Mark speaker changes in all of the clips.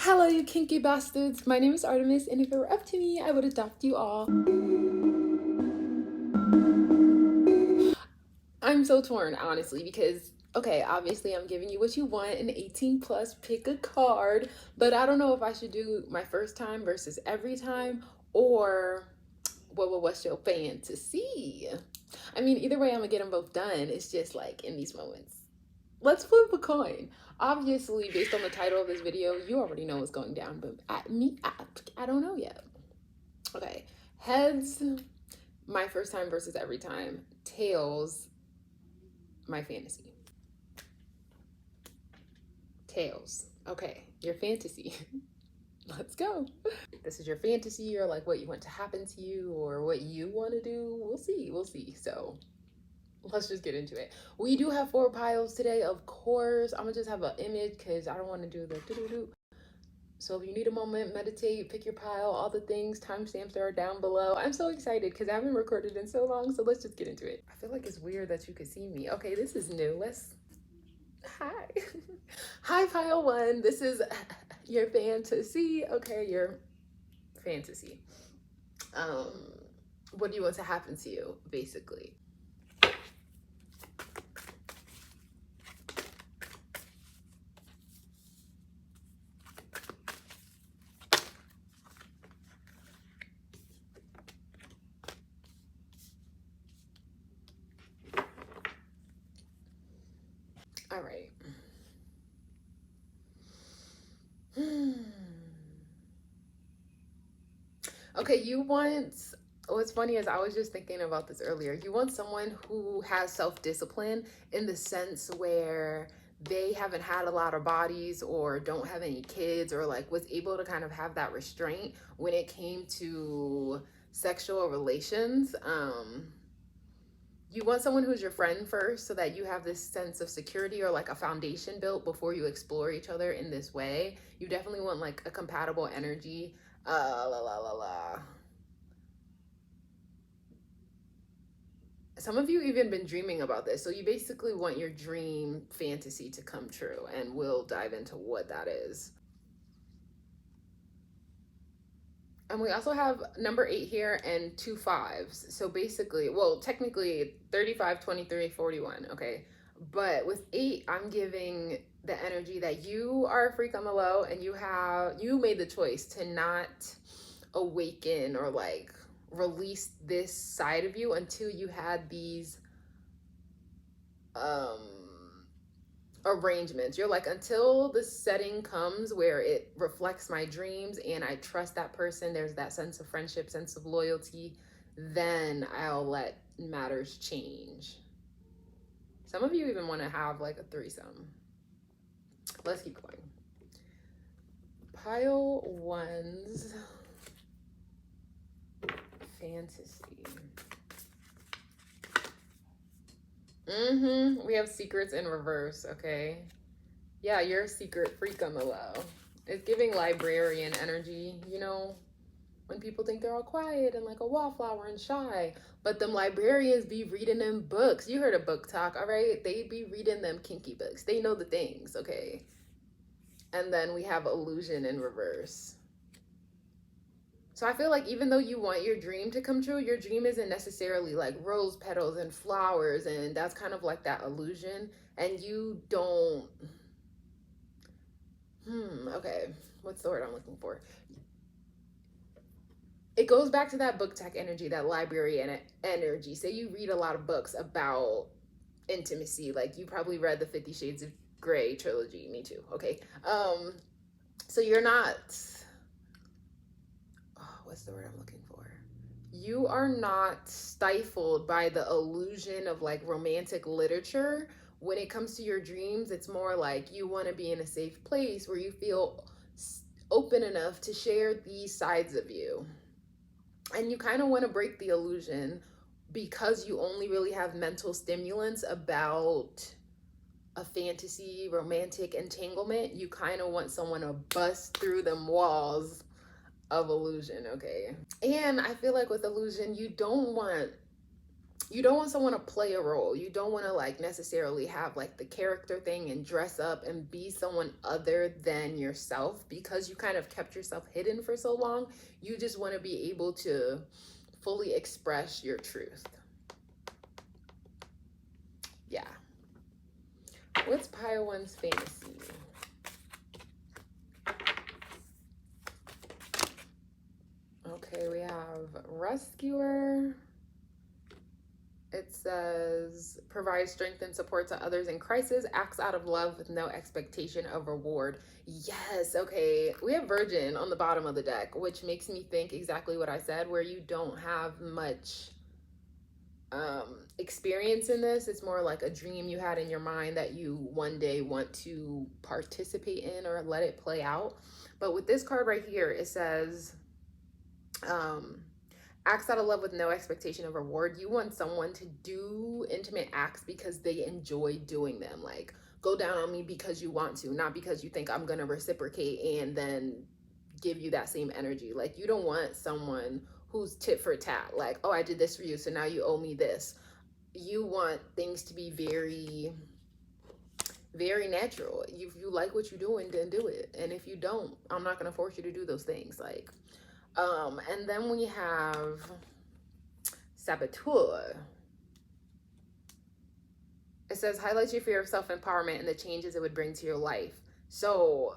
Speaker 1: Hello, you kinky bastards. My name is Artemis, and if it were up to me, I would adopt you all. I'm so torn, honestly, because, okay, obviously I'm giving you what you want, an 18 plus, pick a card, but I don't know if I should do my first time versus every time, or what's your fantasy? I mean, either way, I'm gonna get them both done. It's just like in these moments. Let's flip a coin. Obviously, based on the title of this video, you already know what's going down, but I don't know yet. Okay, heads, my first time versus every time. Tails, my fantasy. Tails, okay, your fantasy. Let's go. This is your fantasy, or like what you want to happen to you, or what you want to do. We'll see. So let's just get into it. We do have 4 piles today, of course. I'm gonna just have an image because I don't want to do the doo-doo-doo. So if you need a moment, meditate, pick your pile, all the things, timestamps are down below. I'm so excited because I haven't recorded in so long, so let's just get into it. I feel like it's weird that you could see me. Okay, this is new. Hi. Hi, pile 1. This is your fantasy. Okay, your fantasy. What do you want to happen to you, basically? All right. Okay, you want, what's funny is I was just thinking about this earlier. You want someone who has self-discipline in the sense where they haven't had a lot of bodies or don't have any kids, or like was able to kind of have that restraint when it came to sexual relations. You want someone who's your friend first so that you have this sense of security or like a foundation built before you explore each other in this way. You definitely want like a compatible energy. Some of you even been dreaming about this. So you basically want your dream fantasy to come true, and we'll dive into what that is. And we also have number 8 here and 2 5s. So basically, well, technically 35, 23, 41. Okay. But with 8, I'm giving the energy that you are a freak on the low, and you made the choice to not awaken or like release this side of you until you had these arrangements. You're like, until the setting comes where it reflects my dreams and I trust that person, there's that sense of friendship, sense of loyalty, then I'll let matters change. Some of you even want to have like a threesome. Let's keep going. Pile 1's fantasy. We have secrets in reverse, okay? Yeah, you're a secret freak on the low. It's giving librarian energy, you know, when people think they're all quiet and like a wallflower and shy, but them librarians be reading them books. You heard of book talk, all right? They be reading them kinky books. They know the things, okay? And then we have illusion in reverse. So I feel like even though you want your dream to come true, your dream isn't necessarily like rose petals and flowers, and that's kind of like that illusion. And you don't, okay, what's the word I'm looking for? It goes back to that book tech energy, that library energy. Say you read a lot of books about intimacy, like you probably read the 50 Shades of Grey trilogy. Me too. Okay. So you're not, what's the word I'm looking for? You are not stifled by the illusion of like romantic literature. When it comes to your dreams, it's more like you want to be in a safe place where you feel open enough to share these sides of you. And you kind of want to break the illusion because you only really have mental stimulants about a fantasy romantic entanglement. You kind of want someone to bust through them walls of illusion, okay? And I feel like with illusion, you don't want you don't want someone to play a role. You don't want to like necessarily have like the character thing and dress up and be someone other than yourself, because you kind of kept yourself hidden for so long. You just want to be able to fully express your truth. Yeah. What's Pile 1's fantasy? Okay, we have Rescuer. It says, provide strength and support to others in crisis, acts out of love with no expectation of reward. Yes, okay. We have Virgin on the bottom of the deck, which makes me think exactly what I said, where you don't have much experience in this. It's more like a dream you had in your mind that you one day want to participate in or let it play out. But with this card right here, it says, acts out of love with no expectation of reward. You want someone to do intimate acts because they enjoy doing them. Like, go down on me because you want to, not because you think I'm going to reciprocate and then give you that same energy. Like, you don't want someone who's tit for tat. Like, oh, I did this for you, so now you owe me this. You want things to be very, very natural. If you like what you're doing, then do it. And if you don't, I'm not going to force you to do those things. Like, and then we have Saboteur. It says, highlight your fear of self-empowerment and the changes it would bring to your life. So,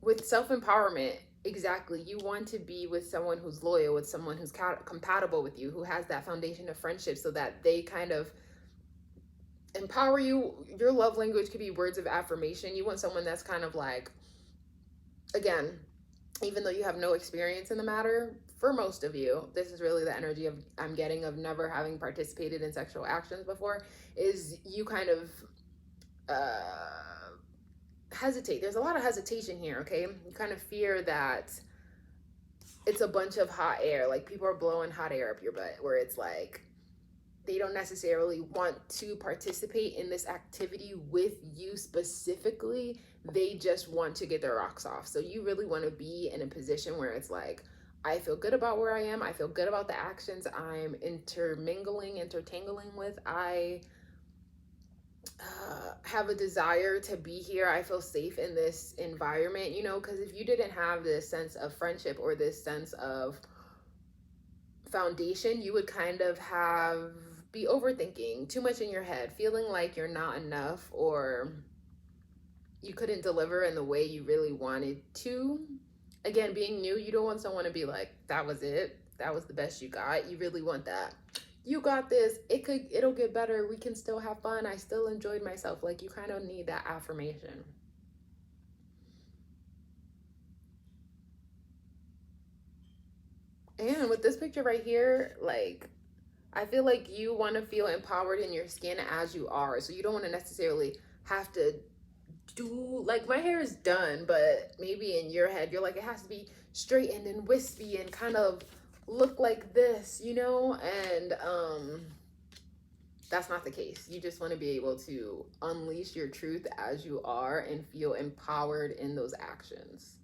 Speaker 1: with self-empowerment, exactly, you want to be with someone who's loyal, with someone who's compatible with you, who has that foundation of friendship, so that they kind of empower you. Your love language could be words of affirmation. You want someone that's kind of like, again, even though you have no experience in the matter, for most of you, this is really the energy of I'm getting of never having participated in sexual actions before, is you kind of hesitate. There's a lot of hesitation here, okay? You kind of fear that it's a bunch of hot air, like people are blowing hot air up your butt, where it's like they don't necessarily want to participate in this activity with you specifically. They just want to get their rocks off. So you really want to be in a position where it's like, I feel good about where I am. I feel good about the actions I'm intertangling with. I have a desire to be here. I feel safe in this environment, you know, because if you didn't have this sense of friendship or this sense of foundation, you would kind of be overthinking too much in your head, feeling like you're not enough or you couldn't deliver in the way you really wanted to. Again, being new, you don't want someone to be like, that was it, that was the best you got. You really want that, you got this, it'll get better, we can still have fun, I still enjoyed myself. Like, you kind of need that affirmation. And with this picture right here, like, I feel like you want to feel empowered in your skin as you are. So you don't want to necessarily have to do, like, my hair is done, but maybe in your head, you're like, it has to be straightened and wispy and kind of look like this, you know? And that's not the case. You just want to be able to unleash your truth as you are and feel empowered in those actions.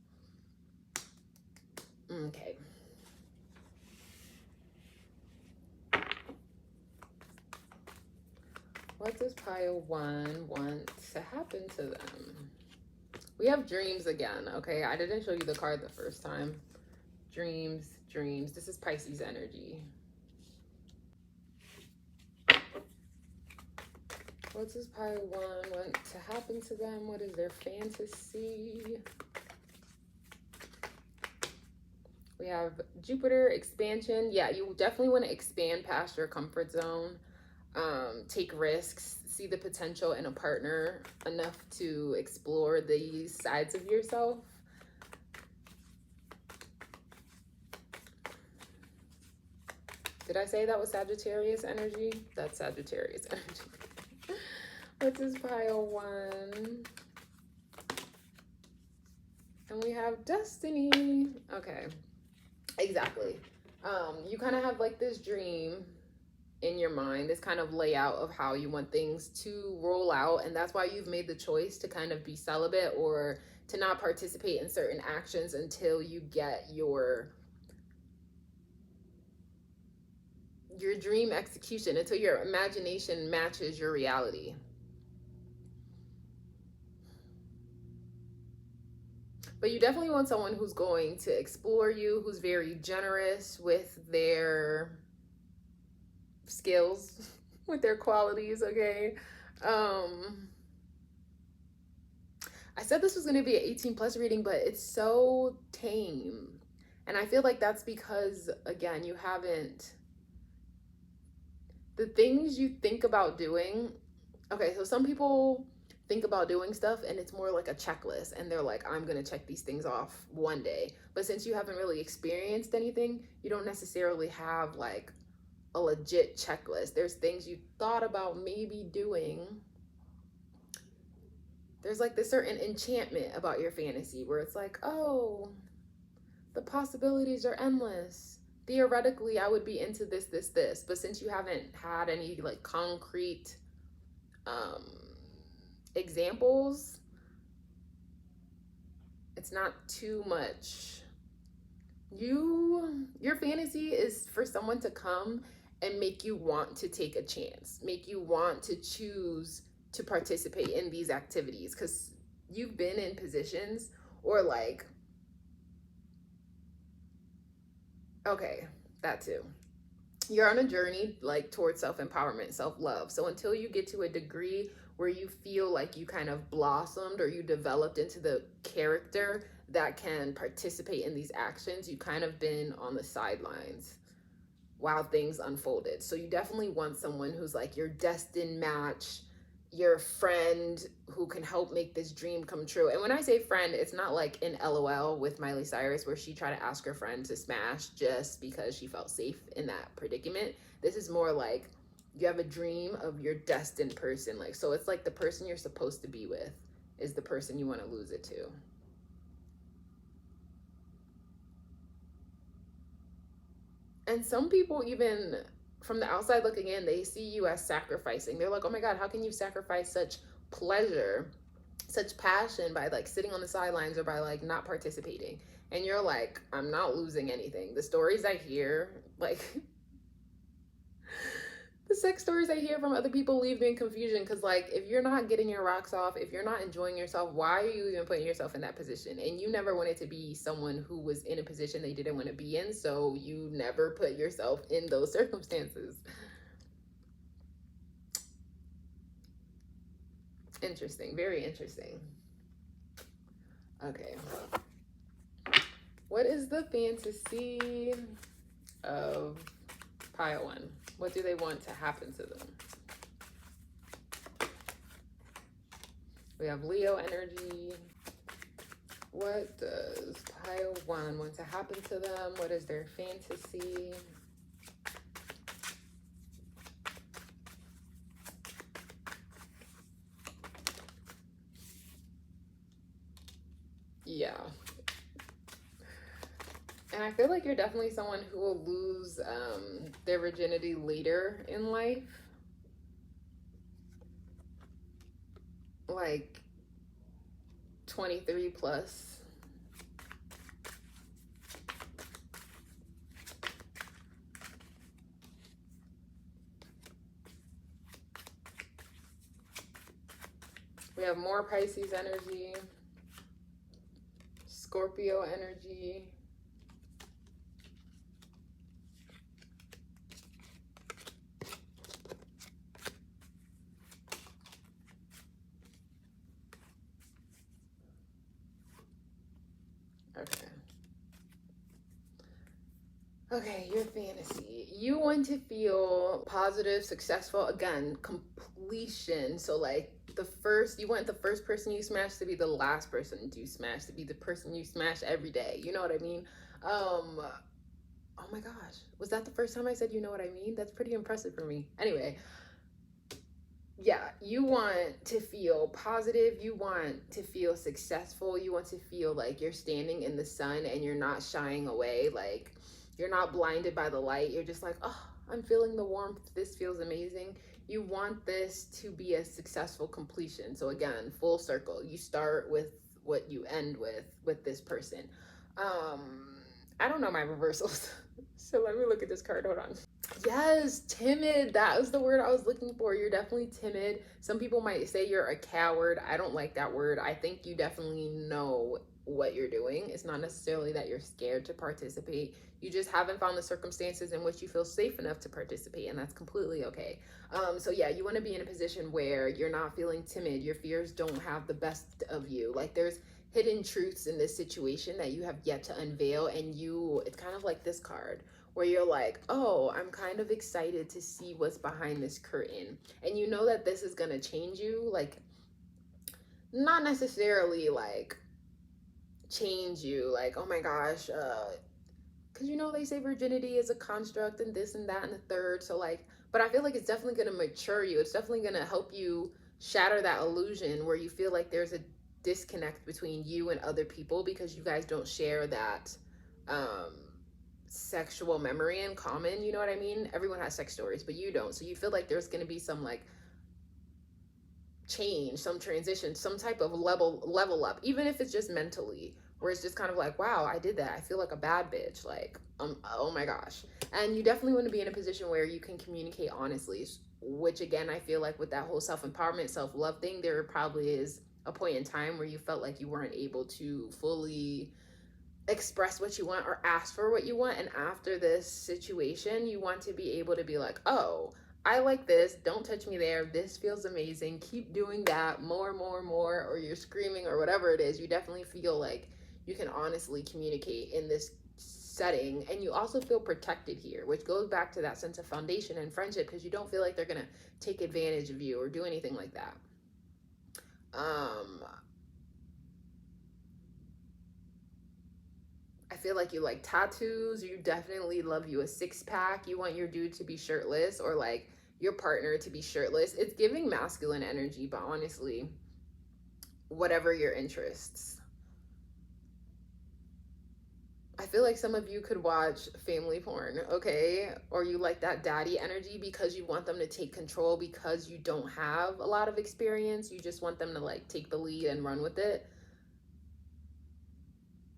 Speaker 1: Okay. What does pile 1 want to happen to them? We have dreams again, okay? I didn't show you the card the first time. Dreams. This is Pisces energy. What does pile 1 want to happen to them? What is their fantasy? We have Jupiter, expansion. Yeah, you definitely want to expand past your comfort zone. Take risks, see the potential in a partner enough to explore these sides of yourself. Did I say that was Sagittarius energy? That's Sagittarius energy. What is pile 1? And we have Destiny. Okay, exactly. You kind of have like this dream in your mind, this kind of layout of how you want things to roll out, and that's why you've made the choice to kind of be celibate or to not participate in certain actions until you get your your dream execution, until your imagination matches your reality. But you definitely want someone who's going to explore you, who's very generous with their skills, with their qualities, okay? I said this was going to be an 18 plus reading, but it's so tame. And I feel like that's because, again, you haven't, the things you think about doing. Okay, so some people think about doing stuff and it's more like a checklist, and they're like, I'm going to check these things off one day. But since you haven't really experienced anything, you don't necessarily have like a legit checklist. There's things you thought about maybe doing. There's like this certain enchantment about your fantasy where it's like, oh, the possibilities are endless. Theoretically, I would be into this, this, this. But since you haven't had any like concrete examples, it's not too much. Your fantasy is for someone to come and make you want to take a chance, make you want to choose to participate in these activities, because you've been in positions, or like, okay, that too. You're on a journey like towards self-empowerment, self-love. So until you get to a degree where you feel like you kind of blossomed or you developed into the character that can participate in these actions, you kind of been on the sidelines while things unfolded. So you definitely want someone who's like your destined match, your friend who can help make this dream come true. And when I say friend, it's not like in LOL with Miley Cyrus where she tried to ask her friend to smash just because she felt safe in that predicament. This is more like you have a dream of your destined person. Like, so it's like the person you're supposed to be with is the person you want to lose it to. And some people, even from the outside looking in, they see you as sacrificing. They're like, oh my God, how can you sacrifice such pleasure, such passion by like sitting on the sidelines or by like not participating? And you're like, I'm not losing anything. The stories I hear, like the sex stories I hear from other people leave me in confusion, because like if you're not getting your rocks off, if you're not enjoying yourself, why are you even putting yourself in that position? And you never wanted to be someone who was in a position they didn't want to be in, so you never put yourself in those circumstances. Interesting, very interesting. Okay, what is the fantasy of pile one? What do they want to happen to them? We have Leo energy. What does pile one want to happen to them? What is their fantasy? Yeah. And I feel like you're definitely someone who will lose their virginity later in life. Like 23 plus. We have more Pisces energy, Scorpio energy. Okay. Okay, your fantasy. You want to feel positive, successful, again, completion. So like you want the first person you smash to be the last person you smash, to be the person you smash every day. You know what I mean? Oh my gosh. Was that the first time I said you know what I mean? That's pretty impressive for me. Anyway, yeah, you want to feel positive, you want to feel successful, you want to feel like you're standing in the sun and you're not shying away, like you're not blinded by the light. You're just like, oh, I'm feeling the warmth, this feels amazing. You want this to be a successful completion. So again, full circle, you start with what you end with this person. I don't know my reversals. So let me look at this card, hold on. Yes, timid. That was the word I was looking for. You're definitely timid. Some people might say you're a coward. I don't like that word. I think you definitely know what you're doing. It's not necessarily that you're scared to participate. You just haven't found the circumstances in which you feel safe enough to participate, and that's completely okay. So yeah, you want to be in a position where you're not feeling timid. Your fears don't have the best of you. Like there's hidden truths in this situation that you have yet to unveil, and it's kind of like this card where you're like, oh, I'm kind of excited to see what's behind this curtain. And you know that this is going to change you. Like, not necessarily like change you, like, oh my gosh, because you know they say virginity is a construct and this and that and the third. So, like, but I feel like it's definitely going to mature you. It's definitely going to help you shatter that illusion where you feel like there's a disconnect between you and other people because you guys don't share that um sexual memory in common. You know what I mean? Everyone has sex stories, but you don't. So you feel like there's going to be some like change, some transition, some type of level up, even if it's just mentally, where it's just kind of like, wow, I did that. I feel like a bad bitch. Like, oh my gosh. And you definitely want to be in a position where you can communicate honestly, which again, I feel like with that whole self-empowerment, self-love thing, there probably is a point in time where you felt like you weren't able to fully express what you want or ask for what you want. And after this situation, you want to be able to be like, oh, I like this, don't touch me there, this feels amazing, keep doing that, more, or you're screaming or whatever it is. You definitely feel like you can honestly communicate in this setting, and you also feel protected here, which goes back to that sense of foundation and friendship, because you don't feel like they're gonna take advantage of you or do anything like that. I feel like you like tattoos. You definitely love you a six pack. You want your dude to be shirtless, or like your partner to be shirtless. It's giving masculine energy, but honestly, whatever your interests. I feel like some of you could watch family porn, okay? Or you like that daddy energy because you want them to take control because you don't have a lot of experience. You just want them to like take the lead and run with it.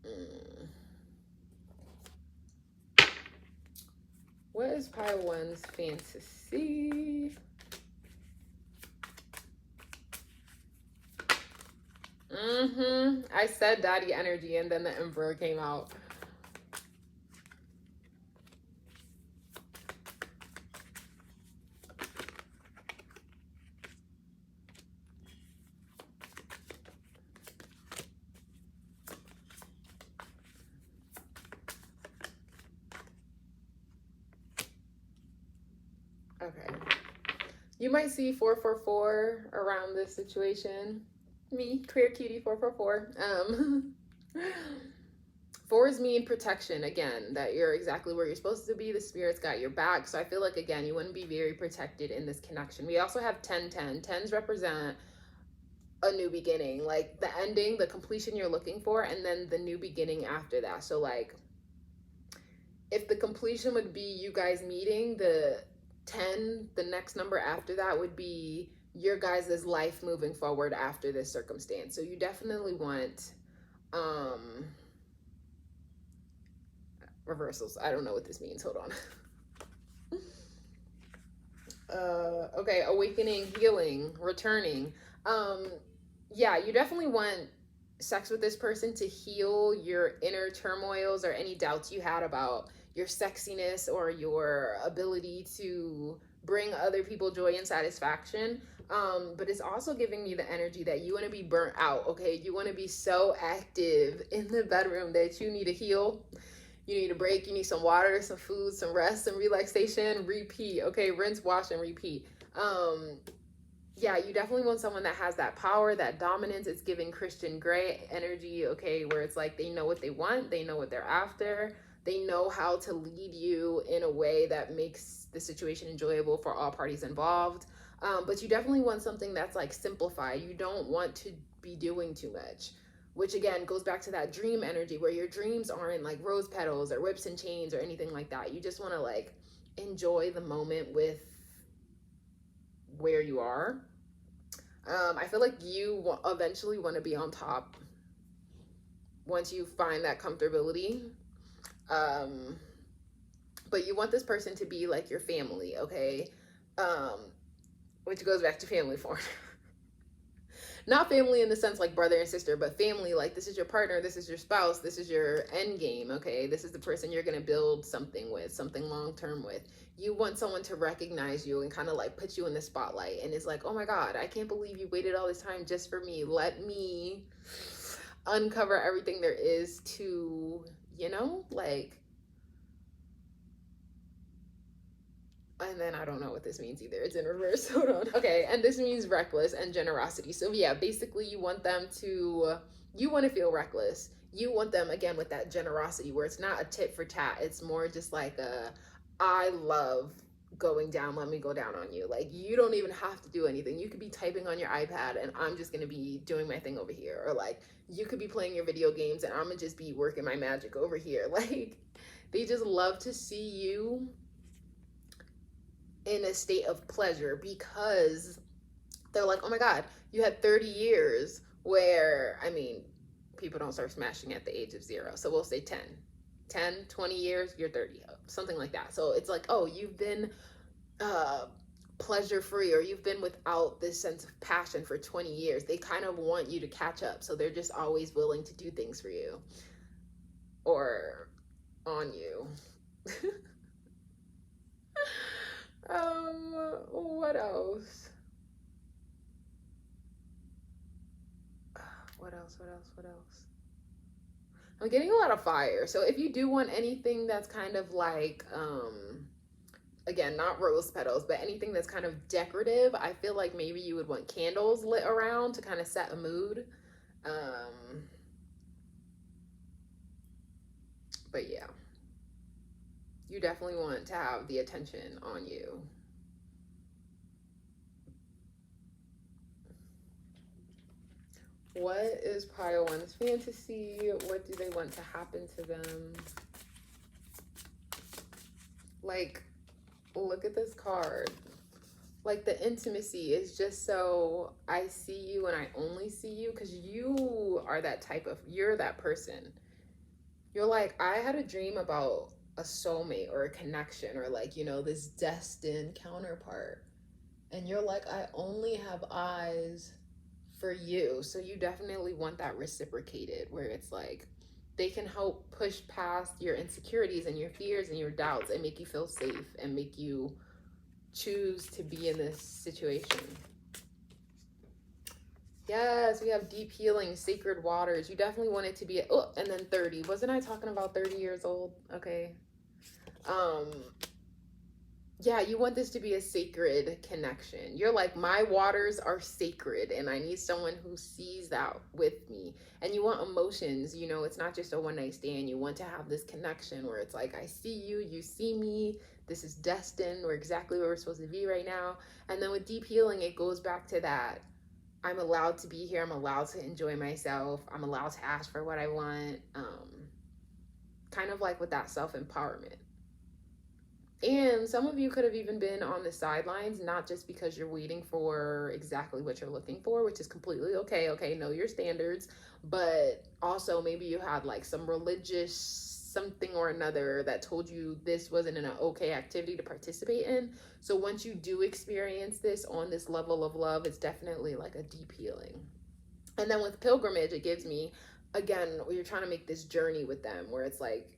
Speaker 1: Mm. What is pile one's fantasy? I said daddy energy and then the emperor came out. Okay. You might see 444 around this situation. Me, queer cutie 444. Fours mean protection, again, that you're exactly where you're supposed to be. The spirit's got your back. So I feel like, again, you wouldn't be very protected in this connection. We also have 1010. Tens represent a new beginning, like the ending, the completion you're looking for, and then the new beginning after that. So, like, if the completion would be you guys meeting, the 10, the next number after that would be your guys' life moving forward after this circumstance. So you definitely want reversals. I don't know what this means. Hold on. Okay, awakening, healing, returning. Yeah, you definitely want sex with this person to heal your inner turmoils or any doubts you had about your sexiness or your ability to bring other people joy and satisfaction. But it's also giving me the energy that you want to be burnt out, okay? You want to be so active in the bedroom that you need to heal. You need a break. You need some water, some food, some rest, some relaxation. Repeat, okay? Rinse, wash, and repeat. Yeah, you definitely want someone that has that power, that dominance. It's giving Christian Grey energy, okay, where it's like they know what they want, they know what they're after, they know how to lead you in a way that makes the situation enjoyable for all parties involved. But you definitely want something that's like simplified. You don't want to be doing too much, which again goes back to that dream energy where your dreams aren't like rose petals or whips and chains or anything like that. You just want to like enjoy the moment with where you are. I feel like you eventually want to be on top once you find that comfortability. Um, but you want this person to be like your family, okay? Which goes back to family form. Not family in the sense like brother and sister, but family like this is your partner, this is your spouse, this is your end game, okay? This is the person you're going to build something with, something long term with. You want someone to recognize you and kind of like put you in the spotlight, and it's like, oh my God, I can't believe you waited all this time just for me. Let me uncover everything there is to, you know, like, and then I don't know what this means either. It's in reverse. Hold on. Okay, and this means reckless and generosity. So yeah, basically you want them to, you want to feel reckless. You want them, again, with that generosity where it's not a tit for tat. It's more just like a, I love going down, let me go down on you. Like, you don't even have to do anything. You could be typing on your iPad and I'm just going to be doing my thing over here. Or like, you could be playing your video games and I'm going to just be working my magic over here. Like, they just love to see you in a state of pleasure because they're like, oh my God, you had 30 years where, I mean, people don't start smashing at the age of 0. So we'll say 10, 20 years, you're 30, something like that. So it's like, oh, you've been pleasure free, or you've been without this sense of passion for 20 years. They kind of want you to catch up. So they're just always willing to do things for you or on you. What else? What else? I'm getting a lot of fire. So if you do want anything that's kind of like, again, not rose petals, but anything that's kind of decorative, I feel like maybe you would want candles lit around to kind of set a mood. But yeah, you definitely want to have the attention on you. What is pile one's fantasy? What do they want to happen to them? Like, look at this card. Like, the intimacy is just so, I see you and I only see you, because you are that type of, you're that person. You're like, I had a dream about a soulmate or a connection or like, you know, this destined counterpart. And you're like, I only have eyes for you. So you definitely want that reciprocated, where it's like they can help push past your insecurities and your fears and your doubts and make you feel safe and make you choose to be in this situation. Yes, we have deep healing, sacred waters. You definitely want it to be, oh, and then 30. Wasn't I talking about 30 years old? Okay. Yeah, you want this to be a sacred connection. You're like, my waters are sacred and I need someone who sees that with me. And you want emotions, you know, it's not just a one night stand. You want to have this connection where it's like, I see you, you see me, this is destined, we're exactly where we're supposed to be right now. And then with deep healing, it goes back to that. I'm allowed to be here. I'm allowed to enjoy myself. I'm allowed to ask for what I want. Kind of like with that self-empowerment. And some of you could have even been on the sidelines, not just because you're waiting for exactly what you're looking for, which is completely okay. Okay, know your standards. But also maybe you had like some religious something or another that told you this wasn't an okay activity to participate in. So once you do experience this on this level of love, it's definitely like a deep healing. And then with pilgrimage, it gives me, again, you're trying to make this journey with them where it's like,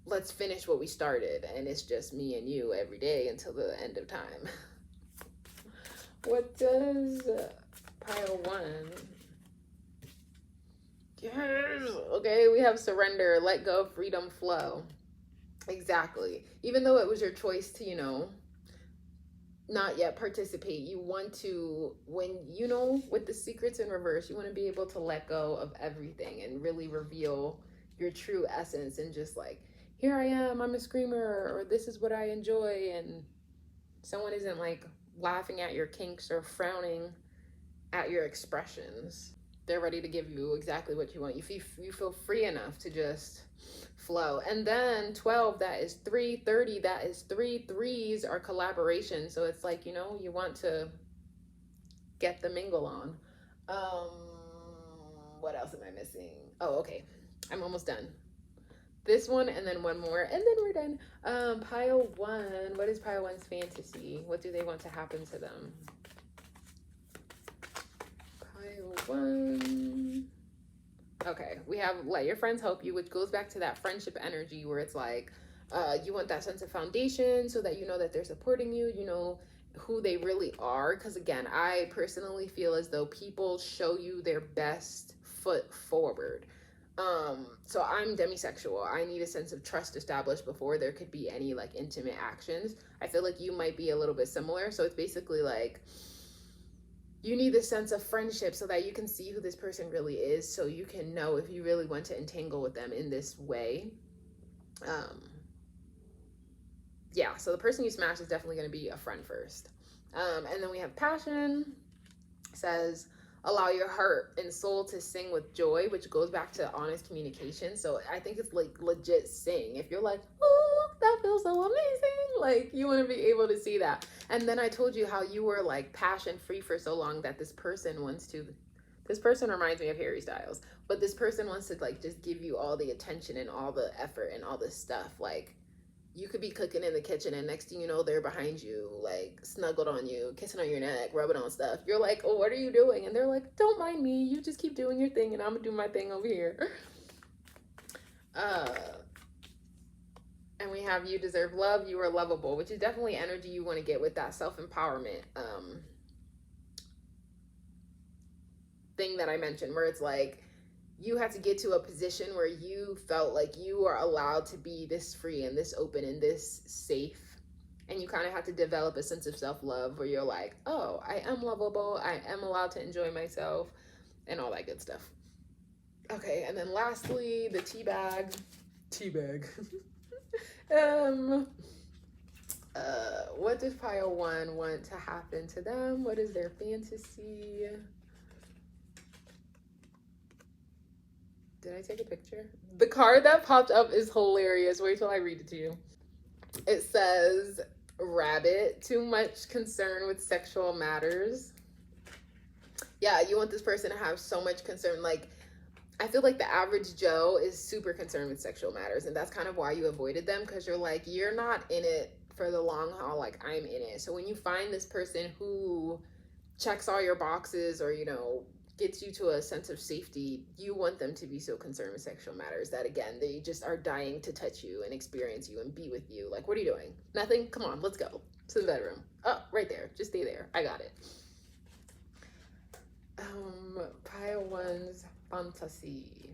Speaker 1: let's finish what we started, and it's just me and you every day until the end of time. What does pile one? Yes. Okay, we have surrender, let go, freedom, flow. Exactly. Even though it was your choice to, you know, not yet participate, you want to, when, you know, with the secrets in reverse, you want to be able to let go of everything and really reveal your true essence and just like, here I am, I'm a screamer, or this is what I enjoy, and someone isn't like laughing at your kinks or frowning at your expressions. They're ready to give you exactly what you want. You feel free enough to just flow. And then 12, that is 3. 30, that is 3. 3s are collaboration. So it's like, you know, you want to get the mingle on. What else am I missing? Oh, okay. I'm almost done. this one and then one more, and then we're done. Pile one. What is pile one's fantasy? What do they want to happen to them? Pile one. Okay, we have let your friends help you, which goes back to that friendship energy where it's like, you want that sense of foundation so that you know that they're supporting you, you know who they really are. Because again, I personally feel as though people show you their best foot forward. So I'm demisexual. I need a sense of trust established before there could be any like intimate actions. I feel like you might be a little bit similar. So it's basically like, you need this sense of friendship so that you can see who this person really is, so you can know if you really want to entangle with them in this way. Yeah, so the person you smash is definitely going to be a friend first. And then we have passion. It says, allow your heart and soul to sing with joy, which goes back to honest communication. So I think it's like legit sing. If you're like, oh, that feels so amazing, like you want to be able to see that. And then I told you how you were like passion free for so long that this person reminds me of Harry Styles, but this person wants to like just give you all the attention and all the effort and all this stuff. Like, you could be cooking in the kitchen and next thing you know, they're behind you, like snuggled on you, kissing on your neck, rubbing on stuff. You're like, oh, what are you doing? And they're like, don't mind me. You just keep doing your thing and I'm gonna do my thing over here. And we have you deserve love. You are lovable, which is definitely energy you want to get with that self-empowerment thing that I mentioned, where it's like, you have to get to a position where you felt like you are allowed to be this free and this open and this safe. And you kind of have to develop a sense of self-love where you're like, oh, I am lovable. I am allowed to enjoy myself and all that good stuff. Okay, and then lastly, the teabag. What does pile one want to happen to them? What is their fantasy? Did I take a picture? The card that popped up is hilarious. Wait till I read it to you. It says, rabbit, too much concern with sexual matters. Yeah, you want this person to have so much concern. Like, I feel like the average Joe is super concerned with sexual matters, and that's kind of why you avoided them, because you're like, you're not in it for the long haul like I'm in it. So when you find this person who checks all your boxes, or, you know, gets you to a sense of safety, you want them to be so concerned with sexual matters that, again, they just are dying to touch you and experience you and be with you. Like, what are you doing? Nothing? Come on, let's go to the bedroom. Oh, right there. Just stay there. I got it. Pile one's fantasy.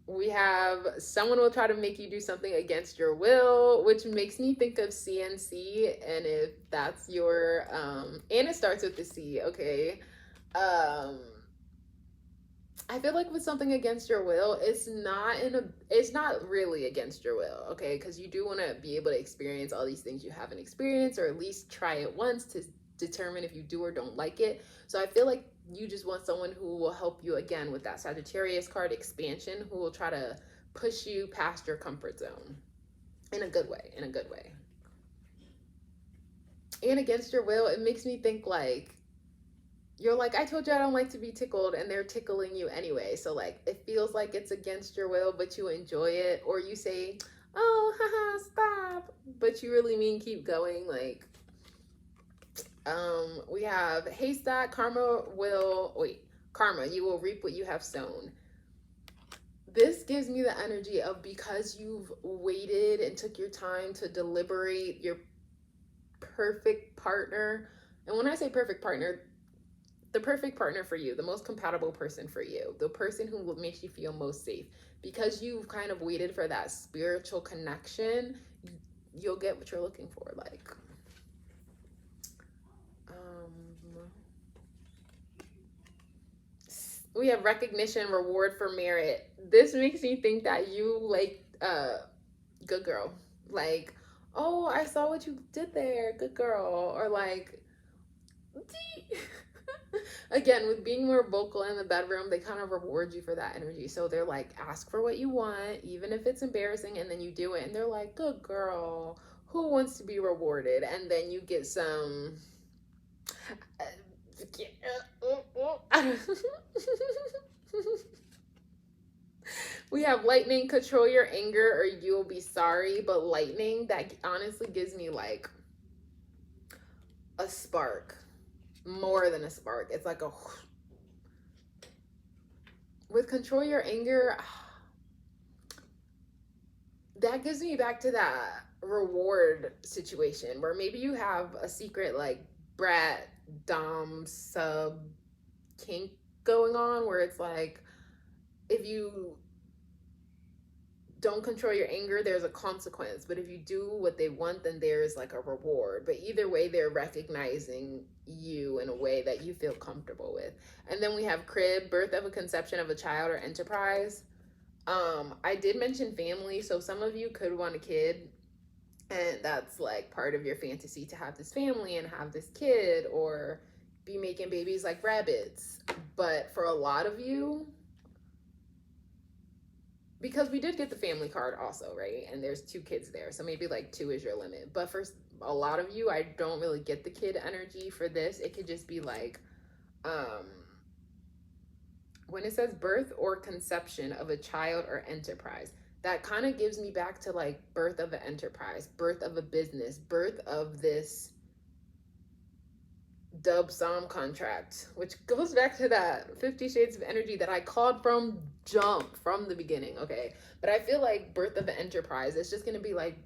Speaker 1: We have someone will try to make you do something against your will, which makes me think of CNC. And if that's your, and it starts with the C, okay. I feel like with something against your will, it's not really against your will, okay? Because you do want to be able to experience all these things you haven't experienced, or at least try it once to determine if you do or don't like it. So I feel like you just want someone who will help you, again, with that Sagittarius card, expansion, who will try to push you past your comfort zone in a good way, And against your will, it makes me think like, you're like, I told you I don't like to be tickled, and they're tickling you anyway. So like, it feels like it's against your will, but you enjoy it. Or you say, oh, haha, stop, but you really mean keep going. Like, we have haystack, karma, you will reap what you have sown. This gives me the energy of, because you've waited and took your time to deliberate your perfect partner. And when I say perfect partner, the perfect partner for you, the most compatible person for you, the person who makes you feel most safe. Because you've kind of waited for that spiritual connection, you'll get what you're looking for. Like, we have recognition, reward for merit. This makes me think that you like, good girl. Like, oh, I saw what you did there, good girl. Or like, again, with being more vocal in the bedroom, they kind of reward you for that energy. So they're like, ask for what you want, even if it's embarrassing, and then you do it, and they're like, good girl, who wants to be rewarded? And then you get some, I God. We have lightning, control your anger or you'll be sorry. But lightning, that honestly gives me like a spark. More than a spark. It's like a... With control your anger, that gives me back to that reward situation where maybe you have a secret like brat, dom, sub kink going on where it's like, if you don't control your anger, there's a consequence. But if you do what they want, then there's like a reward. But either way, they're recognizing you in a way that you feel comfortable with. And then we have crib, birth of a conception of a child or enterprise. I did mention family, so some of you could want a kid, and that's like part of your fantasy to have this family and have this kid, or be making babies like rabbits. But for a lot of you, because we did get the family card also, right? And there's 2 kids there, so maybe like 2 is your limit. But for a lot of you, I don't really get the kid energy for this. It could just be like, when it says birth or conception of a child or enterprise, that kind of gives me back to like birth of an enterprise, birth of a business, birth of this dub-som contract, which goes back to that 50 Shades of Energy that I called from jump, from the beginning, okay? But I feel like birth of an enterprise, it's just going to be like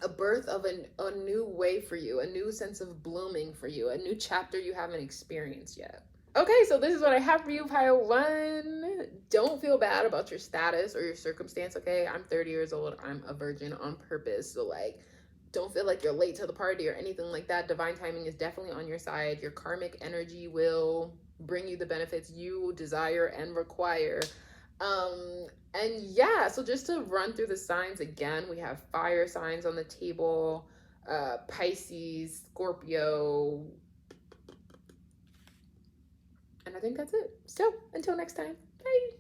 Speaker 1: a birth of a new way for you, a new sense of blooming for you, a new chapter you haven't experienced yet. Okay, so this is what I have for you, pile 1. Don't feel bad about your status or your circumstance, okay? I'm 30 years old. I'm a virgin on purpose. So, like, don't feel like you're late to the party or anything like that. Divine timing is definitely on your side. Your karmic energy will bring you the benefits you desire and require. And yeah, so just to run through the signs again, we have fire signs on the table, Pisces, Scorpio, and I think that's it. So until next time, bye.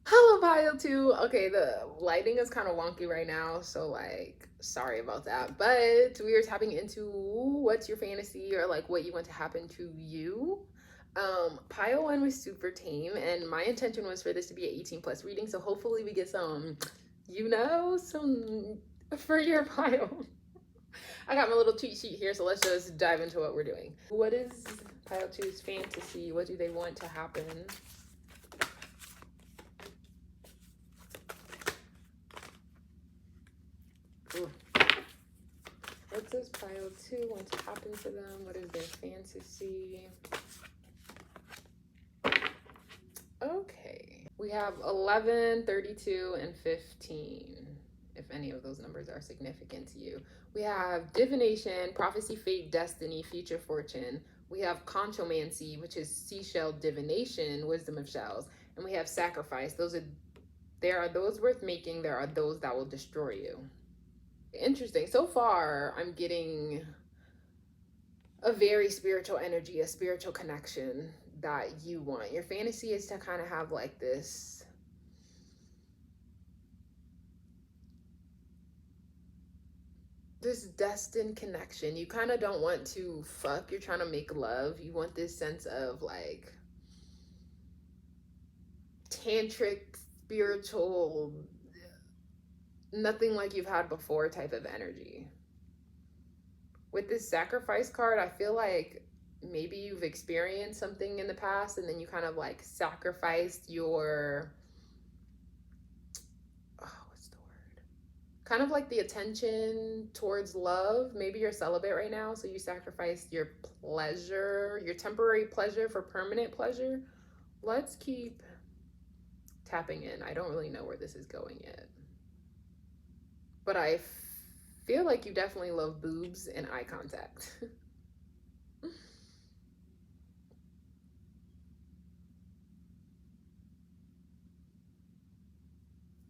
Speaker 1: Hello, pile 2. Okay, the lighting is kind of wonky right now, so like sorry about that, but we are tapping into what's your fantasy or like what you want to happen to you. Pile 1 was super tame, and my intention was for this to be an 18+ reading, so hopefully we get some, you know, some for your pile. I got my little cheat sheet here, so let's just dive into what we're doing. What is pile 2's fantasy? What do they want to happen? Ooh. What does pile 2 want to happen to them? What is their fantasy? Okay. We have 11, 32, and 15. If any of those numbers are significant to you. We have divination, prophecy, fate, destiny, future fortune. We have conchomancy, which is seashell divination, wisdom of shells. And we have sacrifice. There are those worth making. There are those that will destroy you. Interesting. So far, I'm getting a very spiritual energy, a spiritual connection that you want. Your fantasy is to kind of have like this destined connection. You kind of don't want to fuck, you're trying to make love. You want this sense of like tantric, spiritual, nothing like you've had before type of energy. With this sacrifice card, I feel like maybe you've experienced something in the past and then you kind of like sacrificed your, kind of like the attention towards love. Maybe you're celibate right now, so you sacrificed your pleasure, your temporary pleasure for permanent pleasure. Let's keep tapping in. I don't really know where this is going yet, but I feel like you definitely love boobs and eye contact.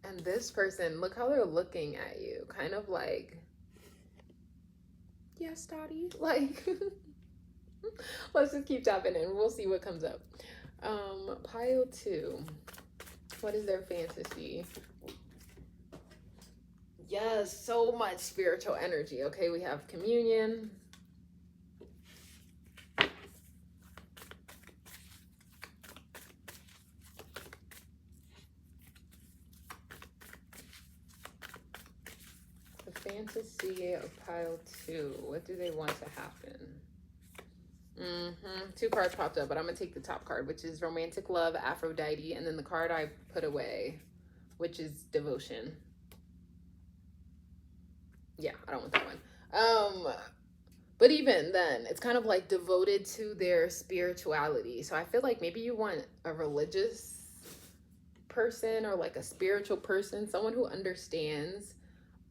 Speaker 1: And this person, look how they're looking at you. Kind of like, yes, Dottie. Like, let's just keep tapping in. We'll see what comes up. Pile 2. What is their fantasy? Yes, so much spiritual energy. Okay, we have communion. fantasy of pile 2. What do they want to happen? Two cards popped up, but I'm going to take the top card, which is Romantic Love, Aphrodite, and then the card I put away, which is Devotion. Yeah, I don't want that one. But even then, it's kind of like devoted to their spirituality. So I feel like maybe you want a religious person or like a spiritual person, someone who understands,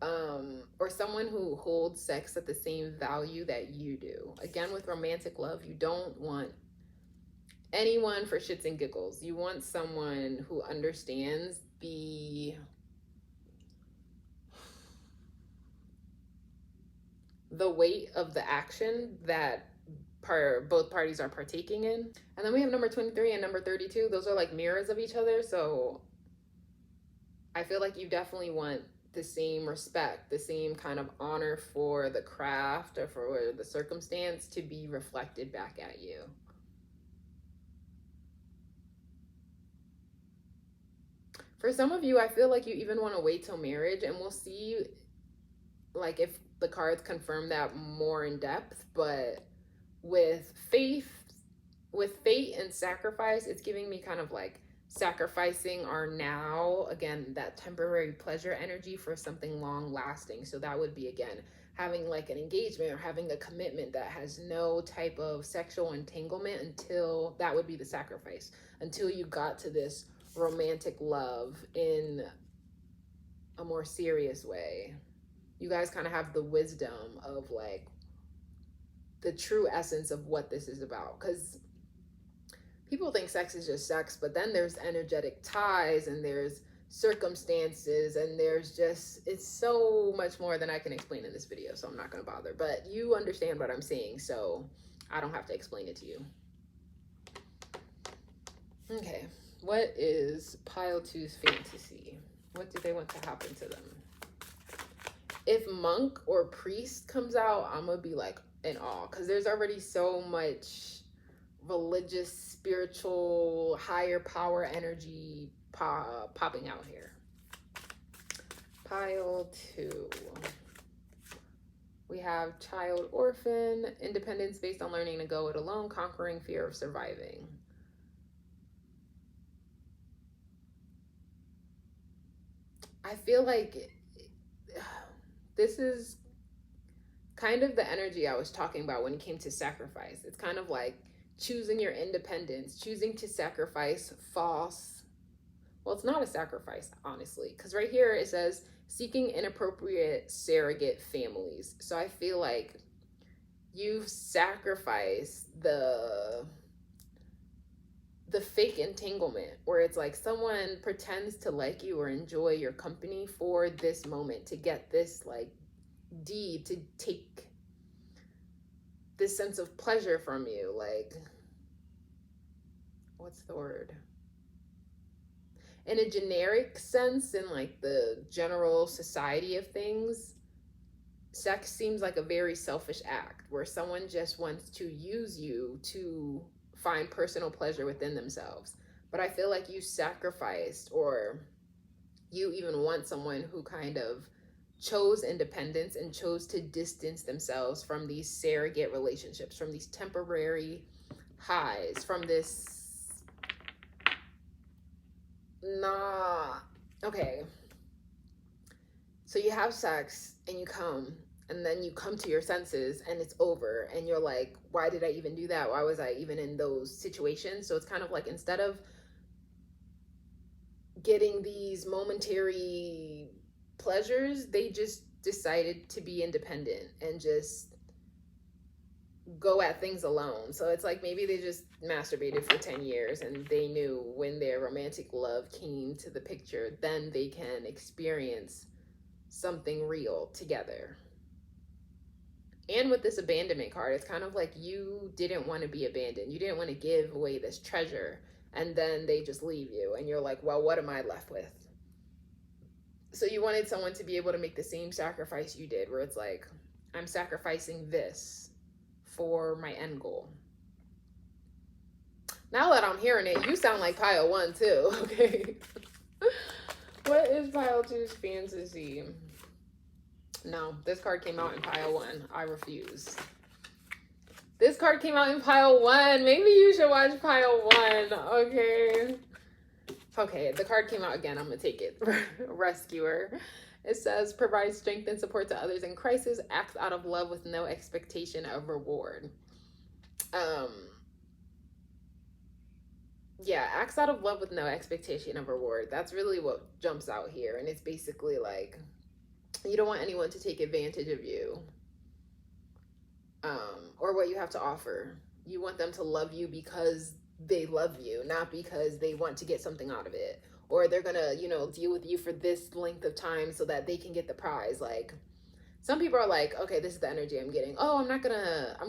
Speaker 1: or someone who holds sex at the same value that you do. Again, with romantic love, you don't want anyone for shits and giggles. You want someone who understands the weight of the action that both parties are partaking in. And then we have number 23 and number 32. Those are like mirrors of each other. So I feel like you definitely want the same respect, the same kind of honor for the craft or for the circumstance to be reflected back at you. For some of you, I feel like you even want to wait till marriage, and we'll see like if the cards confirm that more in depth. But with fate and sacrifice, it's giving me kind of like sacrificing our now, again, that temporary pleasure energy for something long lasting. So that would be, again, having like an engagement or having a commitment that has no type of sexual entanglement until, that would be the sacrifice, until you got to this romantic love in a more serious way. You guys kind of have the wisdom of like the true essence of what this is about. Because people think sex is just sex, but then there's energetic ties and there's circumstances and there's just, it's so much more than I can explain in this video, so I'm not going to bother. But you understand what I'm saying, so I don't have to explain it to you. Okay, what is pile 2's fantasy? What do they want to happen to them? If monk or priest comes out, I'm going to be like in awe, because there's already so much religious, spiritual, higher power energy popping out here. Pile 2. We have child, orphan, independence based on learning to go it alone, conquering fear of surviving. I feel like this is kind of the energy I was talking about when it came to sacrifice. It's kind of like choosing your independence, choosing to sacrifice false. Well, it's not a sacrifice, honestly, because right here it says seeking inappropriate surrogate families. So I feel like you've sacrificed the fake entanglement, where it's like someone pretends to like you or enjoy your company for this moment, to get this like deed, to take this sense of pleasure from you. Like, what's the word? In a generic sense, in like the general society of things, sex seems like a very selfish act where someone just wants to use you to find personal pleasure within themselves. But I feel like you sacrificed, or you even want someone who kind of chose independence and chose to distance themselves from these surrogate relationships, from these temporary highs, from this okay. So you have sex and you come, and then you come to your senses and it's over, and you're like, why did I even do that? Why was I even in those situations? So it's kind of like, instead of getting these momentary pleasures, they just decided to be independent and just go at things alone. So it's like maybe they just masturbated for 10 years and they knew when their romantic love came to the picture, then they can experience something real together. And with this abandonment card, it's kind of like you didn't want to be abandoned. You didn't want to give away this treasure, and then they just leave you and you're like, well, what am I left with? So you wanted someone to be able to make the same sacrifice you did, where it's like, I'm sacrificing this for my end goal. Now that I'm hearing it, you sound like pile 1 too, okay? What is pile 2's fantasy? No, this card came out in pile 1. I refuse. This card came out in pile 1. Maybe you should watch pile 1. Okay. Okay, the card came out again. I'm going to take it. Rescuer. It says, provide strength and support to others in crisis. Acts out of love with no expectation of reward. Yeah, acts out of love with no expectation of reward. That's really what jumps out here. And it's basically like, you don't want anyone to take advantage of you. Or what you have to offer. You want them to love you because they love you, not because they want to get something out of it. Or they're gonna, you know, deal with you for this length of time so that they can get the prize. Like, some people are like, okay, this is the energy I'm getting. Oh, I'm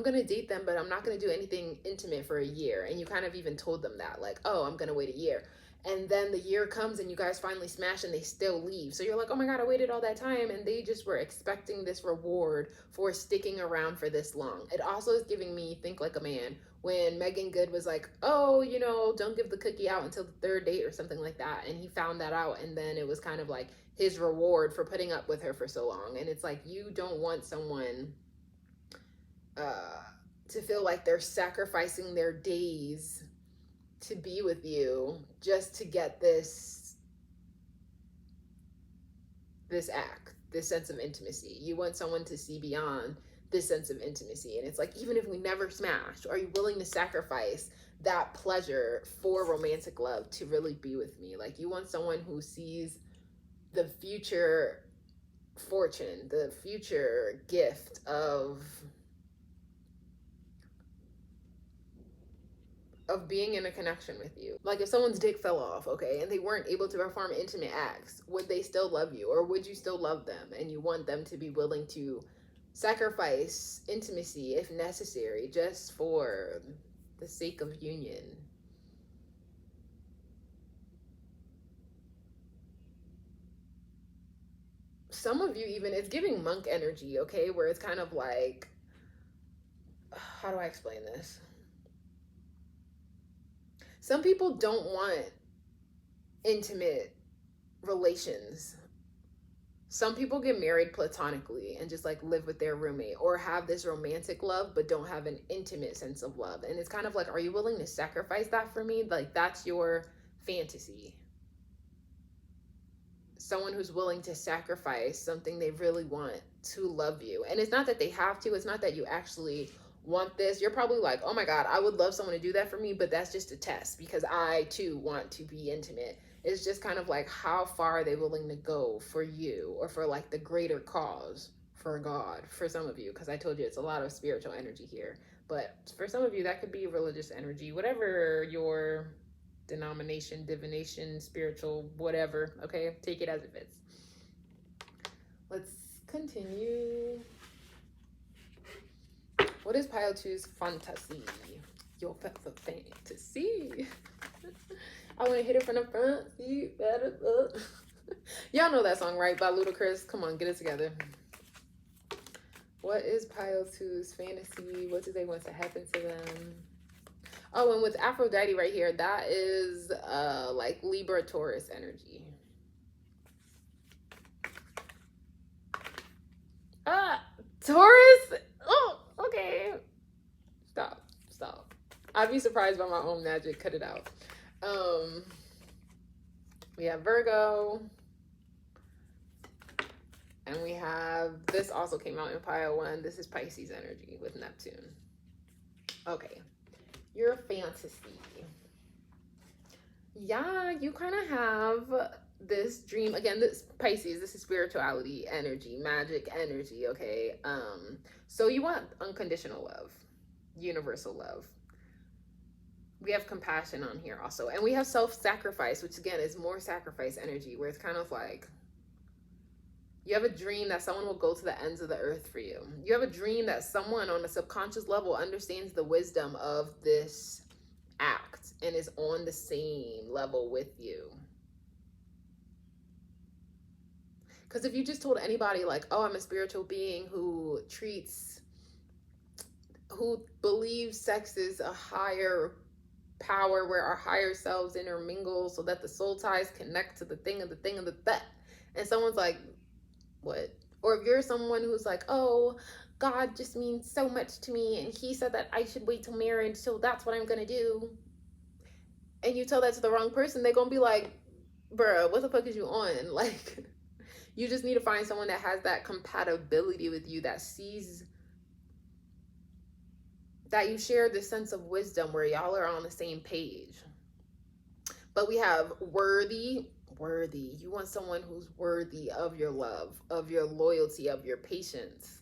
Speaker 1: gonna date them, but I'm not gonna do anything intimate for a year. And you kind of even told them that, like, oh, I'm gonna wait a year. And then the year comes and you guys finally smash and they still leave. So you're like, oh my God, I waited all that time. And they just were expecting this reward for sticking around for this long. It also is giving me Think Like a Man. When Megan Good was like, oh, you know, don't give the cookie out until the 3rd date or something like that. And he found that out. And then it was kind of like his reward for putting up with her for so long. And it's like, you don't want someone to feel like they're sacrificing their days to be with you just to get this act, this sense of intimacy. You want someone to see beyond this sense of intimacy. And it's like, even if we never smash, are you willing to sacrifice that pleasure for romantic love to really be with me? Like, you want someone who sees the future fortune, the future gift of being in a connection with you. Like, if someone's dick fell off, okay, and they weren't able to perform intimate acts, would they still love you? Or would you still love them? And you want them to be willing to sacrifice intimacy if necessary, just for the sake of union. Some of you even, it's giving monk energy, okay, where it's kind of like, how do I explain this? Some people don't want intimate relations. Some people get married platonically and just like live with their roommate, or have this romantic love but don't have an intimate sense of love. And it's kind of like, are you willing to sacrifice that for me? Like, that's your fantasy. Someone who's willing to sacrifice something they really want to love you. And it's not that they have to, it's not that you actually want this. You're probably like, oh my God, I would love someone to do that for me, but that's just a test because I too want to be intimate. It's just kind of like, how far are they willing to go for you, or for like the greater cause, for God, for some of you, because I told you it's a lot of spiritual energy here. But for some of you, that could be religious energy, whatever your denomination, divination, spiritual, whatever, okay? Take it as it fits. Let's continue. What is pile 2's fantasy? Your fantasy. I want to hit it from the front. See, better. Y'all know that song, right? By Ludacris. Come on, get it together. What is pile 2's fantasy? What do they want to happen to them? Oh, and with Aphrodite right here, that is like Libra, Taurus energy. Taurus? Oh, okay. Stop. I'd be surprised by my own magic. Cut it out. We have Virgo. And we have, this also came out in pile 1. This is Pisces energy with Neptune. Okay. Your fantasy. Yeah, you kind of have this dream. Again, this Pisces, this is spirituality energy, magic energy, okay? So you want unconditional love, universal love. We have compassion on here also. And we have self-sacrifice, which again is more sacrifice energy, where it's kind of like, you have a dream that someone will go to the ends of the earth for you. You have a dream that someone on a subconscious level understands the wisdom of this act and is on the same level with you. Because if you just told anybody like, oh, I'm a spiritual being who believes sex is a higher power where our higher selves intermingle so that the soul ties connect to the thing of the thing of the that. And someone's like, what? Or if you're someone who's like, oh, God just means so much to me and he said that I should wait till marriage, so that's what I'm gonna do, and you tell that to the wrong person, they're gonna be like, bruh, what the fuck is you on? Like, you just need to find someone that has that compatibility with you, that sees that you share this sense of wisdom where y'all are on the same page. But we have worthy. You want someone who's worthy of your love, of your loyalty, of your patience.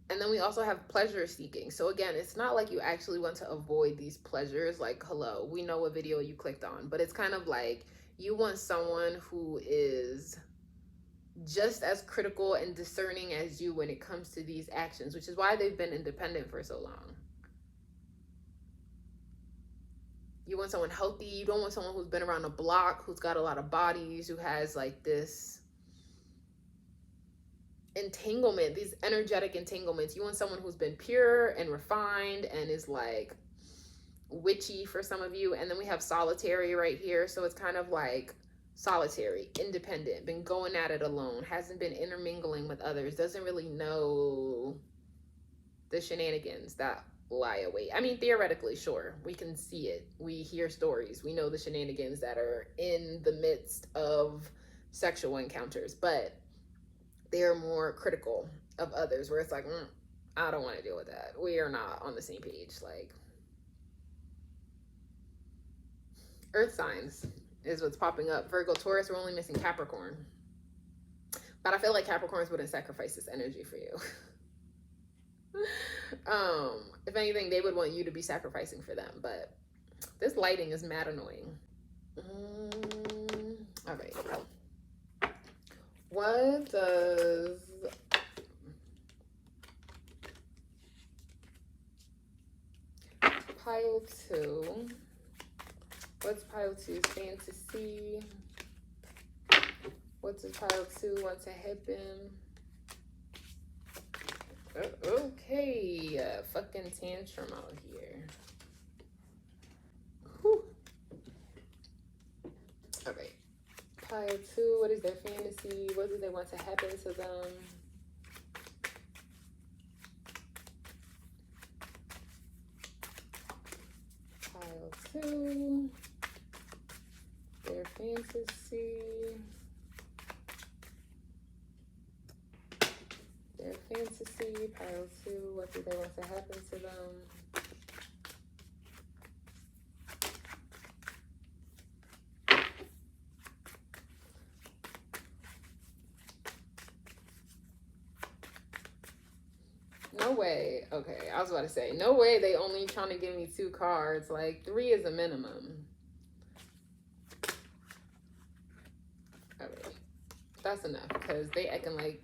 Speaker 1: And then we also have pleasure seeking. So again, it's not like you actually want to avoid these pleasures. Like, hello, we know what video you clicked on, but it's kind of like you want someone who is just as critical and discerning as you when it comes to these actions, which is why they've been independent for so long. You want someone healthy. You don't want someone who's been around the block, who's got a lot of bodies, who has like this entanglement, these energetic entanglements. You want someone who's been pure and refined and is like witchy for some of you. And then we have solitary right here. So it's kind of like solitary, independent, been going at it alone, hasn't been intermingling with others, doesn't really know the shenanigans that lie away. I mean, theoretically, sure, we can see it. We hear stories. We know the shenanigans that are in the midst of sexual encounters, but they're more critical of others, where it's like, I don't want to deal with that. We are not on the same page. Like, earth signs is what's popping up. Virgo, Taurus, we're only missing Capricorn. But I feel like Capricorns wouldn't sacrifice this energy for you. If anything, they would want you to be sacrificing for them. But this lighting is mad annoying. All right. What does pile 2? What's pile 2's fantasy? What does pile 2 want to happen? Okay, fucking tantrum out here. Whew. All right. Pile 2, what is their fantasy? What do they want to happen to them? Pile 2, their fantasy. Their fantasy. Pile 2, what do they want to happen to them? No way. Okay, I was about to say, no way they only trying to give me 2 cards. Like, 3 is a minimum. All right. That's enough, because they acting like,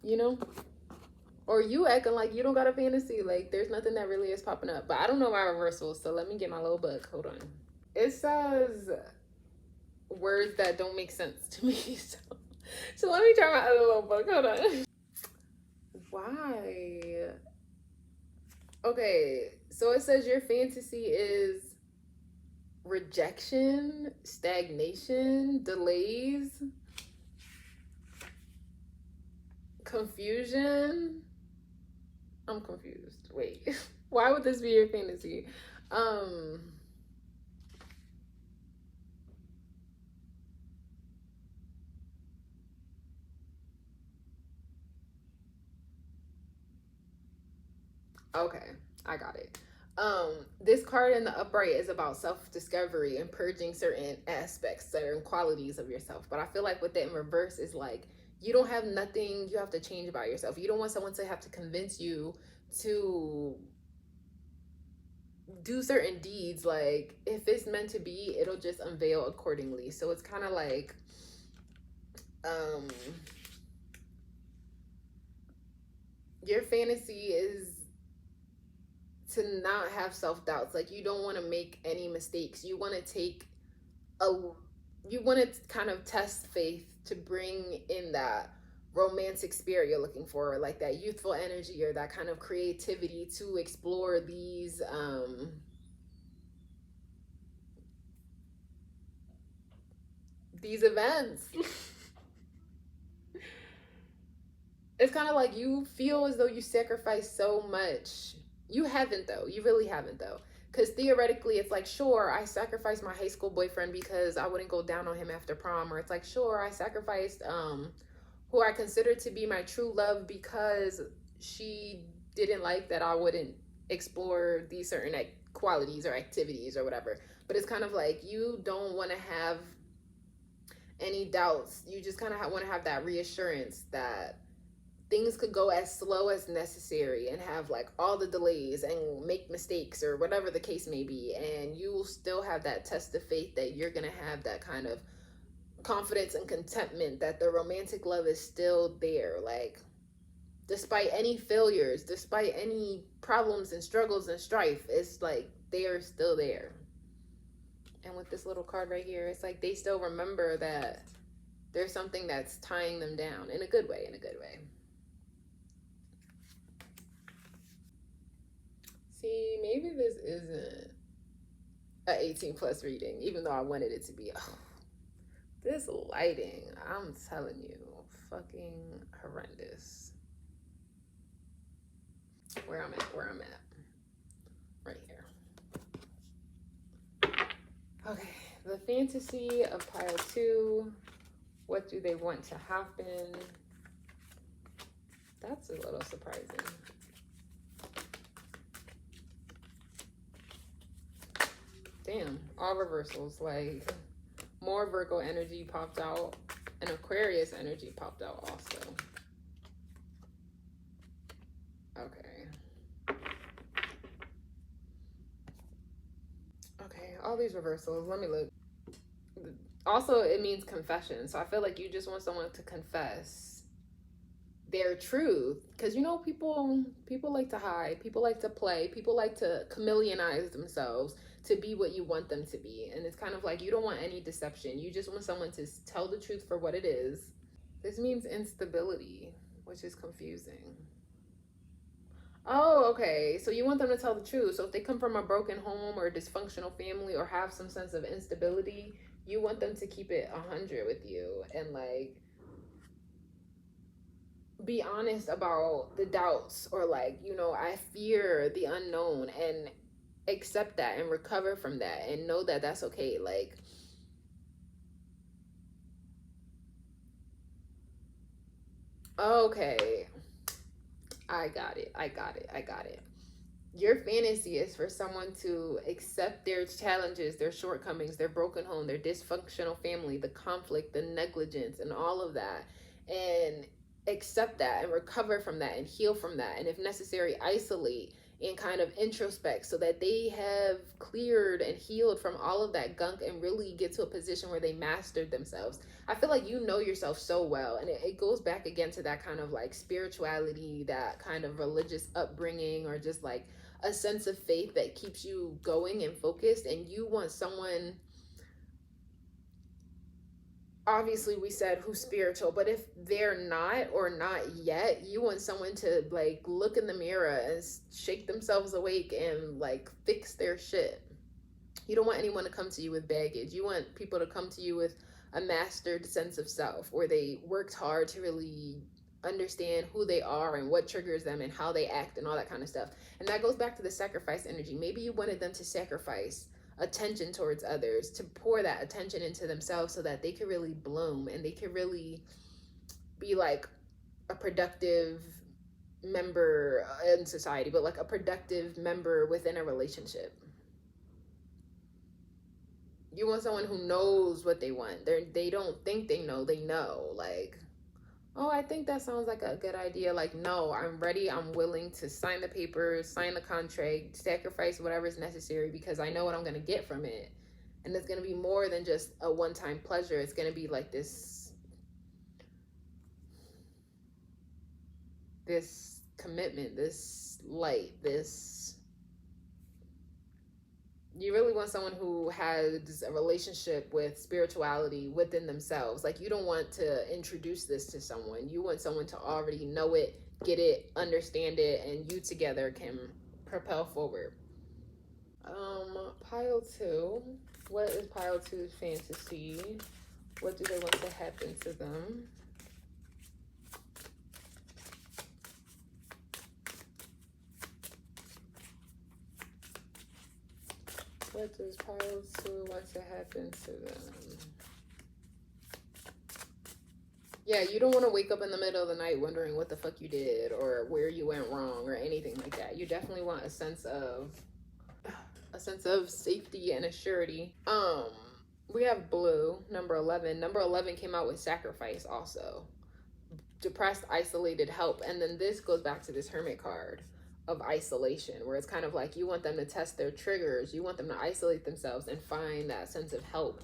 Speaker 1: you know, or you acting like you don't got a fantasy. Like, there's nothing that really is popping up. But I don't know my reversals, so let me get my little book. Hold on. It says words that don't make sense to me. So let me try my other little book. Hold on. Why? Okay, so it says your fantasy is rejection, stagnation, delays, confusion. I'm confused. Wait, why would this be your fantasy? Okay, I got it. This card in the upright is about self-discovery and purging certain aspects, certain qualities of yourself. But I feel like with that in reverse is like, you don't have nothing you have to change about yourself. You don't want someone to have to convince you to do certain deeds. Like, if it's meant to be, it'll just unveil accordingly. So it's kind of like, your fantasy is to not have self-doubts. Like, you don't want to make any mistakes. You want to you want to kind of test faith to bring in that romantic spirit you're looking for, like that youthful energy or that kind of creativity to explore these events. it's kind of like you feel as though you sacrificed so much. You haven't though. You really haven't though. Because theoretically, it's like, sure, I sacrificed my high school boyfriend because I wouldn't go down on him after prom. Or it's like, sure, I sacrificed who I considered to be my true love because she didn't like that I wouldn't explore these certain qualities or activities or whatever. But it's kind of like you don't want to have any doubts. You just kind of want to have that reassurance that things could go as slow as necessary and have like all the delays and make mistakes or whatever the case may be, and you will still have that test of faith that you're gonna have that kind of confidence and contentment that the romantic love is still there. Like, despite any failures, despite any problems and struggles and strife, it's like they are still there. And with this little card right here, it's like they still remember that there's something that's tying them down in a good way, in a good way. See, maybe this isn't an 18 plus reading, even though I wanted it to be. Oh, this lighting, I'm telling you, fucking horrendous. Where I'm at. Right here. Okay, the fantasy of pile 2. What do they want to happen? That's a little surprising. Damn, all reversals. Like, more Virgo energy popped out, and Aquarius energy popped out also. Okay, all these reversals. Let me look. Also, it means confession. So I feel like you just want someone to confess their truth, because you know, people like to hide, people like to play, people like to chameleonize themselves to be what you want them to be. And it's kind of like you don't want any deception. You just want someone to tell the truth for what it is. This means instability, which is confusing. Oh, okay. So you want them to tell the truth. So if they come from a broken home or a dysfunctional family or have some sense of instability, you want them to keep it 100 with you and like be honest about the doubts, or like, you know, I fear the unknown, and accept that and recover from that and know that that's okay. Like, okay, I got it. Your fantasy is for someone to accept their challenges, their shortcomings, their broken home, their dysfunctional family, the conflict, the negligence, and all of that, and accept that and recover from that and heal from that, and if necessary, isolate and kind of introspect so that they have cleared and healed from all of that gunk and really get to a position where they mastered themselves. I feel like you know yourself so well, and it goes back again to that kind of like spirituality, that kind of religious upbringing, or just like a sense of faith that keeps you going and focused. And you want someone, obviously we said who's spiritual, but if they're not or not yet, you want someone to like look in the mirror and shake themselves awake and like fix their shit. You don't want anyone to come to you with baggage. You want people to come to you with a mastered sense of self, where they worked hard to really understand who they are and what triggers them and how they act and all that kind of stuff. And that goes back to the sacrifice energy. Maybe you wanted them to sacrifice attention towards others, to pour that attention into themselves so that they could really bloom and they could really be like a productive member in society, but like a productive member within a relationship. You want someone who knows what they want. They don't think they know, they know. Like, oh, I think that sounds like a good idea. Like, no, I'm ready. I'm willing to sign the papers, sign the contract, sacrifice whatever is necessary, because I know what I'm going to get from it. And it's going to be more than just a one-time pleasure. It's going to be like this commitment, this light, this... You really want someone who has a relationship with spirituality within themselves. Like, you don't want to introduce this to someone. You want someone to already know it, get it, understand it, and you together can propel forward. Pile 2. What is pile 2's fantasy? What do they want to happen to them? What does pile 2 want to happen to them? Yeah, you don't want to wake up in the middle of the night wondering what the fuck you did or where you went wrong or anything like that. You definitely want a sense of safety and assurity. We have blue, number 11. Number 11 came out with sacrifice also. Depressed, isolated, help. And then this goes back to this hermit card of isolation, where it's kind of like you want them to test their triggers. You want them to isolate themselves and find that sense of help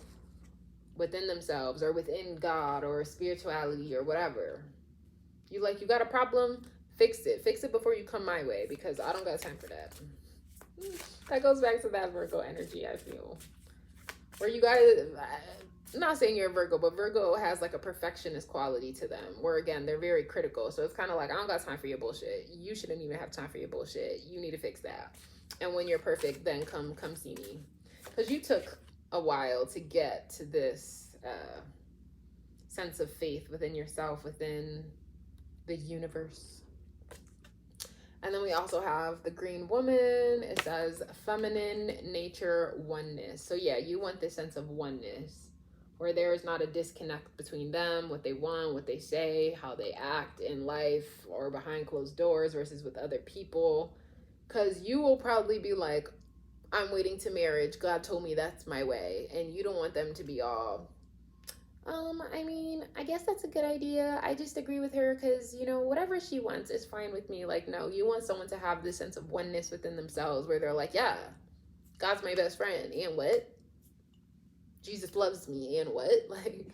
Speaker 1: within themselves or within God or spirituality or whatever. You got a problem, fix it before you come my way, because I don't got time for that. That goes back to that Virgo energy, I feel, where you guys, I'm not saying you're a Virgo, but Virgo has like a perfectionist quality to them, where again, they're very critical. So it's kind of like, I don't got time for your bullshit. You shouldn't even have time for your bullshit. You need to fix that. And when you're perfect, then come see me, because you took a while to get to this sense of faith within yourself, within the universe. And then we also have the green woman. It says feminine nature oneness. So yeah, you want this sense of oneness, where there is not a disconnect between them, what they want, what they say, how they act in life or behind closed doors versus with other people. Because you will probably be like, I'm waiting to marriage. God told me that's my way. And you don't want them to be all, I mean, I guess that's a good idea. I just agree with her because, you know, whatever she wants is fine with me. Like, no, you want someone to have this sense of oneness within themselves, where they're like, yeah, God's my best friend. And what? Jesus loves me. And what? Like,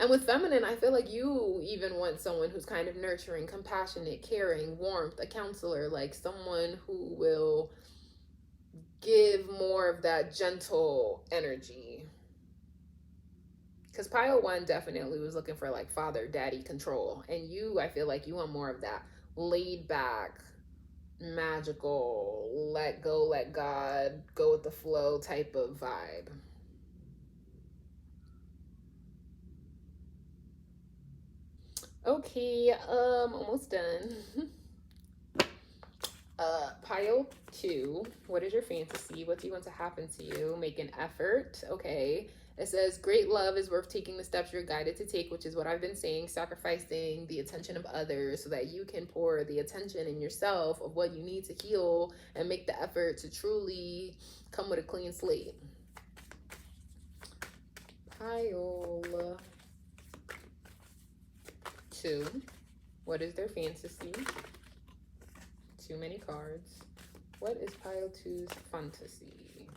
Speaker 1: and with feminine, I feel like you even want someone who's kind of nurturing, compassionate, caring, warmth, a counselor, like someone who will give more of that gentle energy. Because pile 1 definitely was looking for like father, daddy control. And you, I feel like you want more of that laid back, magical, let go, let God, go with the flow type of vibe. Okay, almost done. Pile 2, what is your fantasy? What do you want to happen to you? Make an effort. Okay. It says, great love is worth taking the steps you're guided to take, which is what I've been saying, sacrificing the attention of others so that you can pour the attention in yourself of what you need to heal and make the effort to truly come with a clean slate. Pile 2, what is their fantasy? Too many cards. What is pile 2's fantasy?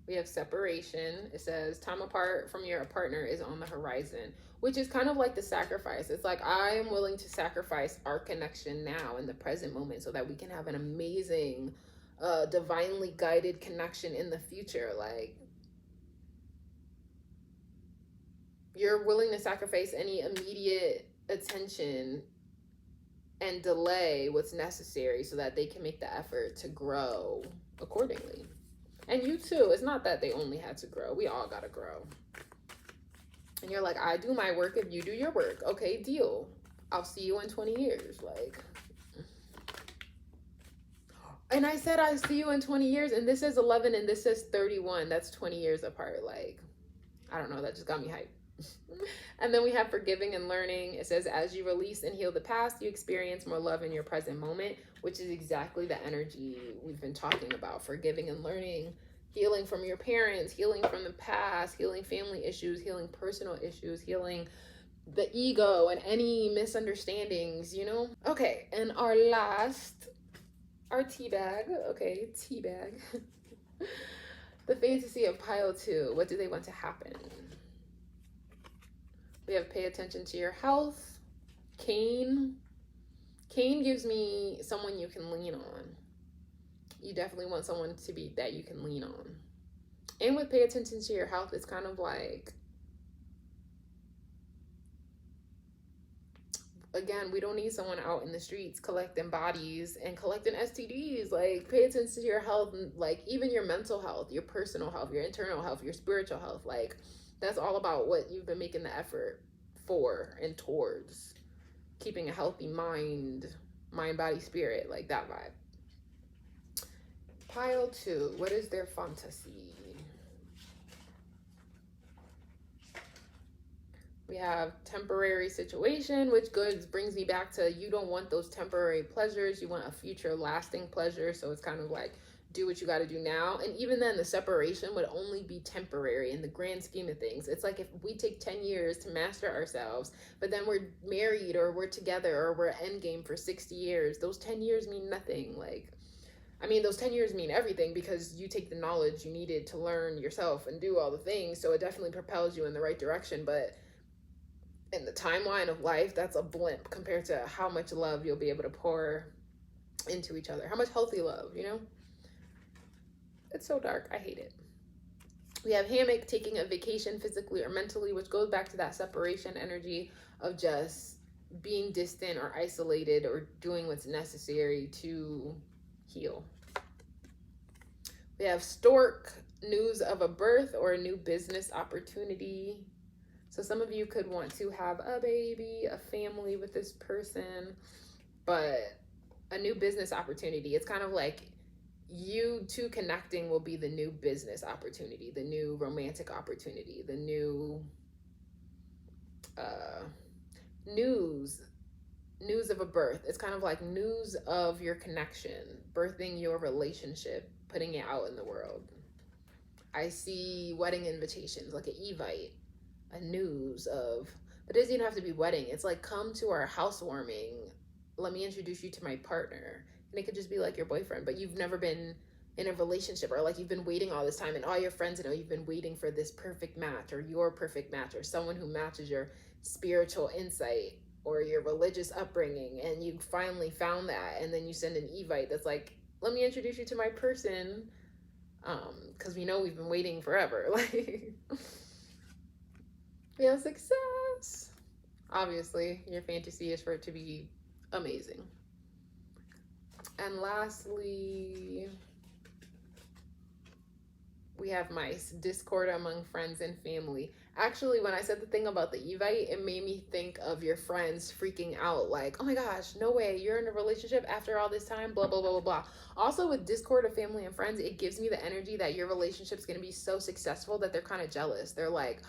Speaker 1: We have separation. It says time apart from your partner is on the horizon, which is kind of like the sacrifice. It's like, I am willing to sacrifice our connection now in the present moment so that we can have an amazing, divinely guided connection in the future. Like, you're willing to sacrifice any immediate attention and delay what's necessary so that they can make the effort to grow accordingly. And you too. It's not that they only had to grow. We all gotta grow. And you're like, I do my work if you do your work. Okay, deal. I'll see you in 20 years. Like, and I said I see you in 20 years, and this is 11 and this is 31. That's 20 years apart. Like, I don't know, that just got me hyped. And then we have forgiving and learning. It says, as you release and heal the past, you experience more love in your present moment, which is exactly the energy we've been talking about. Forgiving and learning, healing from your parents, healing from the past, healing family issues, healing personal issues, healing the ego and any misunderstandings, you know? Okay, and our tea bag. Okay, tea bag. The fantasy of pile 2. What do they want to happen? We have pay attention to your health. Cain gives me someone you can lean on. You definitely want someone to be that you can lean on. And with pay attention to your health, it's kind of like, again, we don't need someone out in the streets collecting bodies and collecting STDs. Like, pay attention to your health, like even your mental health, your personal health, your internal health, your spiritual health. Like, that's all about what you've been making the effort for and towards. Keeping a healthy mind, body, spirit, like that vibe. Pile 2, what is their fantasy? We have temporary situation, which brings me back to you don't want those temporary pleasures. You want a future lasting pleasure. So it's kind of like, do what you got to do now. And even then, the separation would only be temporary in the grand scheme of things. It's like if we take 10 years to master ourselves, but then we're married or we're together or we're endgame for 60 years, those 10 years mean nothing. Like, I mean, those 10 years mean everything because you take the knowledge you needed to learn yourself and do all the things. So it definitely propels you in the right direction. But in the timeline of life, that's a blimp compared to how much love you'll be able to pour into each other. How much healthy love, you know? It's so dark. I hate it. We have hammock, taking a vacation physically or mentally, which goes back to that separation energy of just being distant or isolated or doing what's necessary to heal. We have stork, news of a birth or a new business opportunity. So some of you could want to have a baby, a family with this person, but a new business opportunity. It's kind of like you two connecting will be the new business opportunity, the new romantic opportunity, the new news of a birth. It's kind of like news of your connection, birthing your relationship, putting it out in the world. I see wedding invitations, like an evite, a news of, but it doesn't even have to be wedding. It's like, come to our housewarming. Let me introduce you to my partner. And it could just be like your boyfriend, but you've never been in a relationship, or like you've been waiting all this time and all your friends know you've been waiting for this perfect match or your perfect match or someone who matches your spiritual insight or your religious upbringing, and you finally found that, and then you send an evite that's like, let me introduce you to my person, because we know we've been waiting forever. Like, yeah, success. Obviously, your fantasy is for it to be amazing. And lastly, we have mice, discord among friends and family. Actually, when I said the thing about the evite, it made me think of your friends freaking out like, oh my gosh, no way, you're in a relationship after all this time, blah, blah, blah, blah, blah. Also with discord of family and friends, it gives me the energy that your relationship's going to be so successful that they're kind of jealous. They're like,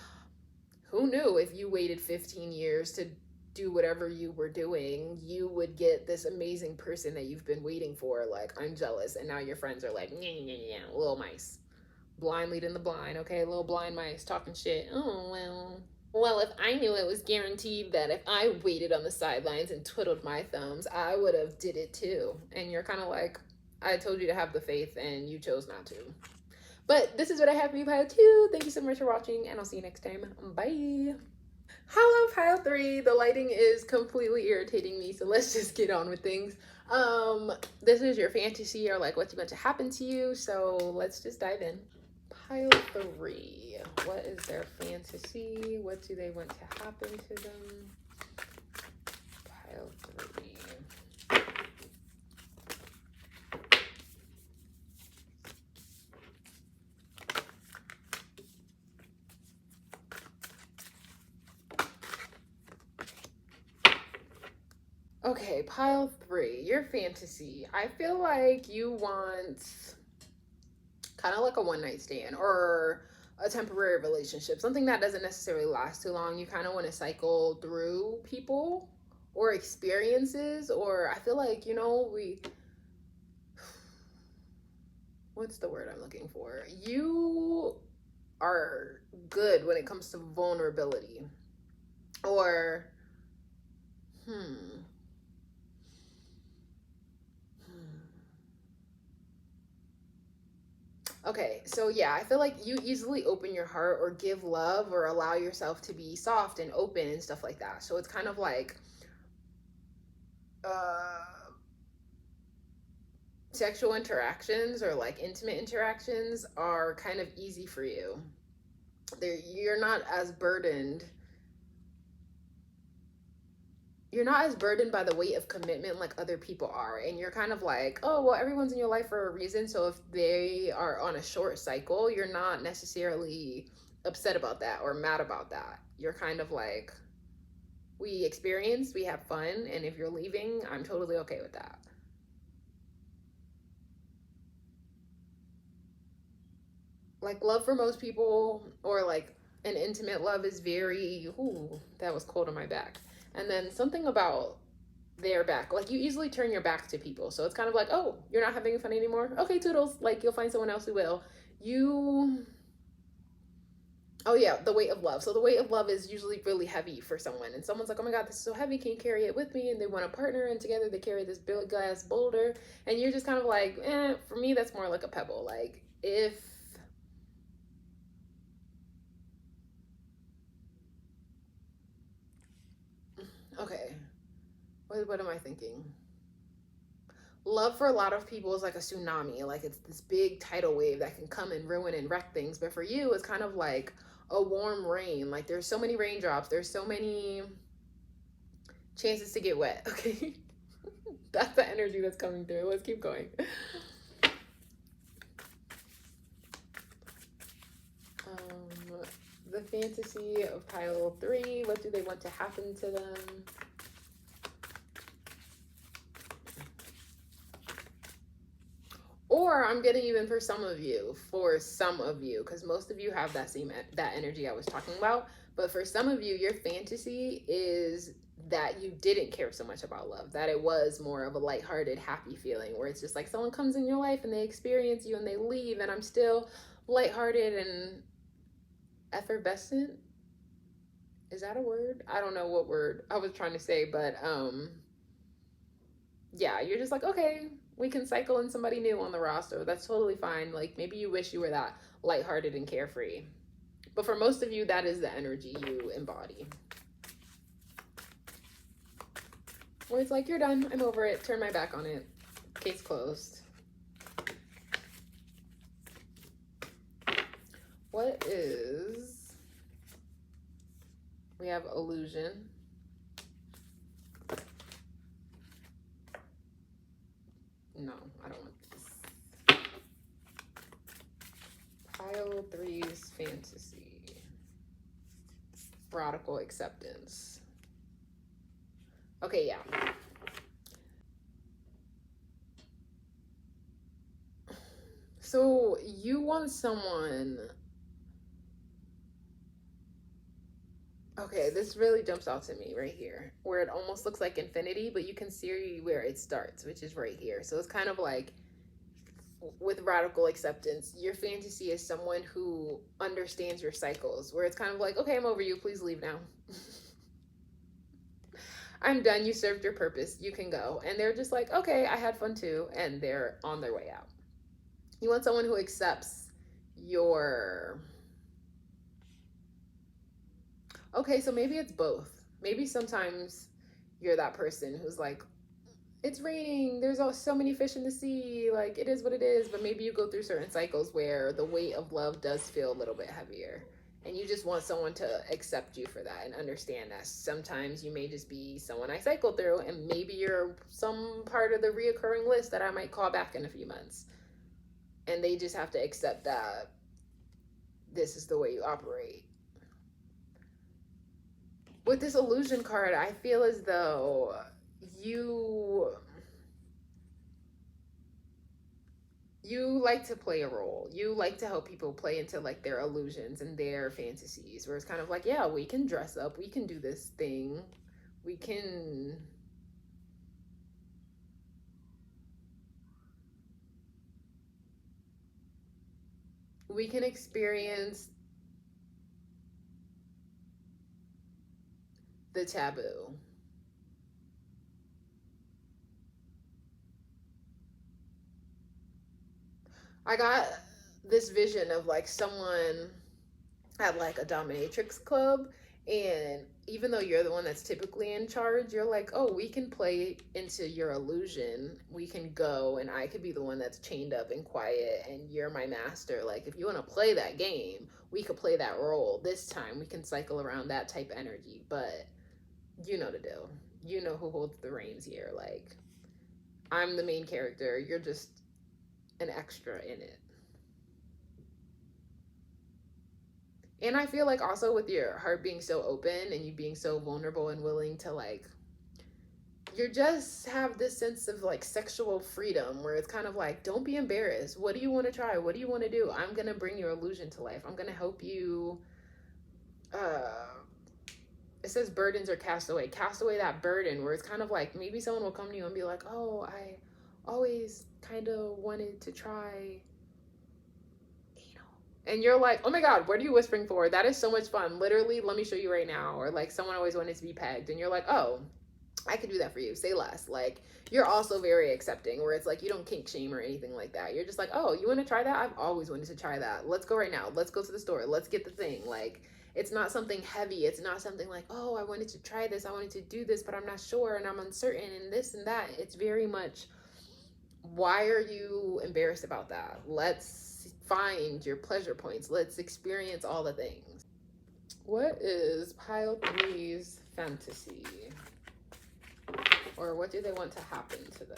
Speaker 1: who knew if you waited 15 years to do whatever you were doing, you would get this amazing person that you've been waiting for. Like, I'm jealous. And now your friends are like, little mice. Blind leading the blind, okay? Little blind mice talking shit. Oh, well, if I knew it was guaranteed that if I waited on the sidelines and twiddled my thumbs, I would have did it too. And you're kind of like, I told you to have the faith and you chose not to. But this is what I have for you, pile 2. Thank you so much for watching, and I'll see you next time. Bye. Hello, pile 3. The lighting is completely irritating me, so let's just get on with things. This is your fantasy, or like what's going to happen to you, so let's just dive in. Pile 3. What is their fantasy? What do they want to happen to them? Pile 3. Okay, pile 3, your fantasy. I feel like you want kind of like a one-night stand or a temporary relationship, something that doesn't necessarily last too long. You kind of want to cycle through people or experiences, or I feel like, you know, what's the word I'm looking for? You are good when it comes to vulnerability, or Okay, so yeah, I feel like you easily open your heart or give love or allow yourself to be soft and open and stuff like that. So it's kind of like sexual interactions or like intimate interactions are kind of easy for you. You're not as burdened. You're not as burdened by the weight of commitment like other people are. And you're kind of like, oh, well, everyone's in your life for a reason. So if they are on a short cycle, you're not necessarily upset about that or mad about that. You're kind of like, we experience, we have fun. And if you're leaving, I'm totally okay with that. like love for most people, or like an intimate love, is very, ooh, that was cold on my back. And then something about their back, like you easily turn your back to people, so it's kind of like, oh, you're not having fun anymore, okay, toodles, like you'll find someone else who will. You, oh yeah, the weight of love. So the weight of love is usually really heavy for someone, and someone's like, oh my god, this is so heavy, can you carry it with me? And they want a partner, and together they carry this big ass boulder, and you're just kind of like, for me that's more like a pebble. Like, if, okay, what am I thinking? Love for a lot of people is like a tsunami, like it's this big tidal wave that can come and ruin and wreck things. But for you, it's kind of like a warm rain. Like there's so many raindrops, there's so many chances to get wet. Okay. That's the energy that's coming through. Let's keep going. The fantasy of pile 3, what do they want to happen to them? Or I'm getting even for some of you, because most of you have that energy I was talking about. But for some of you, your fantasy is that you didn't care so much about love, that it was more of a lighthearted, happy feeling, where it's just like someone comes in your life and they experience you and they leave, and I'm still lighthearted and effervescent. Is that a word? I don't know what word I was trying to say, but yeah, you're just like, okay, we can cycle in somebody new on the roster. That's totally fine. Like maybe you wish you were that lighthearted and carefree. But for most of you, that is the energy you embody. Where it's like, you're done, I'm over it, turn my back on it, case closed. What is, we have illusion. No, I don't want this. Pile 3's fantasy. Radical acceptance. Okay, yeah. So you want someone. Okay, this really jumps out to me right here, where it almost looks like infinity, but you can see where it starts, which is right here. So it's kind of like, with radical acceptance, your fantasy is someone who understands your cycles, where it's kind of like, okay, I'm over you, please leave now. I'm done, you served your purpose, you can go. And they're just like, okay, I had fun too, and they're on their way out. You want someone who accepts your, okay, so maybe it's both. Maybe sometimes you're that person who's like, it's raining, there's so many fish in the sea, like it is what it is. But maybe you go through certain cycles where the weight of love does feel a little bit heavier, and you just want someone to accept you for that and understand that sometimes you may just be someone I cycle through, and maybe you're some part of the reoccurring list that I might call back in a few months, and they just have to accept that this is the way you operate. With this illusion card, I feel as though you like to play a role. You like to help people play into like their illusions and their fantasies, where it's kind of like, yeah, we can dress up, we can do this thing, we can experience the taboo. I got this vision of like someone at like a dominatrix club, and even though you're the one that's typically in charge, you're like, oh, we can play into your illusion, we can go, and I could be the one that's chained up and quiet, and you're my master. Like if you want to play that game, we could play that role. This time we can cycle around that type of energy, but you know the deal, you know who holds the reins here. Like I'm the main character, you're just an extra in it. And I feel like also with your heart being so open and you being so vulnerable and willing to like you just have this sense of like sexual freedom where it's kind of like, don't be embarrassed. What do you want to try? What do you want to do? I'm going to bring your illusion to life. I'm going to help you. It says burdens are cast away. Cast away that burden where it's kind of like maybe someone will come to you and be like, oh, I always kind of wanted to try, and you're like, oh my God, what are you whispering for? That is so much fun. Literally, let me show you right now. Or like someone always wanted to be pegged and you're like, oh, I could do that for you. Say less. Like, you're also very accepting where it's like you don't kink shame or anything like that. You're just like, oh, you want to try that? I've always wanted to try that. Let's go right now. Let's go to the store. Let's get the thing. Like, it's not something heavy. It's not something like, oh, I wanted to try this. I wanted to do this, but I'm not sure and I'm uncertain and this and that. It's very much, why are you embarrassed about that? Let's find your pleasure points. Let's experience all the things. What is pile three's fantasy? Or what do they want to happen to them?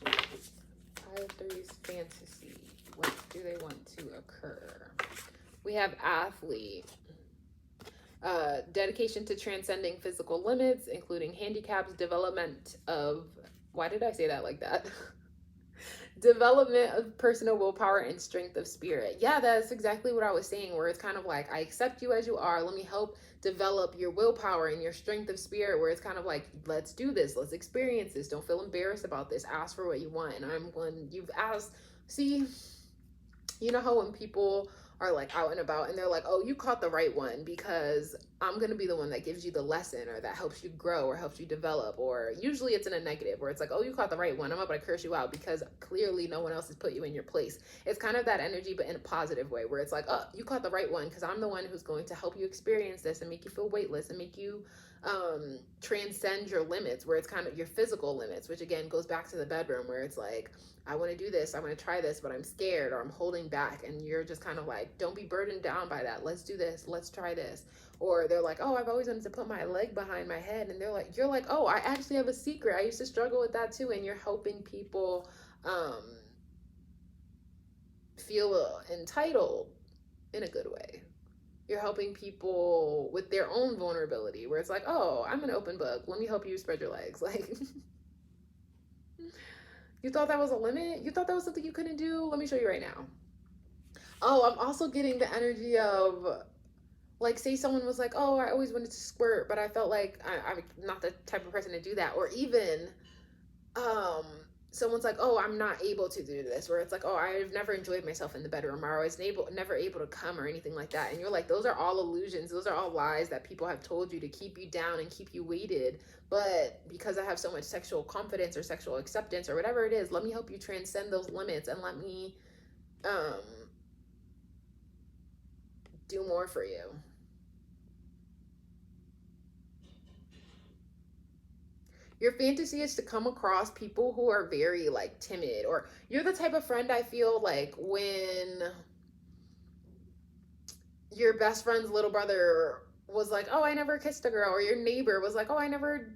Speaker 1: Pile three's fantasy. What do they want to occur? We have athlete. Dedication to transcending physical limits, including handicaps, development of, why did I say that like that? Development of personal willpower and strength of spirit. Yeah, that's exactly what I was saying, where it's kind of like, I accept you as you are. Let me help develop your willpower and your strength of spirit, where it's kind of like, let's do this. Let's experience this. Don't feel embarrassed about this. Ask for what you want. And you've asked, see, you know how when people are like out and about and they're like, oh, you caught the right one because I'm going to be the one that gives you the lesson or that helps you grow or helps you develop. Or usually it's in a negative where it's like, oh, you caught the right one. I'm not going to curse you out because clearly no one else has put you in your place. It's kind of that energy, but in a positive way where it's like, oh, you caught the right one because I'm the one who's going to help you experience this and make you feel weightless and make you transcend your limits, where it's kind of your physical limits, which again goes back to the bedroom where it's like, I want to do this, I want to try this, but I'm scared or I'm holding back. And you're just kind of like, don't be burdened down by that. Let's do this. Let's try this. Or they're like, oh, I've always wanted to put my leg behind my head. And they're like, you're like, oh, I actually have a secret. I used to struggle with that too. And you're helping people feel entitled in a good way. You're helping people with their own vulnerability where it's like, oh, I'm an open book. Let me help you spread your legs. Like, you thought that was a limit? You thought that was something you couldn't do? Let me show you right now. Oh, I'm also getting the energy of, like, say someone was like, oh, I always wanted to squirt, but I felt like I'm not the type of person to do that. Or even, someone's like, oh, I'm not able to do this, where it's like, oh, I've never enjoyed myself in the bedroom, or I was never able to come or anything like that. And you're like, those are all illusions. Those are all lies that people have told you to keep you down and keep you weighted. But because I have so much sexual confidence or sexual acceptance or whatever it is, let me help you transcend those limits and let me do more for you. Your fantasy is to come across people who are very like timid, or you're the type of friend I feel like when your best friend's little brother was like, oh, I never kissed a girl, or your neighbor was like, oh, I never,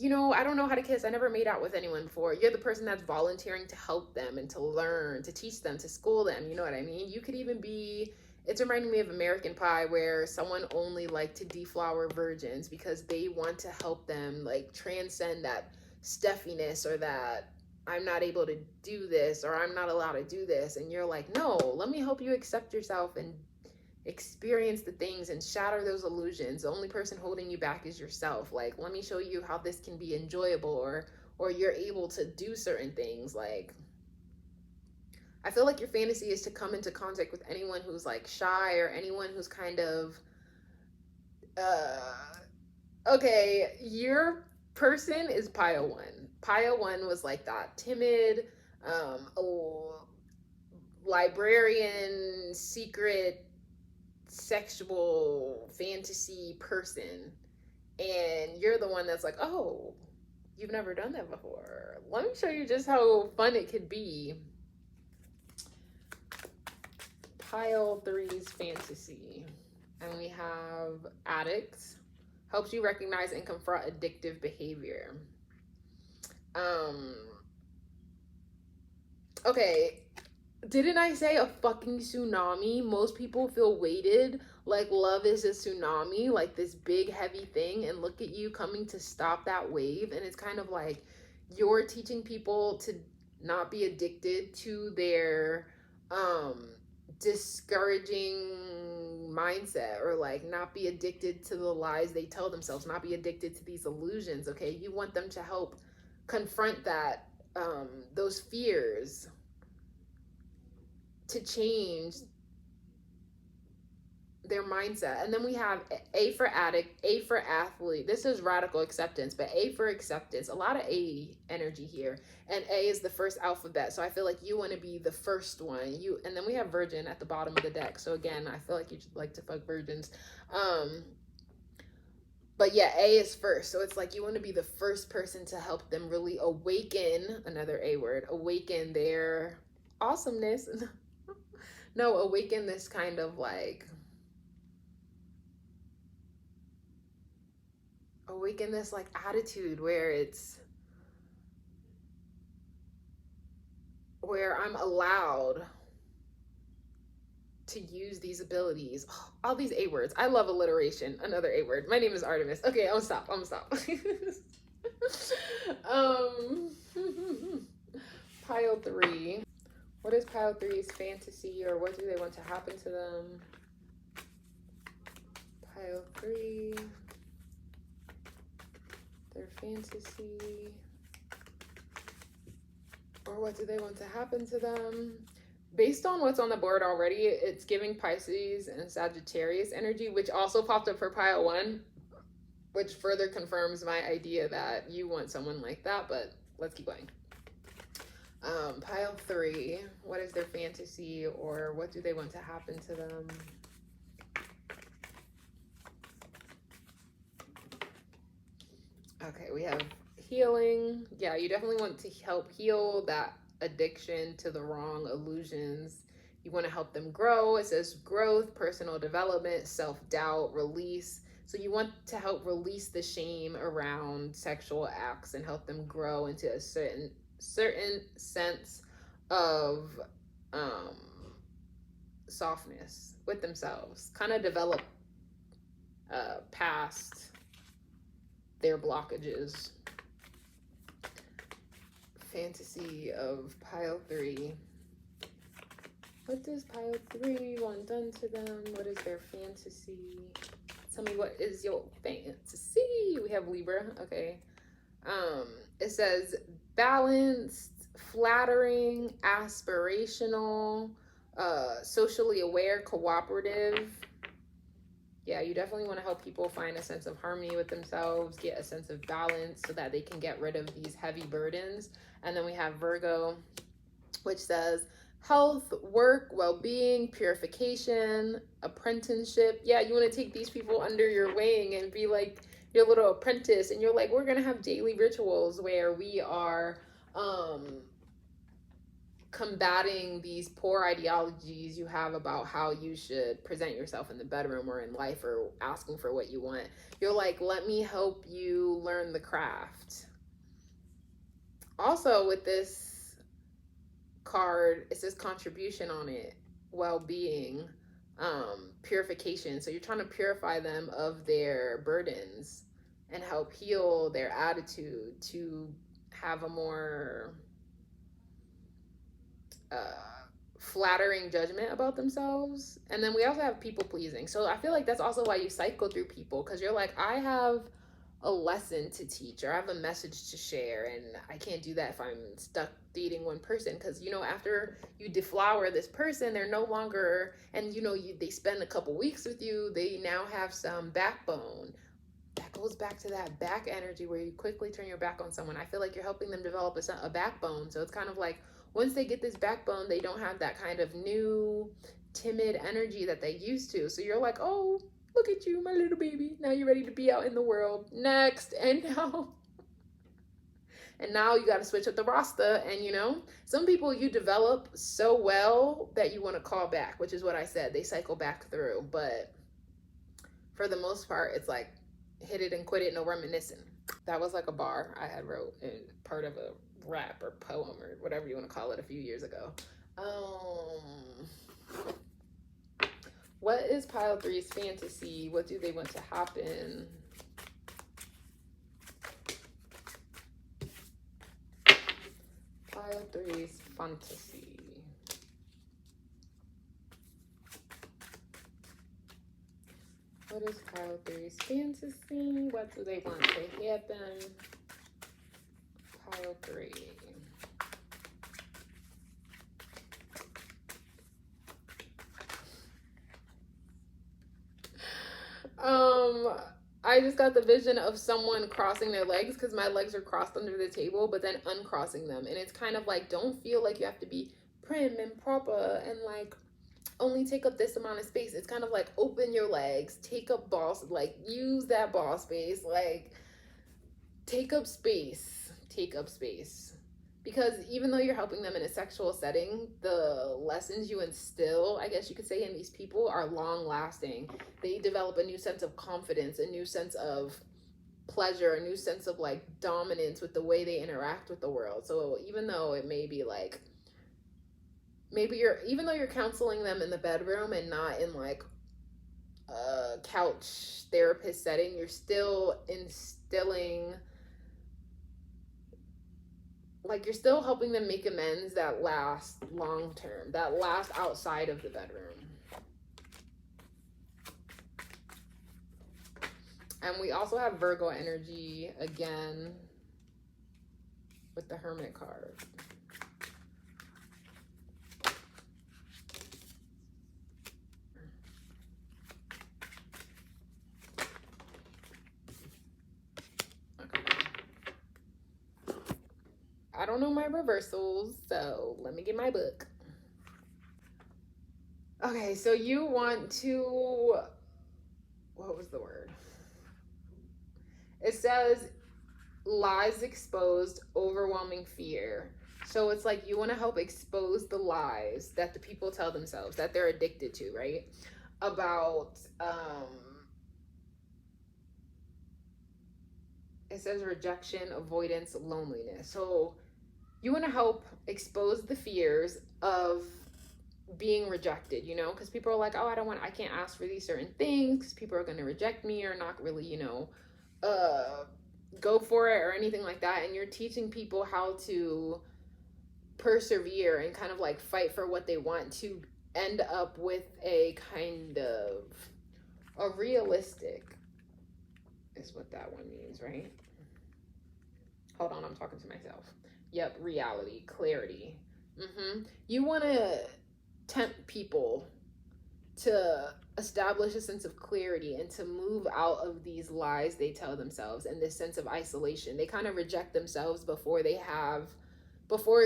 Speaker 1: I don't know how to kiss. I never made out with anyone before. You're the person that's volunteering to help them and to learn, to teach them, to school them. You know what I mean? You could even be, it's reminding me of American Pie where someone only liked to deflower virgins because they want to help them like transcend that stuffiness or that I'm not able to do this or I'm not allowed to do this. And you're like, no, let me help you accept yourself and experience the things and shatter those illusions. The only person holding you back is yourself. Like, let me show you how this can be enjoyable, or you're able to do certain things. Like, I feel like your fantasy is to come into contact with anyone who's like shy or anyone who's kind of okay, your person is pile one. Pile one was like that timid librarian, secret sexual fantasy person, and you're the one that's like, oh, you've never done that before. Let me show you just how fun it could be. Pile three's fantasy, and we have addicts, helps you recognize and confront addictive behavior. Okay, Didn't I say a fucking tsunami? Most people feel weighted, like love is a tsunami, like this big heavy thing, and look at you coming to stop that wave. And it's kind of like you're teaching people to not be addicted to their discouraging mindset, or like not be addicted to the lies they tell themselves, not be addicted to these illusions. Okay, you want them to help confront that, those fears, to change their mindset. And then we have A for addict, A for athlete. This is radical acceptance, but A for acceptance. A lot of A energy here. And A is the first alphabet. So I feel like you want to be the first one. And then we have virgin at the bottom of the deck. So again, I feel like you should like to fuck virgins. But yeah, A is first. So it's like you want to be the first person to help them really awaken, another A word, awaken their awesomeness. No, awaken this kind of like, awaken this like attitude where it's, where I'm allowed to use these abilities. Oh, all these A words. I love alliteration. Another A word. My name is Artemis. Okay, I'm gonna stop. Pile 3. What is pile 3's fantasy, or what do they want to happen to them? Pile 3. Their fantasy. Or what do they want to happen to them? Based on what's on the board already, it's giving Pisces and Sagittarius energy, which also popped up for pile 1, which further confirms my idea that you want someone like that, but let's keep going. Pile 3, what is their fantasy, or what do they want to happen to them? Okay, we have healing. Yeah, you definitely want to help heal that addiction to the wrong illusions. You want to help them grow. It says growth, personal development, self-doubt, release. So you want to help release the shame around sexual acts and help them grow into a certain sense of softness with themselves. Kind of develop past their blockages. Fantasy of pile 3. What does pile 3 want done to them? What is their fantasy? Tell me, what is your fantasy? We have Libra. Okay. It says balanced, flattering, aspirational, socially aware, cooperative. Yeah, you definitely want to help people find a sense of harmony with themselves, get a sense of balance so that they can get rid of these heavy burdens. And then we have Virgo, which says health, work, well-being, purification, apprenticeship. Yeah, you want to take these people under your wing and be like your little apprentice. And you're like, we're going to have daily rituals where we are combating these poor ideologies you have about how you should present yourself in the bedroom or in life, or asking for what you want. You're like, let me help you learn the craft. Also, with this card, it says contribution on it, well-being, purification. So you're trying to purify them of their burdens and help heal their attitude to have a more flattering judgment about themselves. And then we also have people pleasing. So I feel like that's also why you cycle through people, because you're like, I have a lesson to teach, or I have a message to share, and I can't do that if I'm stuck dating one person. Because, you know, after you deflower this person, they're no longer, and you know, they spend a couple weeks with you, they now have some backbone. That goes back to that back energy where you quickly turn your back on someone. I feel like you're helping them develop a backbone. So it's kind of like, once they get this backbone, they don't have that kind of new timid energy that they used to. So you're like, oh, look at you, my little baby. Now you're ready to be out in the world. Next. And now you got to switch up the roster. And you know, some people you develop so well that you want to call back, which is what I said. They cycle back through. But for the most part, it's like, hit it and quit it, no reminiscing. That was like a bar I had wrote in part of a rap or poem or whatever you want to call it a few years ago. What is pile three's fantasy? What do they want to happen? Pile three's fantasy. What is pile three's fantasy? What do they want to happen? Pile three. I just got the vision of someone crossing their legs because my legs are crossed under the table, but then uncrossing them. And it's kind of like, don't feel like you have to be prim and proper and like only take up this amount of space. It's kind of like open your legs, take up ball, like use that ball space, like take up space, because even though you're helping them in a sexual setting, the lessons you instill, I guess you could say, in these people are long lasting. They develop a new sense of confidence, a new sense of pleasure, a new sense of like dominance with the way they interact with the world. So even though it may be like, even though you're counseling them in the bedroom and not in like a couch therapist setting, you're still instilling, like you're still helping them make amends that last long term, that last outside of the bedroom. And we also have Virgo energy again with the Hermit card. I don't know my reversals, so let me get my book. Okay, so you want to, what was the word? It says lies exposed, overwhelming fear. So it's like you want to help expose the lies that the people tell themselves that they're addicted to, right? About, it says rejection, avoidance, loneliness. So you want to help expose the fears of being rejected, you know, because people are like, oh, I can't ask for these certain things because people are going to reject me or not really, you know, go for it or anything like that. And you're teaching people how to persevere and kind of like fight for what they want to end up with a kind of a realistic, is what that one means, right? Hold on, I'm talking to myself. Yep, reality, clarity. You want to tempt people to establish a sense of clarity and to move out of these lies they tell themselves and this sense of isolation. They kind of reject themselves before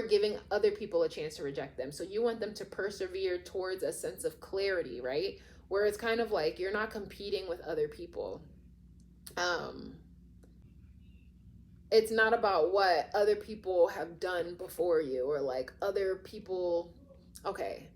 Speaker 1: giving other people a chance to reject them. So you want them to persevere towards a sense of clarity, right? Where it's kind of like you're not competing with other people. It's not about what other people have done before you or like other people. Okay.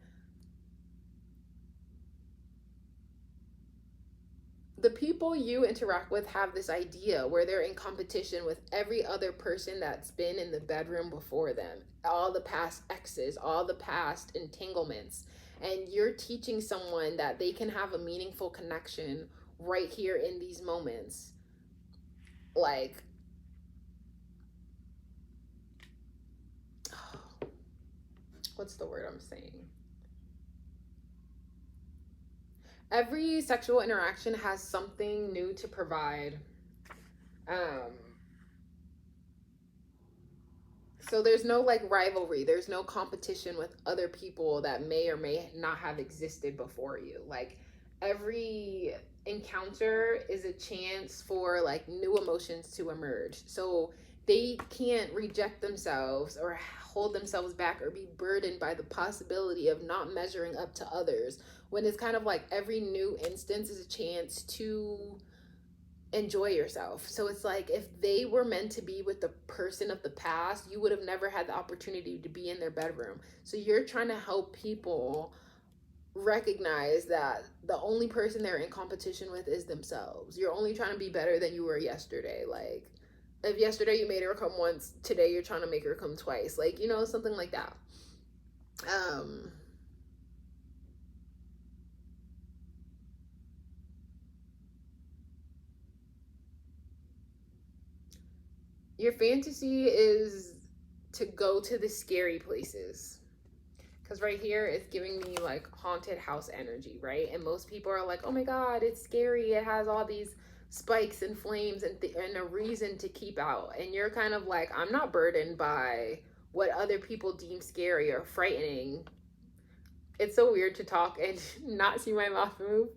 Speaker 1: The people you interact with have this idea where they're in competition with every other person that's been in the bedroom before them, all the past exes, all the past entanglements. And you're teaching someone that they can have a meaningful connection right here in these moments. Like, what's the word I'm saying? Every sexual interaction has something new to provide. So there's no like rivalry. There's no competition with other people that may or may not have existed before you. Like every encounter is a chance for like new emotions to emerge. So they can't reject themselves or hold themselves back or be burdened by the possibility of not measuring up to others, when it's kind of like every new instance is a chance to enjoy yourself. So it's like if they were meant to be with the person of the past, you would have never had the opportunity to be in their bedroom. So you're trying to help people recognize that the only person they're in competition with is themselves. You're only trying to be better than you were yesterday. Like if yesterday you made her come once, today you're trying to make her come twice. Like, you know, something like that. Your fantasy is to go to the scary places. Because right here, it's giving me like haunted house energy, right? And most people are like, oh my God, it's scary. It has all these spikes and flames and a reason to keep out. And you're kind of like, I'm not burdened by what other people deem scary or frightening. It's so weird to talk and not see my mouth move.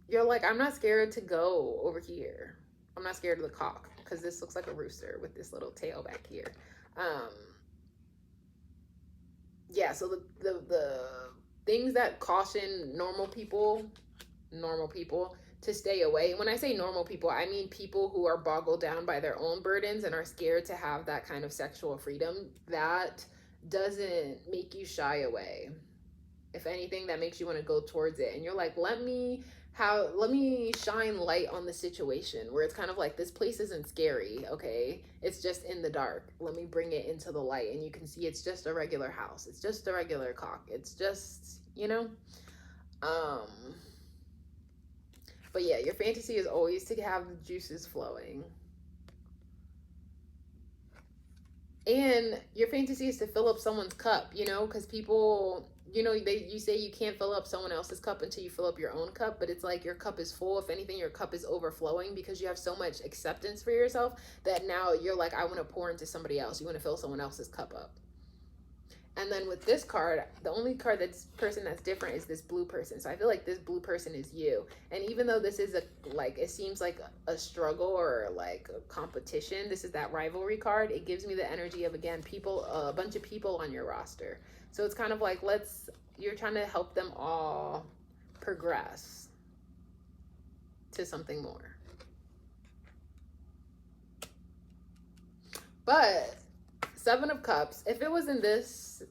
Speaker 1: You're like, I'm not scared to go over here. I'm not scared of the cock because this looks like a rooster with this little tail back here. Yeah, so the things that caution normal people to stay away. When I say normal people, I mean people who are boggled down by their own burdens and are scared to have that kind of sexual freedom. That doesn't make you shy away. If anything, that makes you want to go towards it. And you're like, let me shine light on the situation, where it's kind of like, this place isn't scary, okay? It's just in the dark. Let me bring it into the light, and you can see it's just a regular house. It's just a regular cock. It's just, you know? But yeah, your fantasy is always to have the juices flowing. And your fantasy is to fill up someone's cup, you know, because people, you know, you say you can't fill up someone else's cup until you fill up your own cup, but it's like your cup is full. If anything, your cup is overflowing because you have so much acceptance for yourself that now you're like, I want to pour into somebody else. You want to fill someone else's cup up. And then with this card, the only card that's different is this blue person. So I feel like this blue person is you. And even though this is it seems like a struggle or like a competition, this is that rivalry card. It gives me the energy of, again, a bunch of people on your roster. So it's kind of like, you're trying to help them all progress to something more. But Seven of Cups, if it was in this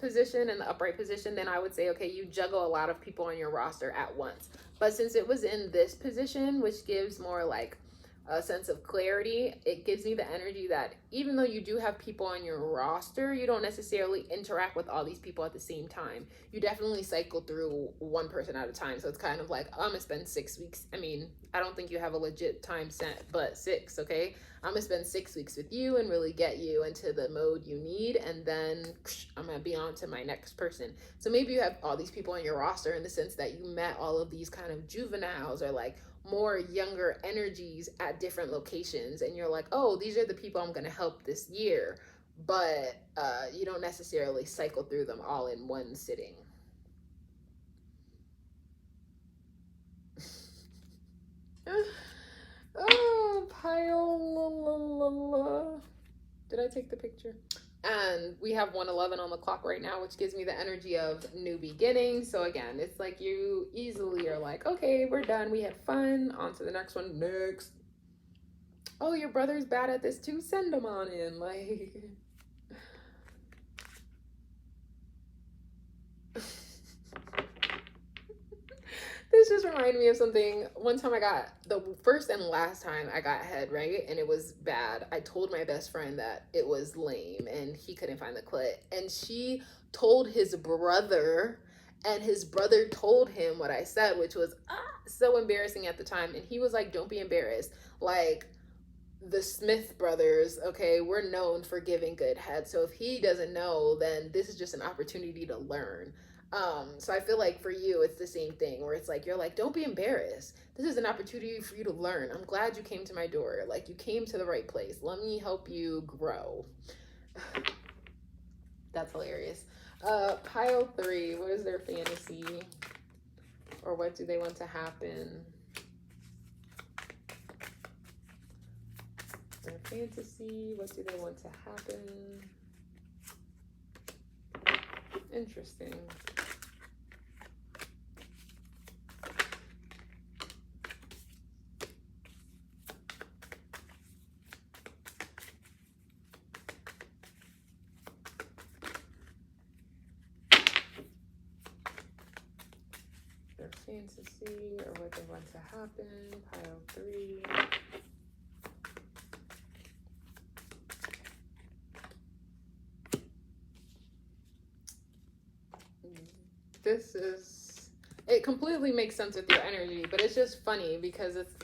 Speaker 1: position, in the upright position, then I would say, okay, you juggle a lot of people on your roster at once. But since it was in this position, which gives more like a sense of clarity, it gives me the energy that even though you do have people on your roster, you don't necessarily interact with all these people at the same time. You definitely cycle through one person at a time. So it's kind of like, I'm gonna spend 6 weeks. I mean, I don't think you have a legit time set, but 6, okay? I'm gonna spend 6 weeks with you and really get you into the mode you need, and then I'm gonna be on to my next person. So maybe you have all these people on your roster in the sense that you met all of these kind of juveniles or like more younger energies at different locations, and you're like, oh, these are the people I'm gonna help this year, but you don't necessarily cycle through them all in one sitting. Oh, pile. Did I take the picture? And we have 1:11 on the clock right now, which gives me the energy of new beginnings. So again, it's like you easily are like, okay, we're done. We had fun. On to the next one. Next. Oh, your brother's bad at this too. Send him on in. Like, this just reminded me of something. One time the first and last time I got head, right? And it was bad. I told my best friend that it was lame and he couldn't find the clit. And she told his brother, and his brother told him what I said, which was so embarrassing at the time. And he was like, don't be embarrassed. Like, the Smith brothers, okay, we're known for giving good head. So if he doesn't know, then this is just an opportunity to learn. So I feel like for you, it's the same thing where it's like, you're like, don't be embarrassed. This is an opportunity for you to learn. I'm glad you came to my door. Like, you came to the right place. Let me help you grow. That's hilarious. Pile 3, what is their fantasy? Or what do they want to happen? Their fantasy, what do they want to happen? Interesting. Their fantasy or what they want to happen. Pile 3. it completely makes sense with your energy, but it's just funny because it's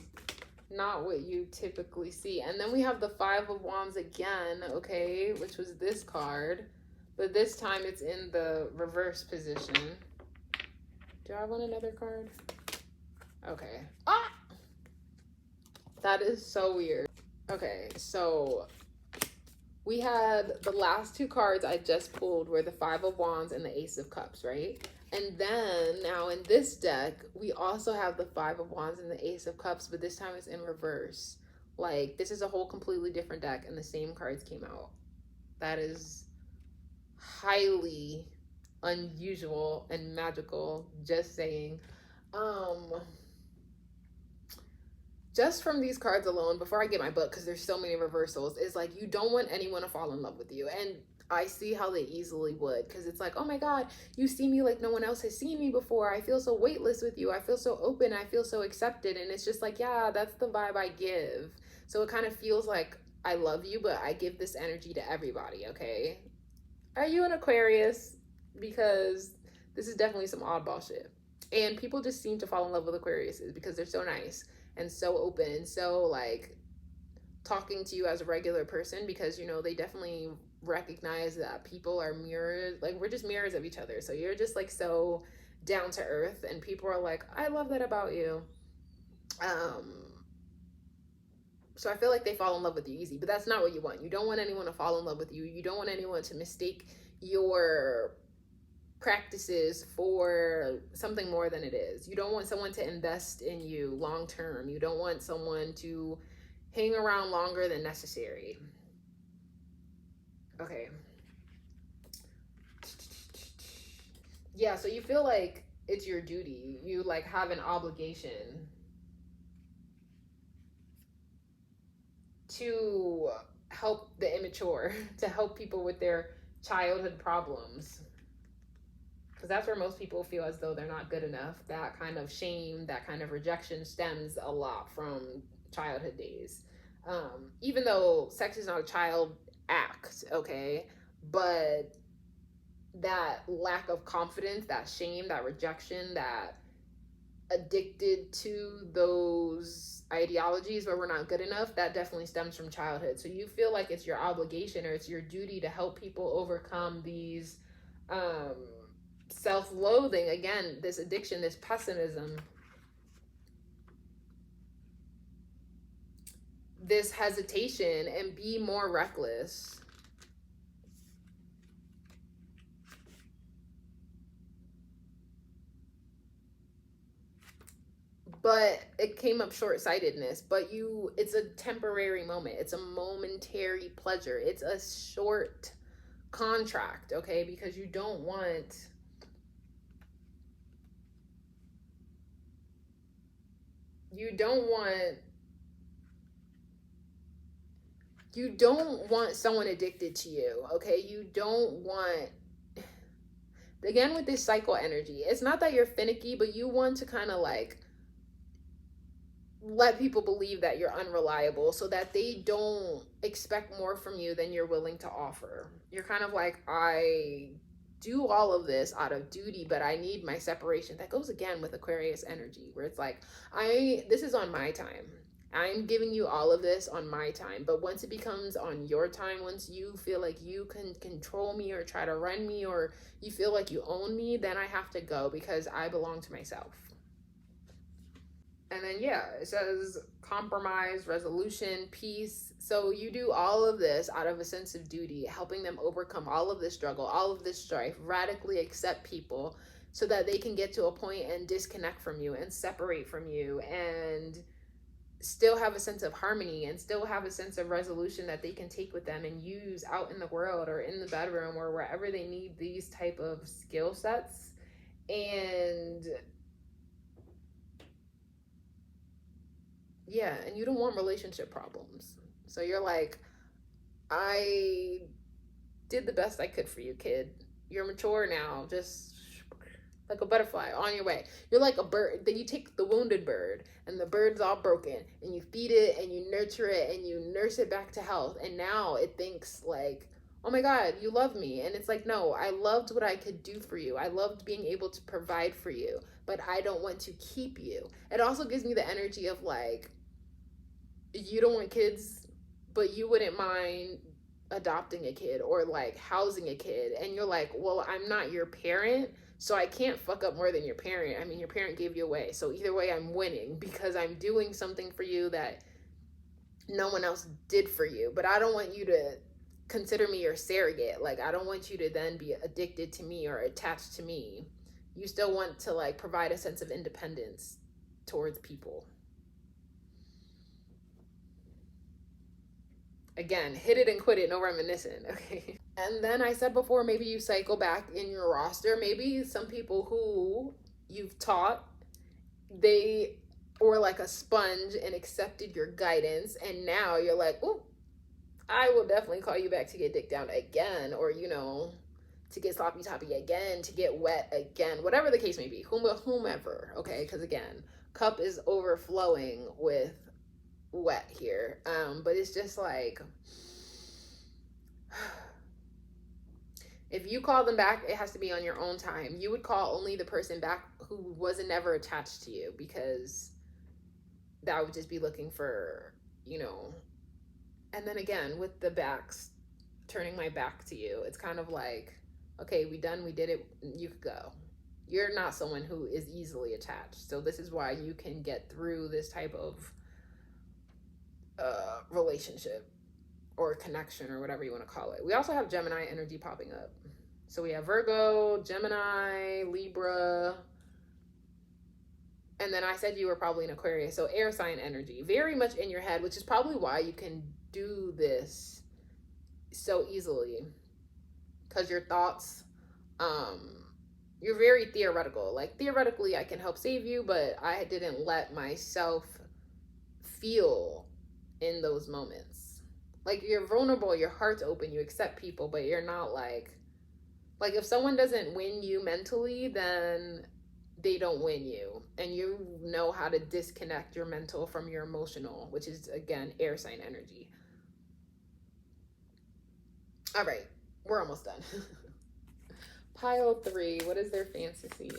Speaker 1: not what you typically see. And then we have the Five of Wands again, okay, which was this card, but this time it's in the reverse position. Do I want another card? Okay. Ah! That is so weird. Okay, so we had the last two cards I just pulled were the Five of Wands and the Ace of Cups, right? And then now in this deck, we also have the Five of Wands and the Ace of Cups, but this time it's in reverse. Like, this is a whole completely different deck and the same cards came out. That is highly unusual and magical, just saying. Just from these cards alone, before I get my book, because there's so many reversals, is like, you don't want anyone to fall in love with you. And I see how they easily would, because it's like, oh my God, you see me like no one else has seen me before. I feel so weightless with you. I feel so open. I feel so accepted. And it's just like, yeah, that's the vibe I give. So it kind of feels like I love you, but I give this energy to everybody, okay? Are you an Aquarius? Because this is definitely some oddball shit. And people just seem to fall in love with Aquariuses because they're so nice and so open and so like talking to you as a regular person, because you know they definitely recognize that people are mirrors, like we're just mirrors of each other. So you're just like so down to earth and people are like, I love that about you. So I feel like they fall in love with you easy, but that's not what you want. You don't want anyone to fall in love with you. You don't want anyone to mistake your practices for something more than it is. You don't want someone to invest in you long term. You don't want someone to hang around longer than necessary. Okay. Yeah, so you feel like it's your duty. You like have an obligation to help the immature, to help people with their childhood problems. Because that's where most people feel as though they're not good enough. That kind of shame, that kind of rejection stems a lot from childhood days. Even though sex is not a child act, okay? But that lack of confidence, that shame, that rejection, that addicted to those ideologies where we're not good enough, that definitely stems from childhood. So you feel like it's your obligation or it's your duty to help people overcome these self-loathing, again, this addiction, this pessimism, this hesitation, and be more reckless. But it came up short-sightedness, but it's a temporary moment. It's a momentary pleasure. It's a short contract, okay? Because you don't want someone addicted to you, okay? You don't want, again, with this cycle energy, it's not that you're finicky, but you want to kind of like let people believe that you're unreliable so that they don't expect more from you than you're willing to offer. You're kind of like, I do all of this out of duty, but I need my separation. That goes again with Aquarius energy, where it's like, this is on my time. I'm giving you all of this on my time, but once it becomes on your time, once you feel like you can control me or try to run me, or you feel like you own me, then I have to go because I belong to myself. And then, yeah, it says compromise, resolution, peace. So you do all of this out of a sense of duty, helping them overcome all of this struggle, all of this strife, radically accept people so that they can get to a point and disconnect from you and separate from you and still have a sense of harmony and still have a sense of resolution that they can take with them and use out in the world or in the bedroom or wherever they need these type of skill sets. And yeah, and you don't want relationship problems. So you're like, I did the best I could for you, kid. You're mature now. Just like a butterfly on your way. You're like a bird. Then you take the wounded bird and the bird's all broken and you feed it and you nurture it and you nurse it back to health. And now it thinks like, oh my God, you love me. And it's like, no, I loved what I could do for you. I loved being able to provide for you, but I don't want to keep you. It also gives me the energy of like, you don't want kids, but you wouldn't mind adopting a kid or like housing a kid. And you're like, well, I'm not your parent, so I can't fuck up more than your parent. I mean, your parent gave you away. So either way, I'm winning because I'm doing something for you that no one else did for you. But I don't want you to consider me your surrogate. Like, I don't want you to then be addicted to me or attached to me. You still want to like provide a sense of independence towards people. Again, hit it and quit it, no reminiscing, okay? And then I said before, maybe you cycle back in your roster. Maybe some people who you've taught, they were like a sponge and accepted your guidance. And now you're like, oh, I will definitely call you back to get dick down again. Or, you know, to get sloppy toppy again, to get wet again, whatever the case may be, whomever, okay? Because again, cup is overflowing with wet here. But it's just like, if you call them back, it has to be on your own time. You would call only the person back who wasn't never attached to you, because that would just be looking for, you know. And then again, with the backs, turning my back to you, it's kind of like, okay, we did it, you could go. You're not someone who is easily attached. So this is why you can get through this type of relationship or connection or whatever you want to call it. We also have Gemini energy popping up. So we have Virgo, Gemini, Libra, and then I said you were probably an Aquarius. So air sign energy, very much in your head, which is probably why you can do this so easily, because your thoughts, you're very theoretical. Like, theoretically, I can help save you, but I didn't let myself feel in those moments. Like, you're vulnerable, your heart's open, you accept people, but you're not like if someone doesn't win you mentally, then they don't win you. And you know how to disconnect your mental from your emotional, which is, again, air sign energy. All right, we're almost done. Pile 3, what is their fantasy?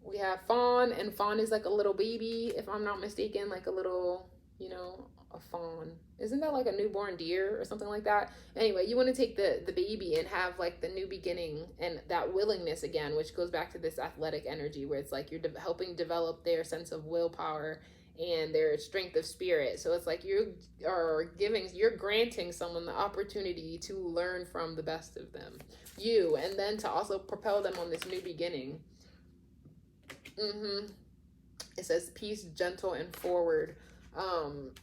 Speaker 1: We have fawn, and fawn is like a little baby, if I'm not mistaken, like a little, you know, a fawn. Isn't that like a newborn deer or something like that? Anyway, you want to take the baby and have like the new beginning and that willingness again, which goes back to this athletic energy where it's like you're helping develop their sense of willpower and their strength of spirit. So it's like you're granting someone the opportunity to learn from the best of them, you, and then to also propel them on this new beginning. It says peace, gentle, and forward.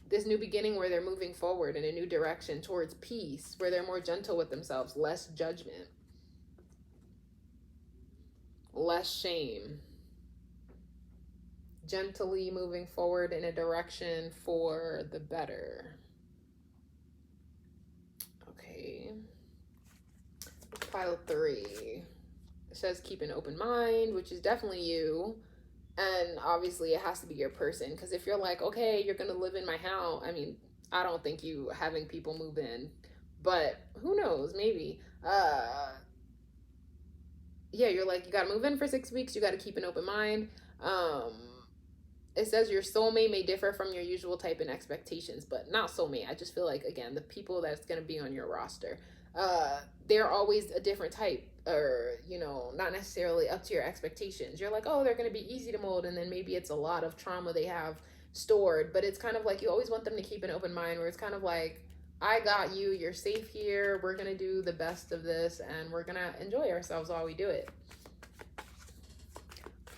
Speaker 1: This new beginning where they're moving forward in a new direction towards peace, where they're more gentle with themselves, less judgment, less shame, gently moving forward in a direction for the better. Okay. Pile 3. It says keep an open mind, which is definitely you. And obviously it has to be your person, because if you're like, okay, you're gonna live in my house, I mean, I don't think you having people move in, but who knows, maybe. Yeah, you're like, you gotta move in for 6 weeks, you gotta keep an open mind. It says your soulmate may differ from your usual type and expectations, but not soulmate. I just feel like, again, the people that's gonna be on your roster, they're always a different type, or, you know, not necessarily up to your expectations. You're like, oh, they're going to be easy to mold, and then maybe it's a lot of trauma they have stored. But it's kind of like you always want them to keep an open mind, where it's kind of like, I got you, you're safe here, we're going to do the best of this, and we're going to enjoy ourselves while we do it.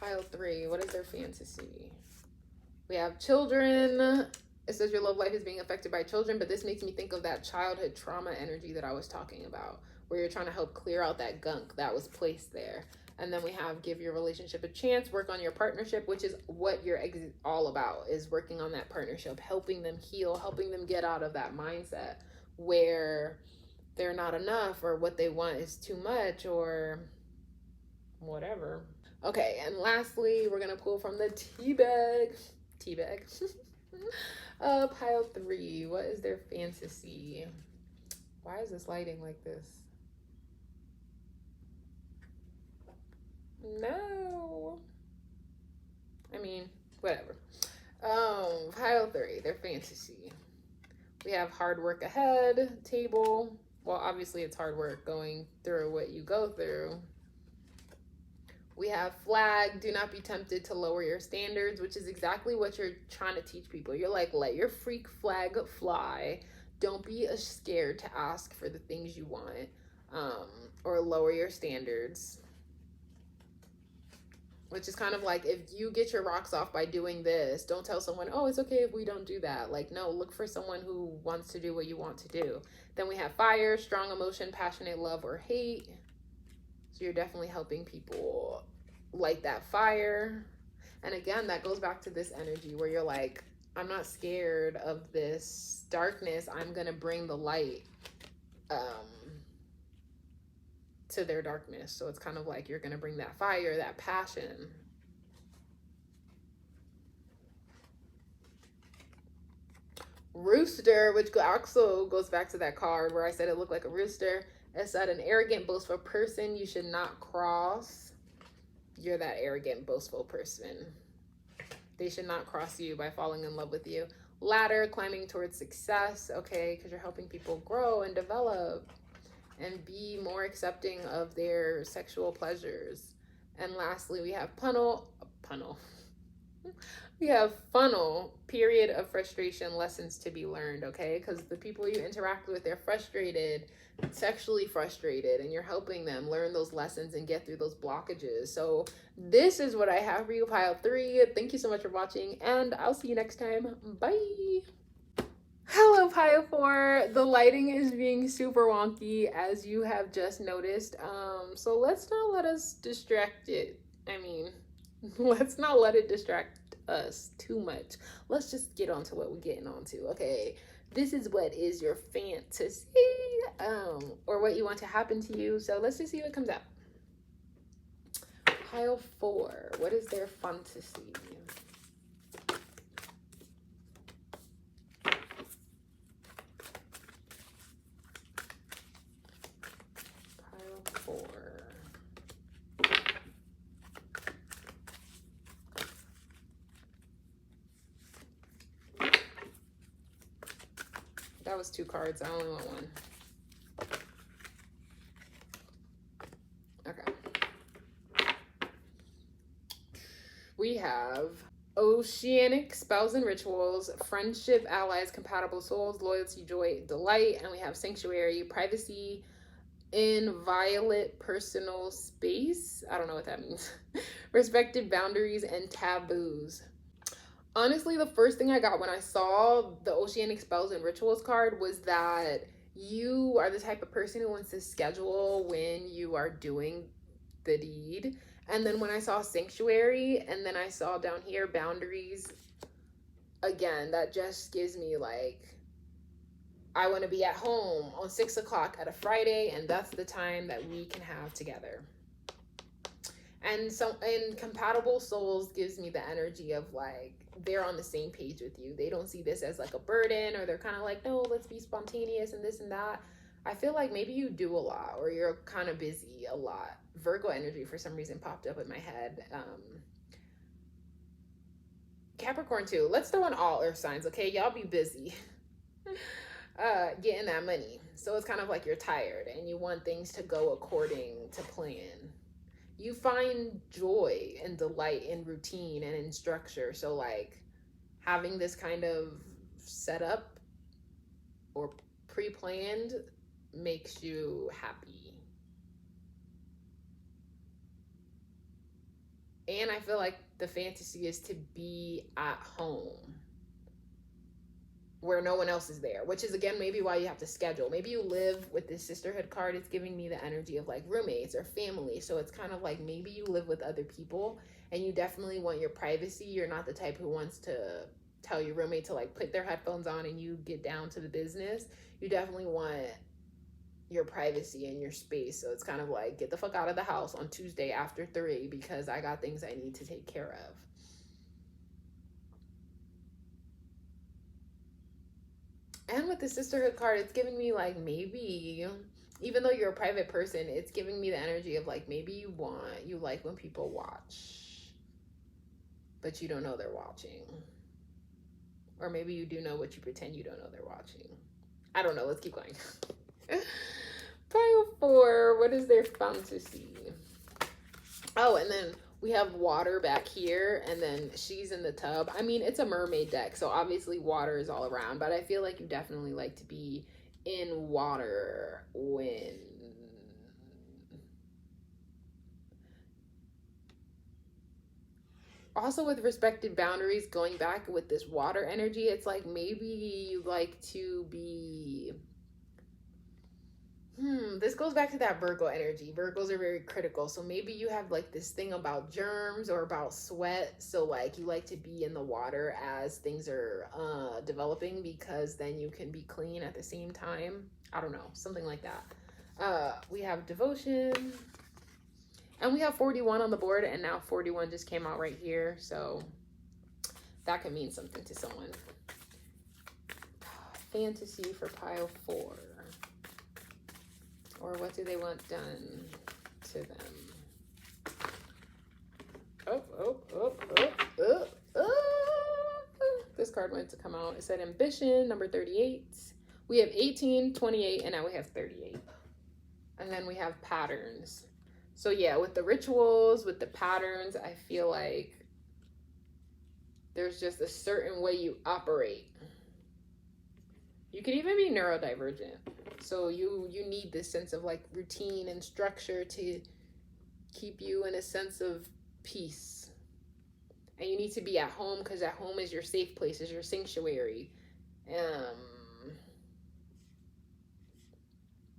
Speaker 1: Pile 3, what is their fantasy? We have children. It says your love life is being affected by children, but this makes me think of that childhood trauma energy that I was talking about, where you're trying to help clear out that gunk that was placed there. And then we have give your relationship a chance, work on your partnership, which is what you're all about, is working on that partnership, helping them heal, helping them get out of that mindset where they're not enough, or what they want is too much, or whatever. Okay, and lastly, we're going to pull from the tea bag. Pile 3, what is their fantasy? Why is this lighting like this? No. I mean, whatever. Pile 3, their fantasy. We have hard work ahead, table. Well, obviously it's hard work going through what you go through. We have flag, do not be tempted to lower your standards, which is exactly what you're trying to teach people. You're like, let your freak flag fly. Don't be scared to ask for the things you want, or lower your standards. Which is kind of like, if you get your rocks off by doing this, don't tell someone, oh, it's okay if we don't do that. Like, no, look for someone who wants to do what you want to do. Then we have fire, strong emotion, passionate love or hate. So you're definitely helping people light that fire. And again, that goes back to this energy where you're like, I'm not scared of this darkness. I'm going to bring the light to their darkness. So it's kind of like you're going to bring that fire, that passion. Rooster, which also goes back to that card where I said it looked like a rooster. It said, an arrogant, boastful person you should not cross. You're that arrogant, boastful person. They should not cross you by falling in love with you. Ladder, climbing towards success. Okay, because you're helping people grow and develop and be more accepting of their sexual pleasures. And lastly, we have funnel. We have funnel, period of frustration, lessons to be learned, okay? Because the people you interact with, they're frustrated, sexually frustrated, and you're helping them learn those lessons and get through those blockages. So this is what I have for you, pile 3. Thank you so much for watching, and I'll see you next time. Bye. Hello, pile 4. The lighting is being super wonky, as you have just noticed. So let's not let us distract it. Let's not let it distract us too much. Let's just get on to what we're getting on to. Okay, this is what is your fantasy, or what you want to happen to you. So let's just see what comes out. Pile 4, what is their fantasy? Pile 4. That was 2 cards. I only want 1. Okay. We have oceanic spells and rituals, friendship, allies, compatible souls, loyalty, joy, delight, and we have sanctuary, privacy, inviolate personal space. I don't know what that means. Respected boundaries and taboos. Honestly, the first thing I got when I saw the Oceanic Spells and Rituals card was that you are the type of person who wants to schedule when you are doing the deed. And then when I saw Sanctuary, and then I saw down here Boundaries, again, that just gives me like, I want to be at home on 6 o'clock at a Friday, and that's the time that we can have together. And compatible souls gives me the energy of like, they're on the same page with you. They don't see this as like a burden, or they're kind of like, no, let's be spontaneous and this and that. I feel like maybe you do a lot, or you're kind of busy a lot. Virgo energy for some reason popped up in my head. Capricorn too. Let's throw in all earth signs, okay? Y'all be busy getting that money. So it's kind of like you're tired and you want things to go according to plan. You find joy and delight in routine and in structure. So like having this kind of setup or pre-planned makes you happy. And I feel like the fantasy is to be at home where no one else is there, which is again maybe why you have to schedule. Maybe you live with this sisterhood card. It's giving me the energy of like roommates or family. So it's kind of like maybe you live with other people and you definitely want your privacy. You're not the type who wants to tell your roommate to like put their headphones on and you get down to the business. You definitely want your privacy and your space. So it's kind of like, get the fuck out of the house on Tuesday after 3 because I got things I need to take care of. And with the sisterhood card, it's giving me like maybe, even though you're a private person, it's giving me the energy of like maybe you like when people watch, but you don't know they're watching. Or maybe you do know, but you pretend you don't know they're watching. I don't know. Let's keep going. Pile 4. What is their fantasy? Oh, and then we have water back here, and then she's in the tub. I mean, it's a mermaid deck, so obviously water is all around, but I feel like you definitely like to be in water when... Also, with respected boundaries, going back with this water energy, it's like maybe you like to be... this goes back to that Virgo energy. Virgos are very critical. So maybe you have like this thing about germs or about sweat. So like you like to be in the water as things are developing, because then you can be clean at the same time. I don't know, something like that. We have devotion. And we have 41 on the board, and now 41 just came out right here. So that could mean something to someone. Fantasy for pile 4. Or what do they want done to them? This card went to come out. It said ambition, number 38. We have 18, 28, and now we have 38. And then we have patterns. So yeah, with the rituals, with the patterns, I feel like there's just a certain way you operate. You could even be neurodivergent. So you need this sense of like routine and structure to keep you in a sense of peace. And you need to be at home, because at home is your safe place, is your sanctuary.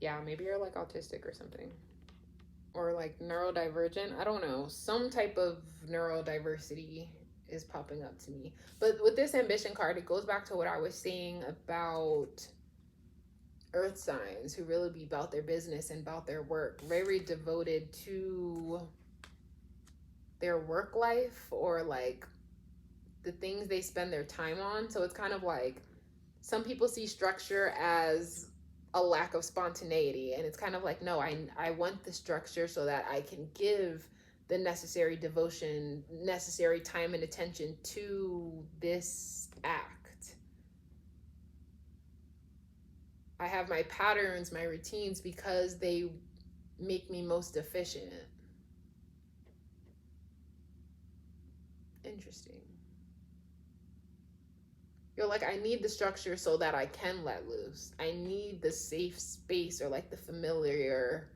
Speaker 1: Yeah, maybe you're like autistic or something. Or like neurodivergent. I don't know. Some type of neurodiversity is popping up to me. But with this ambition card, it goes back to what I was saying about earth signs who really be about their business and about their work. Very devoted to their work life, or like the things they spend their time on. So it's kind of like some people see structure as a lack of spontaneity, and it's kind of like, no, I want the structure so that I can give the necessary devotion, necessary time and attention to this act. I have my patterns, my routines, because they make me most efficient. Interesting. You're like, I need the structure so that I can let loose. I need the safe space, or like the familiar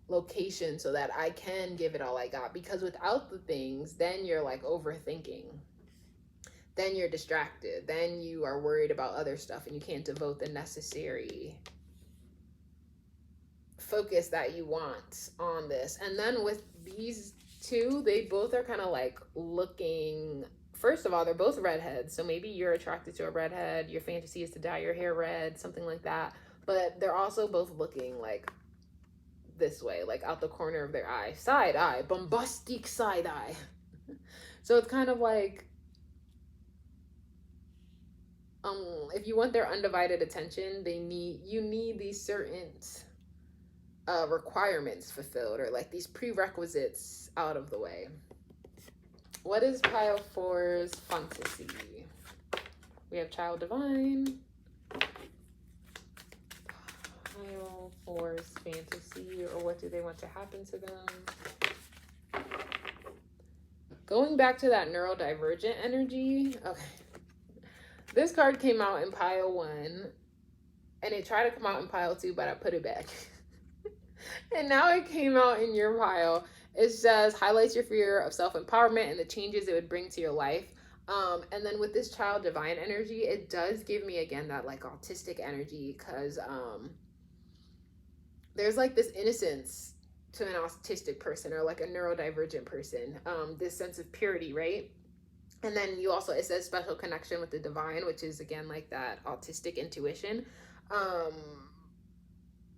Speaker 1: location, so that I can give it all I got. Because without the things, then you're like overthinking. Then you're distracted. Then you are worried about other stuff, and you can't devote the necessary focus that you want on this. And then with these two, they both are kind of like looking... First of all, they're both redheads, so maybe you're attracted to a redhead. Your fantasy is to dye your hair red, something like that. But they're also both looking like this way, like out the corner of their eye. Side eye, bombastic side eye. So it's kind of like, if you want their undivided attention, you need these certain requirements fulfilled, or like these prerequisites out of the way. What is pile 4's fantasy? We have child divine. Pile 4's fantasy, or what do they want to happen to them? Going back to that neurodivergent energy. Okay. This card came out in pile 1, and it tried to come out in pile 2, but I put it back. And now it came out in your pile. It says, highlights your fear of self-empowerment and the changes it would bring to your life. And then with this child divine energy, it does give me, again, that like autistic energy, because there's like this innocence to an autistic person, or like a neurodivergent person, this sense of purity, right? And then you also, it says special connection with the divine, which is, again, like that autistic intuition.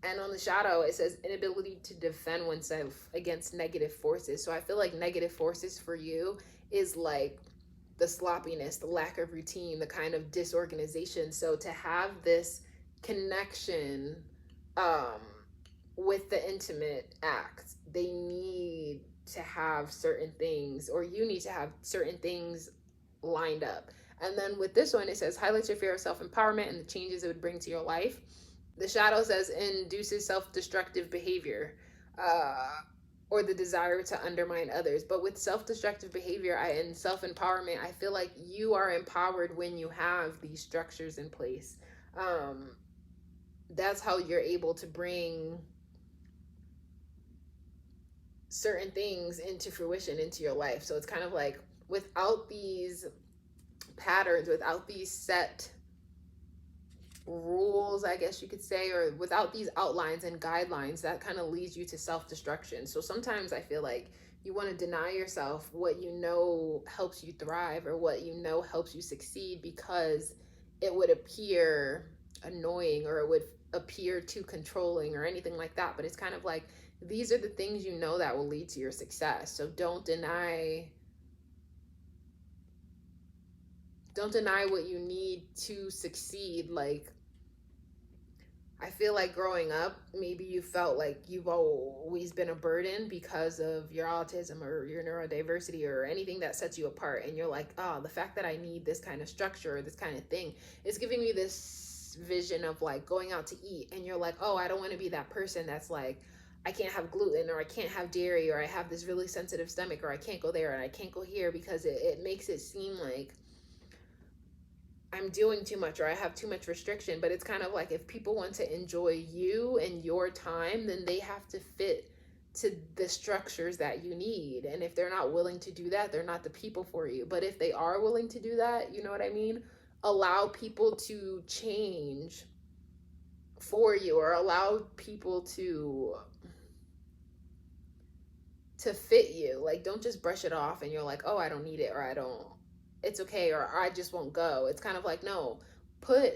Speaker 1: And on the shadow, it says inability to defend oneself against negative forces. So I feel like negative forces for you is like the sloppiness, the lack of routine, the kind of disorganization. So to have this connection with the intimate act, they need to have certain things, or you need to have certain things lined up. And then with this one, it says highlights your fear of self-empowerment and the changes it would bring to your life. The shadow says induces self-destructive behavior, or the desire to undermine others. But with self-destructive behavior and self-empowerment, I feel like you are empowered when you have these structures in place. That's how you're able to bring certain things into fruition into your life. So it's kind of like, without these patterns, without these set rules, I guess you could say, or without these outlines and guidelines, that kind of leads you to self-destruction. So sometimes I feel like you want to deny yourself what you know helps you thrive, or what you know helps you succeed, because it would appear annoying, or it would appear too controlling, or anything like that. But it's kind of like, these are the things you know that will lead to your success. So don't deny what you need to succeed. Like, I feel like growing up, maybe you felt like you've always been a burden because of your autism or your neurodiversity or anything that sets you apart. And you're like, oh, the fact that I need this kind of structure or this kind of thing is giving me this vision of like going out to eat. And you're like, oh, I don't want to be that person that's like, I can't have gluten, or I can't have dairy, or I have this really sensitive stomach, or I can't go there and I can't go here, because it makes it seem like I'm doing too much, or I have too much restriction. But it's kind of like, if people want to enjoy you and your time, then they have to fit to the structures that you need. And if they're not willing to do that, they're not the people for you. But if they are willing to do that, you know what I mean? Allow people to change for you, or allow people to fit you. Like, don't just brush it off and you're like, oh, I don't need it, or it's okay, or I just won't go. It's kind of like, no, put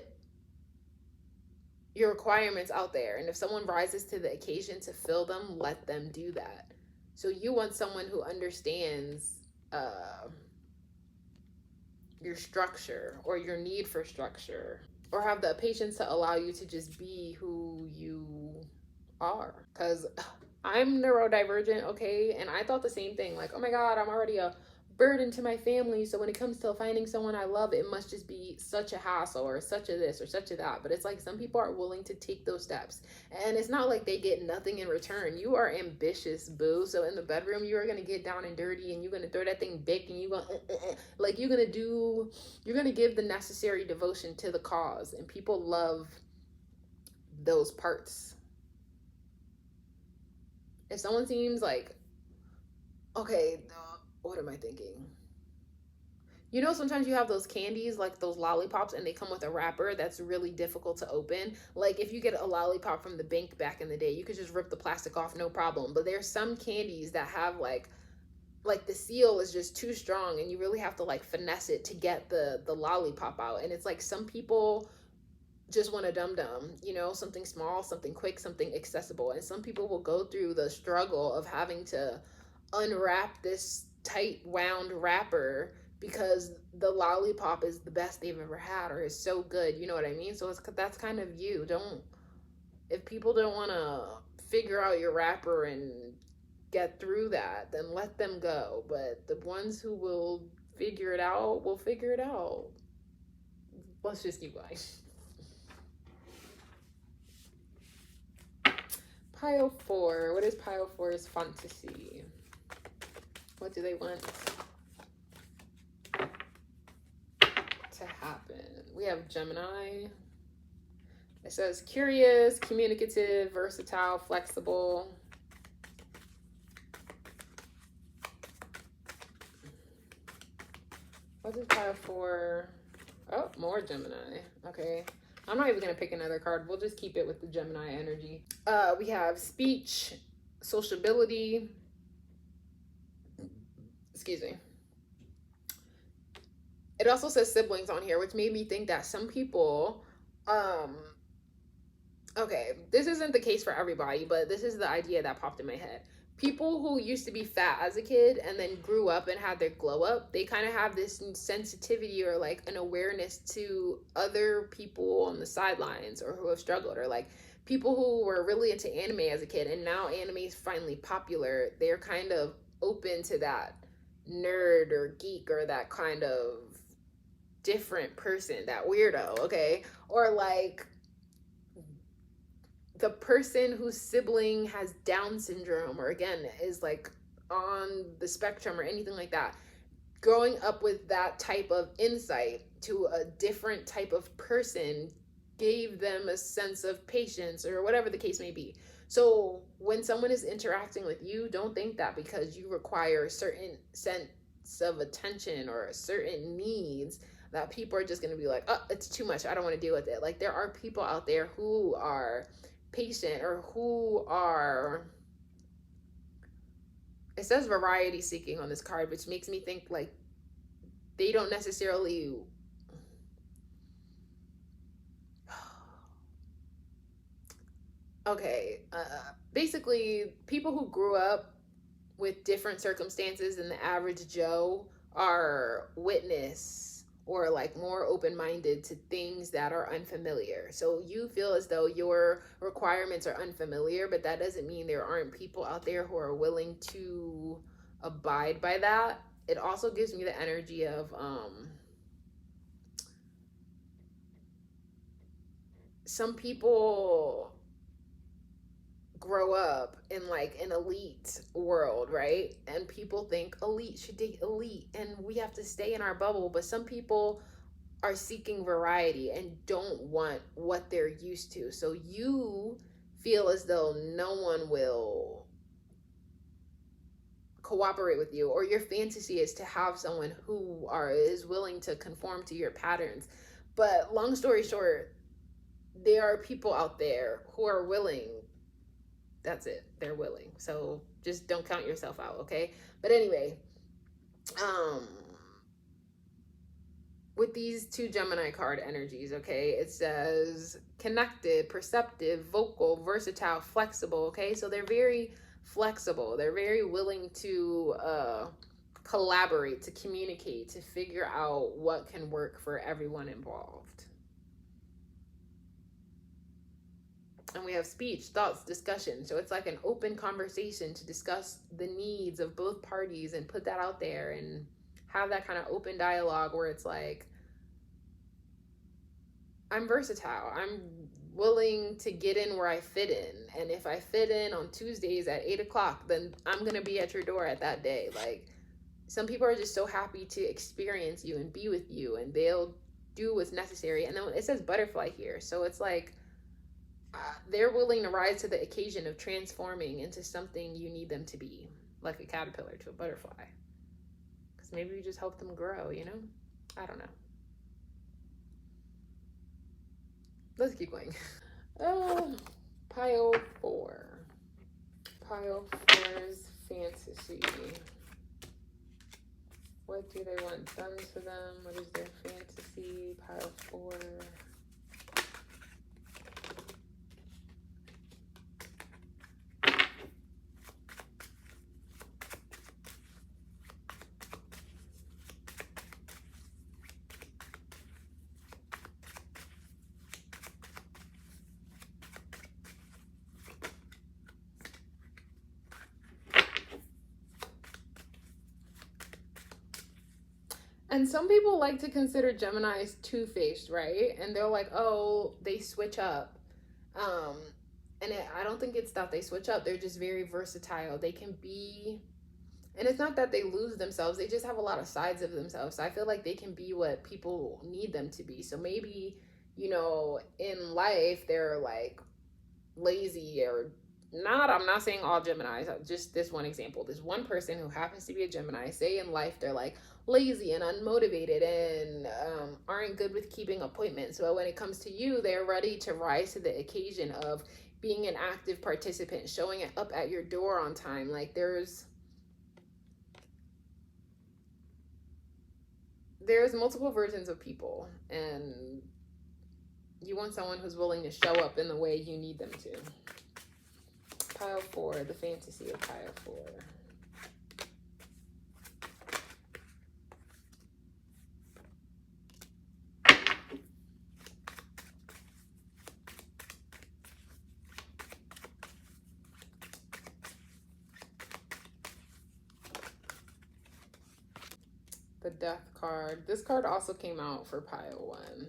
Speaker 1: your requirements out there. And if someone rises to the occasion to fill them, let them do that. So you want someone who understands your structure, or your need for structure, or have the patience to allow you to just be who you are. Because I'm neurodivergent, okay? And I thought the same thing, like, oh my God, I'm already a burden to my family, so when it comes to finding someone I love, it must just be such a hassle, or such a this or such a that. But it's like, some people are willing to take those steps, and it's not like they get nothing in return. You are ambitious, boo. So in the bedroom, you are going to get down and dirty, and you're going to throw that thing big, and you're going like, you're going to give the necessary devotion to the cause. And people love those parts. If someone seems like, okay, what am I thinking? You know, sometimes you have those candies, like those lollipops, and they come with a wrapper that's really difficult to open. Like, if you get a lollipop from the bank back in the day, you could just rip the plastic off, no problem. But there's some candies that have like the seal is just too strong, and you really have to like finesse it to get the lollipop out. And it's like, some people just want a dum-dum, you know, something small, something quick, something accessible. And some people will go through the struggle of having to unwrap this tight wound wrapper because the lollipop is the best they've ever had, or is so good, you know what I mean? So that's kind of you. If people don't want to figure out your wrapper and get through that, then let them go. But the ones who will figure it out will figure it out. Let's just keep going. Pile 4. What is pile 4's fantasy? What do they want to happen? We have Gemini. It says curious, communicative, versatile, flexible. What is pile 4? Oh, more Gemini. Okay. I'm not even going to pick another card. We'll just keep it with the Gemini energy. We have speech, sociability. Excuse me. It also says siblings on here, which made me think that some people, okay, this isn't the case for everybody, but this is the idea that popped in my head. people who used to be fat as a kid and then grew up and had their glow up, they kind of have this sensitivity or like an awareness to other people on the sidelines or who have struggled, or like people who were really into anime as a kid and now anime is finally popular. They're kind of open to that nerd or geek or that kind of different person, that weirdo, okay? Or like the person whose sibling has Down syndrome, or again is like on the spectrum or anything like that. Growing up with that type of insight to a different type of person gave them a sense of patience or whatever the case may be. So when someone is interacting with you, don't think that because you require a certain sense of attention or certain needs that people are just going to be like, oh, it's too much, I don't want to deal with it. Like there are people out there who are patient or who are, it says variety seeking on this card, which makes me think like they don't necessarily basically people who grew up with different circumstances than the average Joe are witness or like more open-minded to things that are unfamiliar. So you feel as though your requirements are unfamiliar, but that doesn't mean there aren't people out there who are willing to abide by that. It also gives me the energy of some people grow up in like an elite world, right? And people think elite should date elite and we have to stay in our bubble. But some people are seeking variety and don't want what they're used to. So you feel as though no one will cooperate with you, or your fantasy is to have someone who is willing to conform to your patterns. But long story short, there are people out there who are willing. That's it, they're willing. So just don't count yourself out, okay? But anyway, with these two Gemini card energies, okay, it says connected, perceptive, vocal, versatile, flexible, okay? So they're very flexible. They're very willing to collaborate, to communicate, to figure out what can work for everyone involved. And we have speech, thoughts, discussion. So it's like an open conversation to discuss the needs of both parties and put that out there and have that kind of open dialogue where it's like, I'm versatile. I'm willing to get in where I fit in. And if I fit in on Tuesdays at 8 o'clock, then I'm going to be at your door at that day. Like some people are just so happy to experience you and be with you, and they'll do what's necessary. And then it says butterfly here. So it's like, they're willing to rise to the occasion of transforming into something you need them to be, like a caterpillar to a butterfly. Because maybe you just help them grow, you know? I don't know. Let's keep going. Pile 4. Pile 4's fantasy. What do they want done to them? What is their fantasy? Pile 4. And some people like to consider Geminis two-faced, right? And they're like, oh, they switch up. I don't think it's that they switch up. They're just very versatile. They can be, and it's not that they lose themselves. They just have a lot of sides of themselves. So I feel like they can be what people need them to be. So maybe, you know, in life, they're like lazy or not. I'm not saying all Geminis, just this one example. This one person who happens to be a Gemini, say in life they're like lazy and unmotivated and aren't good with keeping appointments. So when it comes to you, they're ready to rise to the occasion of being an active participant, showing up at your door on time. Like there's multiple versions of people, and you want someone who's willing to show up in the way you need them to. Pile 4, the fantasy of pile 4. The Death card. This card also came out for pile 1.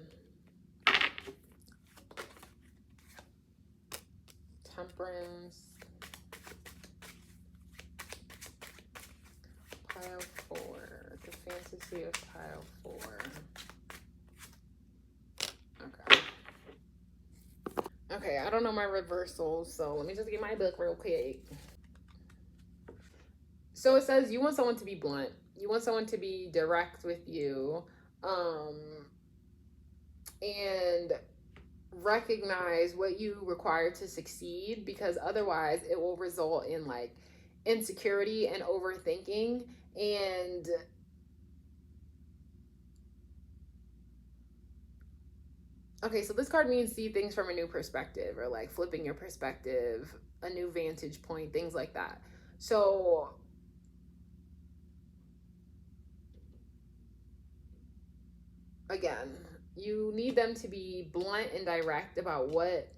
Speaker 1: Temperance. Pile 4. The fantasy of pile 4. Okay. Okay, I don't know my reversals, so let me just get my book real quick. So it says you want someone to be blunt. You want someone to be direct with you. And recognize what you require to succeed, because otherwise it will result in like insecurity and overthinking. And okay, so this card means see things from a new perspective, or like flipping your perspective, a new vantage point, things like that. So again, you need them to be blunt and direct about what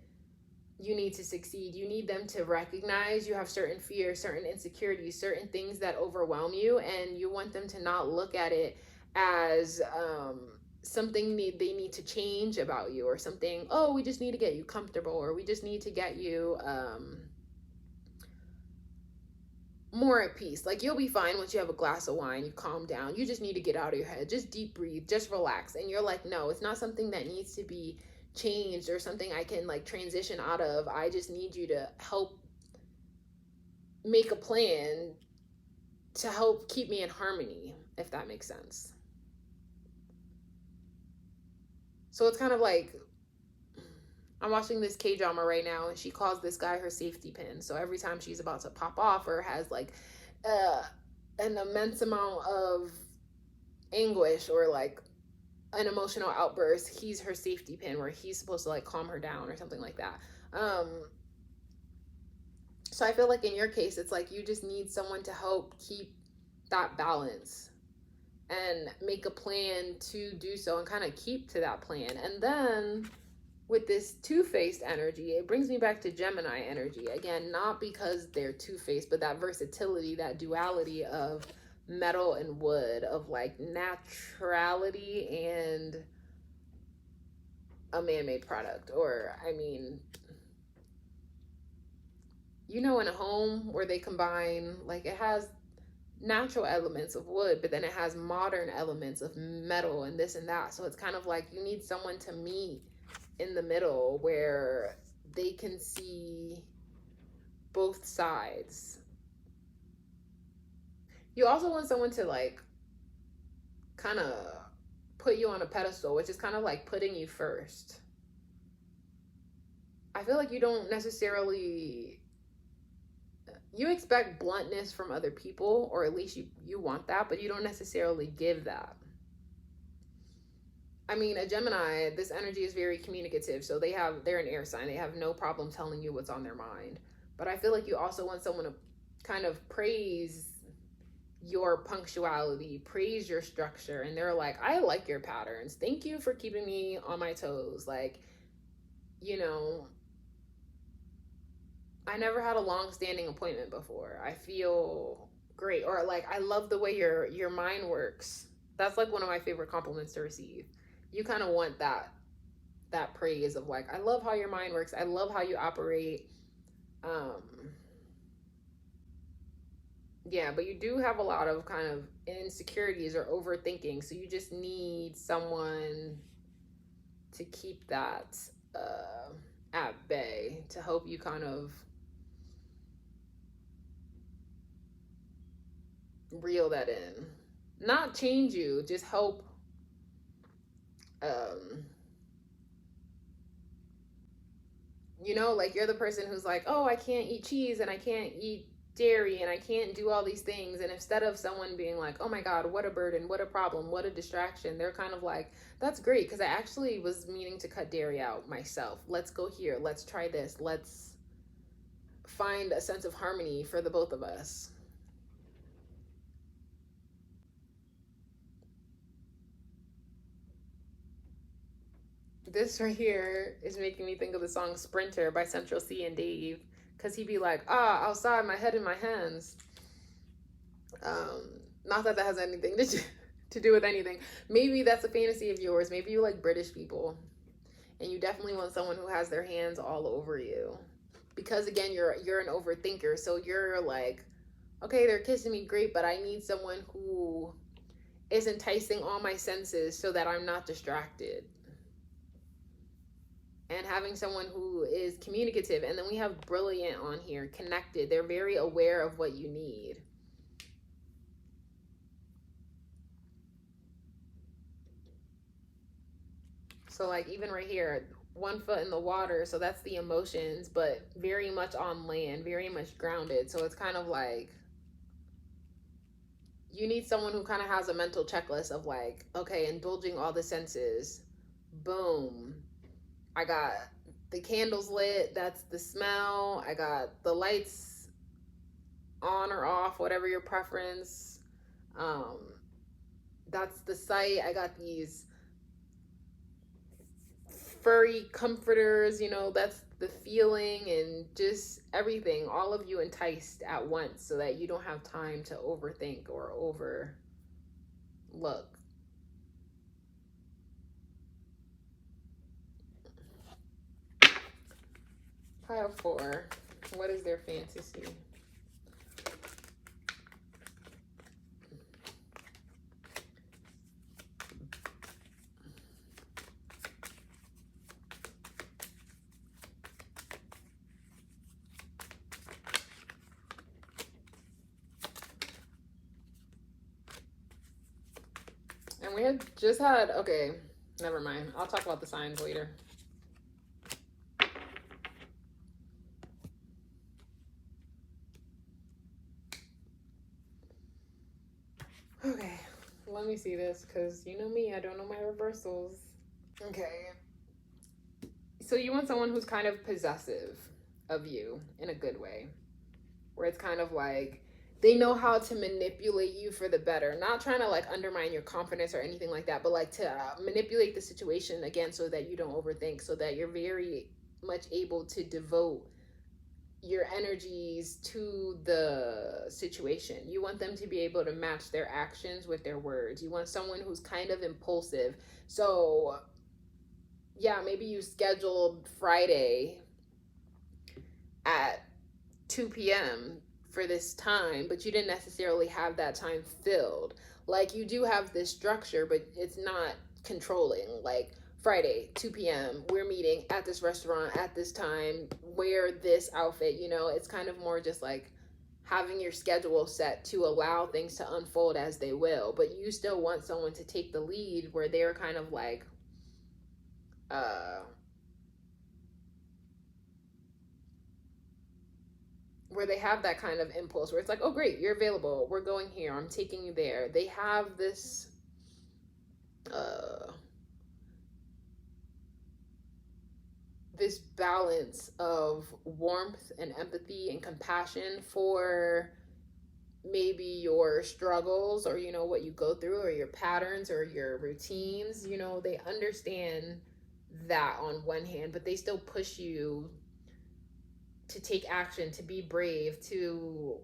Speaker 1: you need to succeed. You need them to recognize you have certain fears, certain insecurities, certain things that overwhelm you, and you want them to not look at it as something they need to change about you, or something, oh, we just need to get you comfortable, or we just need to get you more at peace. Like, you'll be fine once you have a glass of wine, you calm down, you just need to get out of your head, just deep breathe, just relax. And you're like, no, it's not something that needs to be changed or something I can like transition out of. I just need you to help make a plan to help keep me in harmony, if that makes sense. So it's kind of like, I'm watching this K-drama right now, and she calls this guy her safety pin. So every time she's about to pop off or has like an immense amount of anguish or like an emotional outburst, he's her safety pin, where he's supposed to like calm her down or something like that. So I feel like in your case, it's like you just need someone to help keep that balance and make a plan to do so, and kind of keep to that plan. And then with this two-faced energy, it brings me back to Gemini energy. Again, not because they're two-faced, but that versatility, that duality of metal and wood, of like naturality and a man-made product. Or, I mean, you know, in a home where they combine, like, it has natural elements of wood, but then it has modern elements of metal and this and that. So it's kind of like you need someone to meet in the middle where they can see both sides. You also want someone to like kind of put you on a pedestal, which is kind of like putting you first. I feel like you don't necessarily, you expect bluntness from other people, or at least you want that, but you don't necessarily give that. I mean, a Gemini, this energy is very communicative. So they're an air sign. They have no problem telling you what's on their mind. But I feel like you also want someone to kind of praise your punctuality, praise your structure. And they're like, I like your patterns. Thank you for keeping me on my toes. Like, you know, I never had a long-standing appointment before. I feel great. Or like, I love the way your mind works. That's like one of my favorite compliments to receive. You kind of want that praise of like, I love how your mind works. I love how you operate. Yeah, but you do have a lot of kind of insecurities or overthinking. So you just need someone to keep that at bay, to help you kind of reel that in. Not change you, just help you know, like you're the person who's like, oh, I can't eat cheese and I can't eat dairy and I can't do all these things. And instead of someone being like, oh my God, what a burden, what a problem, what a distraction, they're kind of like, that's great, because I actually was meaning to cut dairy out myself. Let's go here. Let's try this. Let's find a sense of harmony for the both of us. This right here is making me think of the song Sprinter by Central C and Dave, because he'd be like, outside, my head in my hands. Not that that has anything to do with anything. Maybe that's a fantasy of yours. Maybe you like British people, and you definitely want someone who has their hands all over you. Because again, you're an overthinker, so you're like, okay, they're kissing me, great, but I need someone who is enticing all my senses so that I'm not distracted. And having someone who is communicative. And then we have brilliant on here, connected. They're very aware of what you need. So like even right here, 1 foot in the water, so that's the emotions, but very much on land, very much grounded. So it's kind of like you need someone who kind of has a mental checklist of like, okay, indulging all the senses. Boom. I got the candles lit, that's the smell. I got the lights on or off, whatever your preference. That's the sight. I got these furry comforters, you know, that's the feeling, and just everything, all of you enticed at once so that you don't have time to overthink or overlook. Pile 4. What is their fantasy? And we had just had, okay, never mind. I'll talk about the signs later. Okay, let me see this, because you know me, I don't know my reversals. Okay. So you want someone who's kind of possessive of you in a good way, where it's kind of like they know how to manipulate you for the better, not trying to like undermine your confidence or anything like that, but like to manipulate the situation again so that you don't overthink, so that you're very much able to devote your energies to the situation. You want them to be able to match their actions with their words. You want someone who's kind of impulsive. So yeah, maybe you scheduled Friday at 2 p.m. for this time, but you didn't necessarily have that time filled. Like you do have this structure, but it's not controlling. Like Friday, 2 p.m., we're meeting at this restaurant at this time, wear this outfit, you know, it's kind of more just like having your schedule set to allow things to unfold as they will. But you still want someone to take the lead where they're kind of like, where they have that kind of impulse where it's like, oh great, you're available, we're going here, I'm taking you there. They have this this balance of warmth and empathy and compassion for maybe your struggles, or you know what you go through, or your patterns or your routines. You know, they understand that on one hand, but they still push you to take action, to be brave, to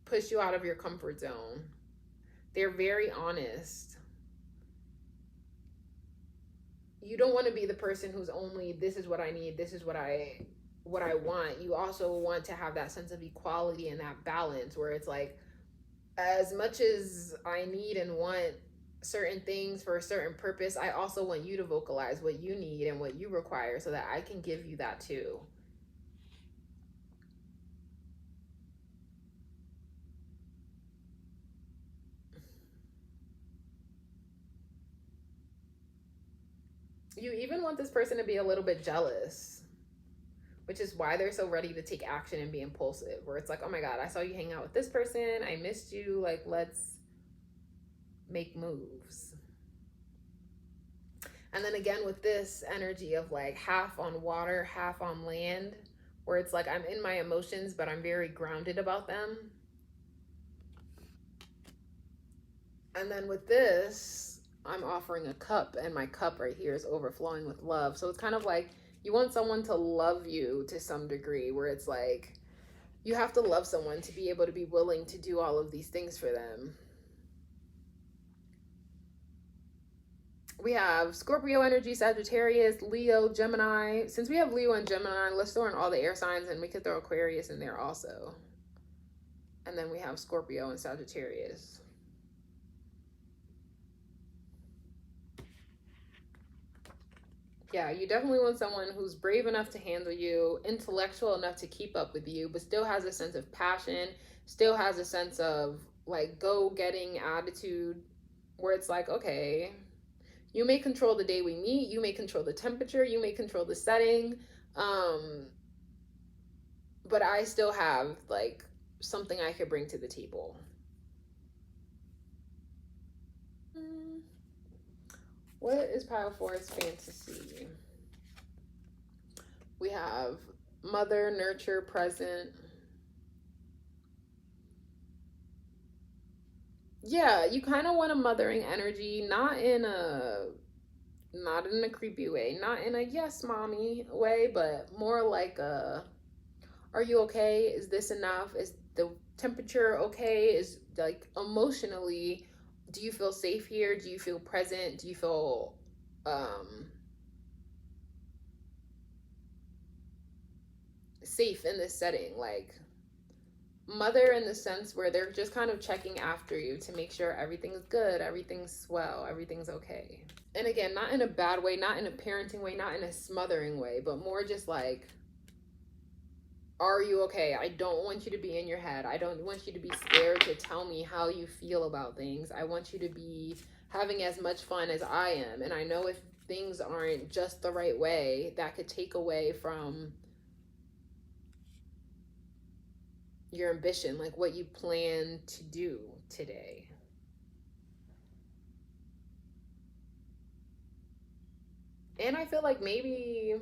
Speaker 1: push you out of your comfort zone. They're very honest. You don't want to be the person who's only, this is what I need, this is what I want. You also want to have that sense of equality and that balance where it's like, as much as I need and want certain things for a certain purpose, I also want you to vocalize what you need and what you require so that I can give you that too. You even want this person to be a little bit jealous, which is why they're so ready to take action and be impulsive, where it's like, oh my God, I saw you hang out with this person, I missed you, like, let's make moves. And then again with this energy of like half on water, half on land, where it's like I'm in my emotions, but I'm very grounded about them. And then with this, I'm offering a cup, and my cup right here is overflowing with love. So it's kind of like you want someone to love you to some degree, where it's like you have to love someone to be able to be willing to do all of these things for them. We have Scorpio energy, Sagittarius, Leo, Gemini. Since we have Leo and Gemini, let's throw in all the air signs, and we could throw Aquarius in there also. And then we have Scorpio and Sagittarius. Yeah, you definitely want someone who's brave enough to handle you, intellectual enough to keep up with you, but still has a sense of passion, still has a sense of like go-getting attitude, where it's like, okay, you may control the day we meet, you may control the temperature, you may control the setting, but I still have like something I could bring to the table. What is pile 4's fantasy? We have mother, nurture, present. Yeah, you kind of want a mothering energy, not in a creepy way, not in a yes mommy way, but more like a, are you okay? Is this enough? Is the temperature okay? Is like emotionally, do you feel safe here? Do you feel present? Do you feel safe in this setting? Like mother in the sense where they're just kind of checking after you to make sure everything's good, everything's swell, everything's okay. And again, not in a bad way, not in a parenting way, not in a smothering way, but more just like, are you okay? I don't want you to be in your head. I don't want you to be scared to tell me how you feel about things. I want you to be having as much fun as I am. And I know if things aren't just the right way, that could take away from your ambition, like what you plan to do today. And I feel like maybe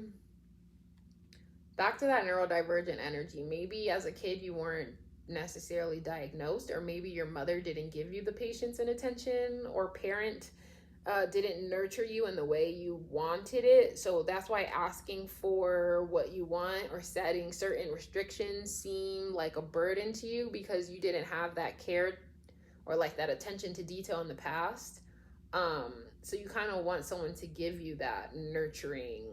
Speaker 1: back to that neurodivergent energy, maybe as a kid you weren't necessarily diagnosed, or maybe your mother didn't give you the patience and attention, or parent didn't nurture you in the way you wanted it. So that's why asking for what you want or setting certain restrictions seem like a burden to you, because you didn't have that care or like that attention to detail in the past. So you kind of want someone to give you that nurturing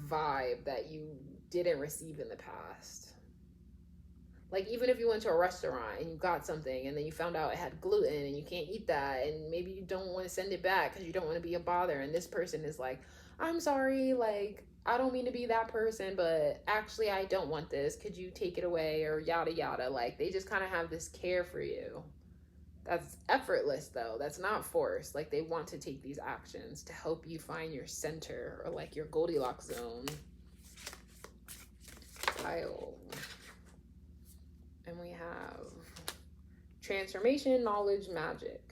Speaker 1: vibe that you didn't receive in the past. Like even if you went to a restaurant and you got something and then you found out it had gluten and you can't eat that, and maybe you don't want to send it back because you don't want to be a bother, and this person is like, I'm sorry, like I don't mean to be that person, but actually I don't want this, could you take it away, or yada yada. Like they just kind of have this care for you. That's effortless though, that's not forced. Like they want to take these actions to help you find your center, or like your Goldilocks zone. Pile. And we have transformation, knowledge, magic.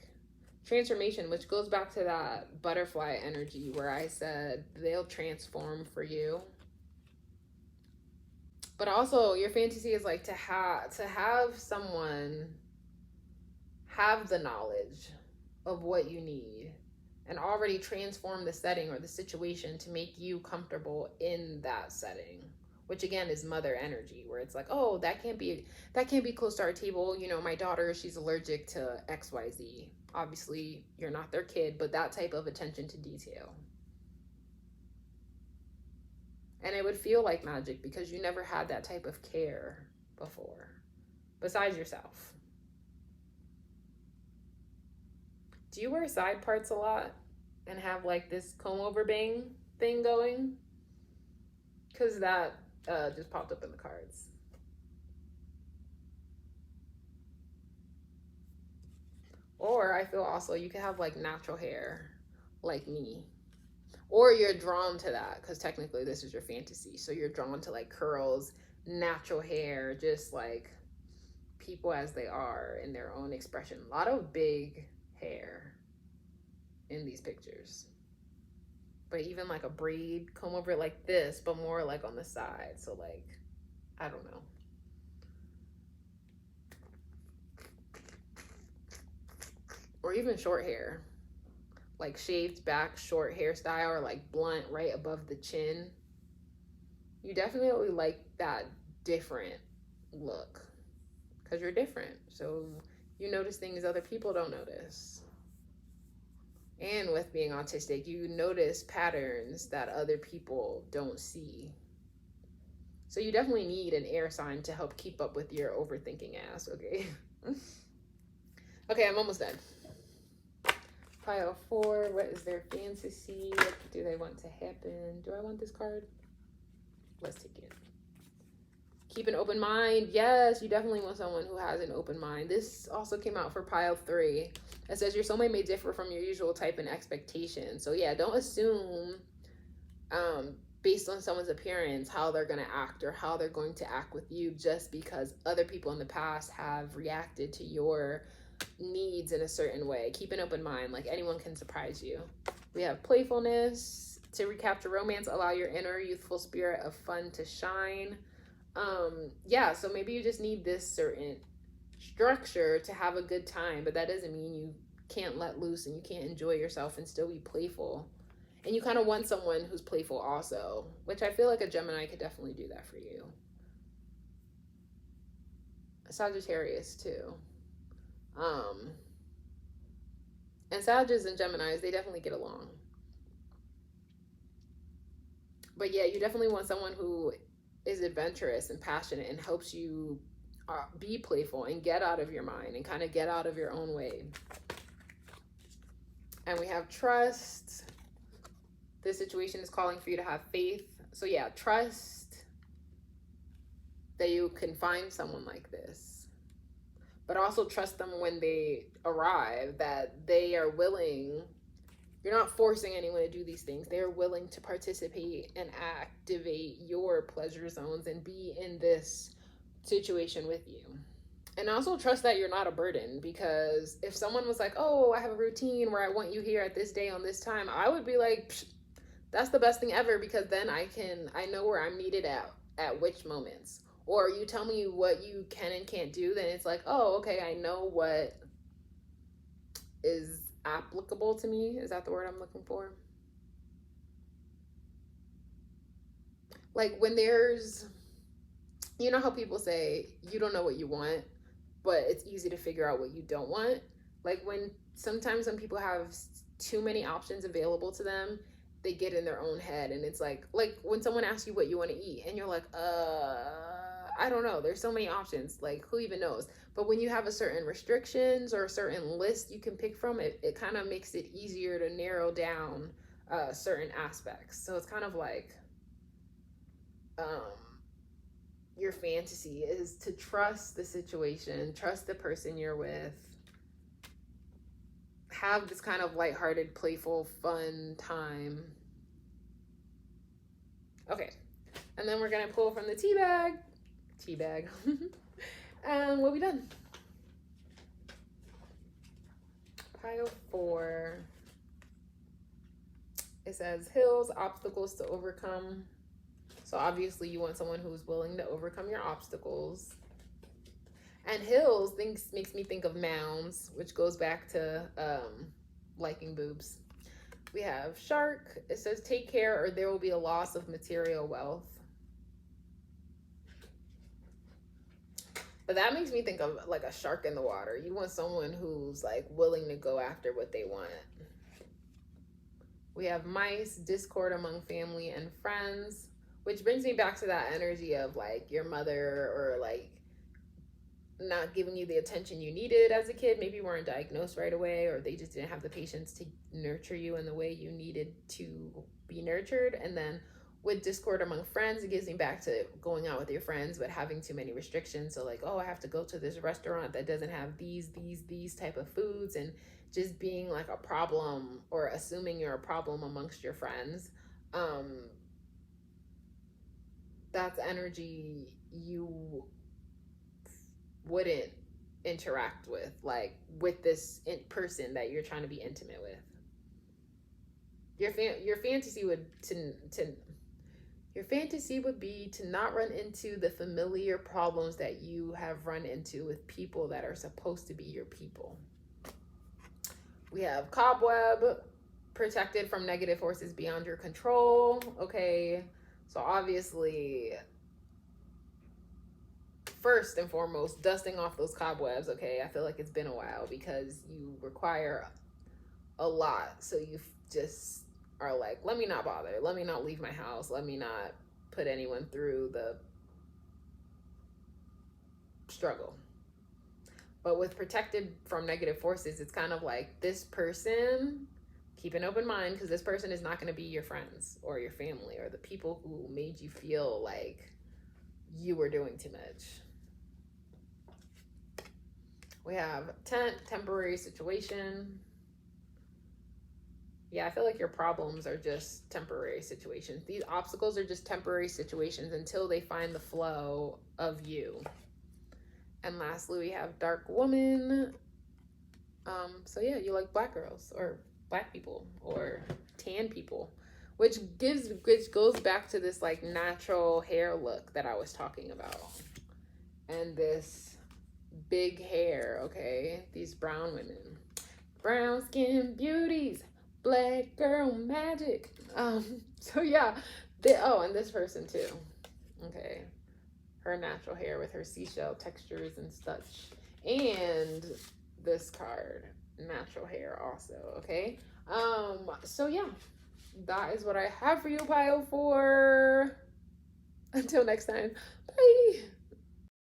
Speaker 1: Transformation, which goes back to that butterfly energy where I said they'll transform for you. But also your fantasy is like to have someone have the knowledge of what you need and already transform the setting or the situation to make you comfortable in that setting, which again is mother energy, where it's like, oh, that can't be close to our table. You know, my daughter, she's allergic to XYZ. Obviously you're not their kid, but that type of attention to detail. And it would feel like magic because you never had that type of care before, besides yourself. Do you wear side parts a lot and have like this comb over bang thing going? Because that just popped up in the cards. Or I feel also you can have like natural hair like me. Or you're drawn to that because technically this is your fantasy. So you're drawn to like curls, natural hair, just like people as they are in their own expression. A lot of big hair in these pictures. But even like a braid comb over it like this, but more like on the side. So like, I don't know. Or even short hair, like shaved back short hairstyle, or like blunt right above the chin. You definitely like that different look because you're different. So you notice things other people don't notice. And with being autistic, you notice patterns that other people don't see. So you definitely need an air sign to help keep up with your overthinking ass, okay? Okay, I'm almost done. Pile 4, what is their fantasy? What do they want to happen? Do I want this card? Let's take it. Keep an open mind. Yes, you definitely want someone who has an open mind. This also came out for pile 3. It says your soulmate may differ from your usual type and expectation. So yeah, don't assume based on someone's appearance how they're going to act or how they're going to act with you just because other people in the past have reacted to your needs in a certain way. Keep an open mind. Like, anyone can surprise you. We have playfulness. To recapture romance, allow your inner youthful spirit of fun to shine. Yeah, so maybe you just need this certain structure to have a good time, but that doesn't mean you can't let loose and you can't enjoy yourself and still be playful. And you kind of want someone who's playful also, which I feel like a Gemini could definitely do that for you. A Sagittarius too. And Sagittarius and Geminis, they definitely get along. But yeah, you definitely want someone who is adventurous and passionate and helps you be playful and get out of your mind and kind of get out of your own way. And we have trust. This situation is calling for you to have faith. So yeah, trust that you can find someone like this. But also trust them when they arrive, that they are willing. You're not forcing anyone to do these things. They're willing to participate and activate your pleasure zones and be in this situation with you. And also trust that you're not a burden, because if someone was like, oh, I have a routine where I want you here at this day on this time, I would be like, that's the best thing ever, because then I know where I'm needed at which moments. Or you tell me what you can and can't do, then it's like, oh, okay, I know what is applicable to me. Is that the word I'm looking for? Like when there's, you know how people say you don't know what you want, but it's easy to figure out what you don't want. Like sometimes when people have too many options available to them, they get in their own head, and it's like when someone asks you what you want to eat and you're like, I don't know, there's so many options, like who even knows? But when you have a certain restrictions or a certain list you can pick from, it kind of makes it easier to narrow down certain aspects. So it's kind of like your fantasy is to trust the situation, trust the person you're with, have this kind of lighthearted, playful, fun time. Okay, and then we're gonna pull from the tea bag, and we'll be done. Pile 4. It says hills, obstacles to overcome. So obviously you want someone who's willing to overcome your obstacles. And hills makes me think of mounds, which goes back to liking boobs. We have shark. It says take care or there will be a loss of material wealth. But that makes me think of like a shark in the water. You want someone who's like willing to go after what they want. We have mice, discord among family and friends, which brings me back to that energy of like your mother or like not giving you the attention you needed as a kid. Maybe you weren't diagnosed right away, or they just didn't have the patience to nurture you in the way you needed to be nurtured. And then with discord among friends, it gives me back to going out with your friends but having too many restrictions. So like, oh, I have to go to this restaurant that doesn't have these type of foods, and just being like a problem or assuming you're a problem amongst your friends. That's energy you wouldn't interact with, like with this person that you're trying to be intimate with. Your fantasy would be to not run into the familiar problems that you have run into with people that are supposed to be your people. We have cobweb, protected from negative forces beyond your control. Okay, so obviously, first and foremost, dusting off those cobwebs. Okay, I feel like it's been a while because you require a lot, so you just are like, let me not bother, let me not leave my house, let me not put anyone through the struggle. But with protected from negative forces, it's kind of like this person, keep an open mind, because this person is not going to be your friends or your family or the people who made you feel like you were doing too much. We have tent, temporary situation. Yeah, I feel like your problems are just temporary situations. These obstacles are just temporary situations until they find the flow of you. And lastly, we have dark woman. So yeah, you like black girls or black people or tan people, which goes back to this like natural hair look that I was talking about. And this big hair, okay? These brown women. Brown skin beauties. Black girl magic. So yeah, and this person too. Okay, her natural hair with her seashell textures and such, and this card, natural hair also. Okay, so yeah, that is what I have for you, Pile 4. Until next time, bye.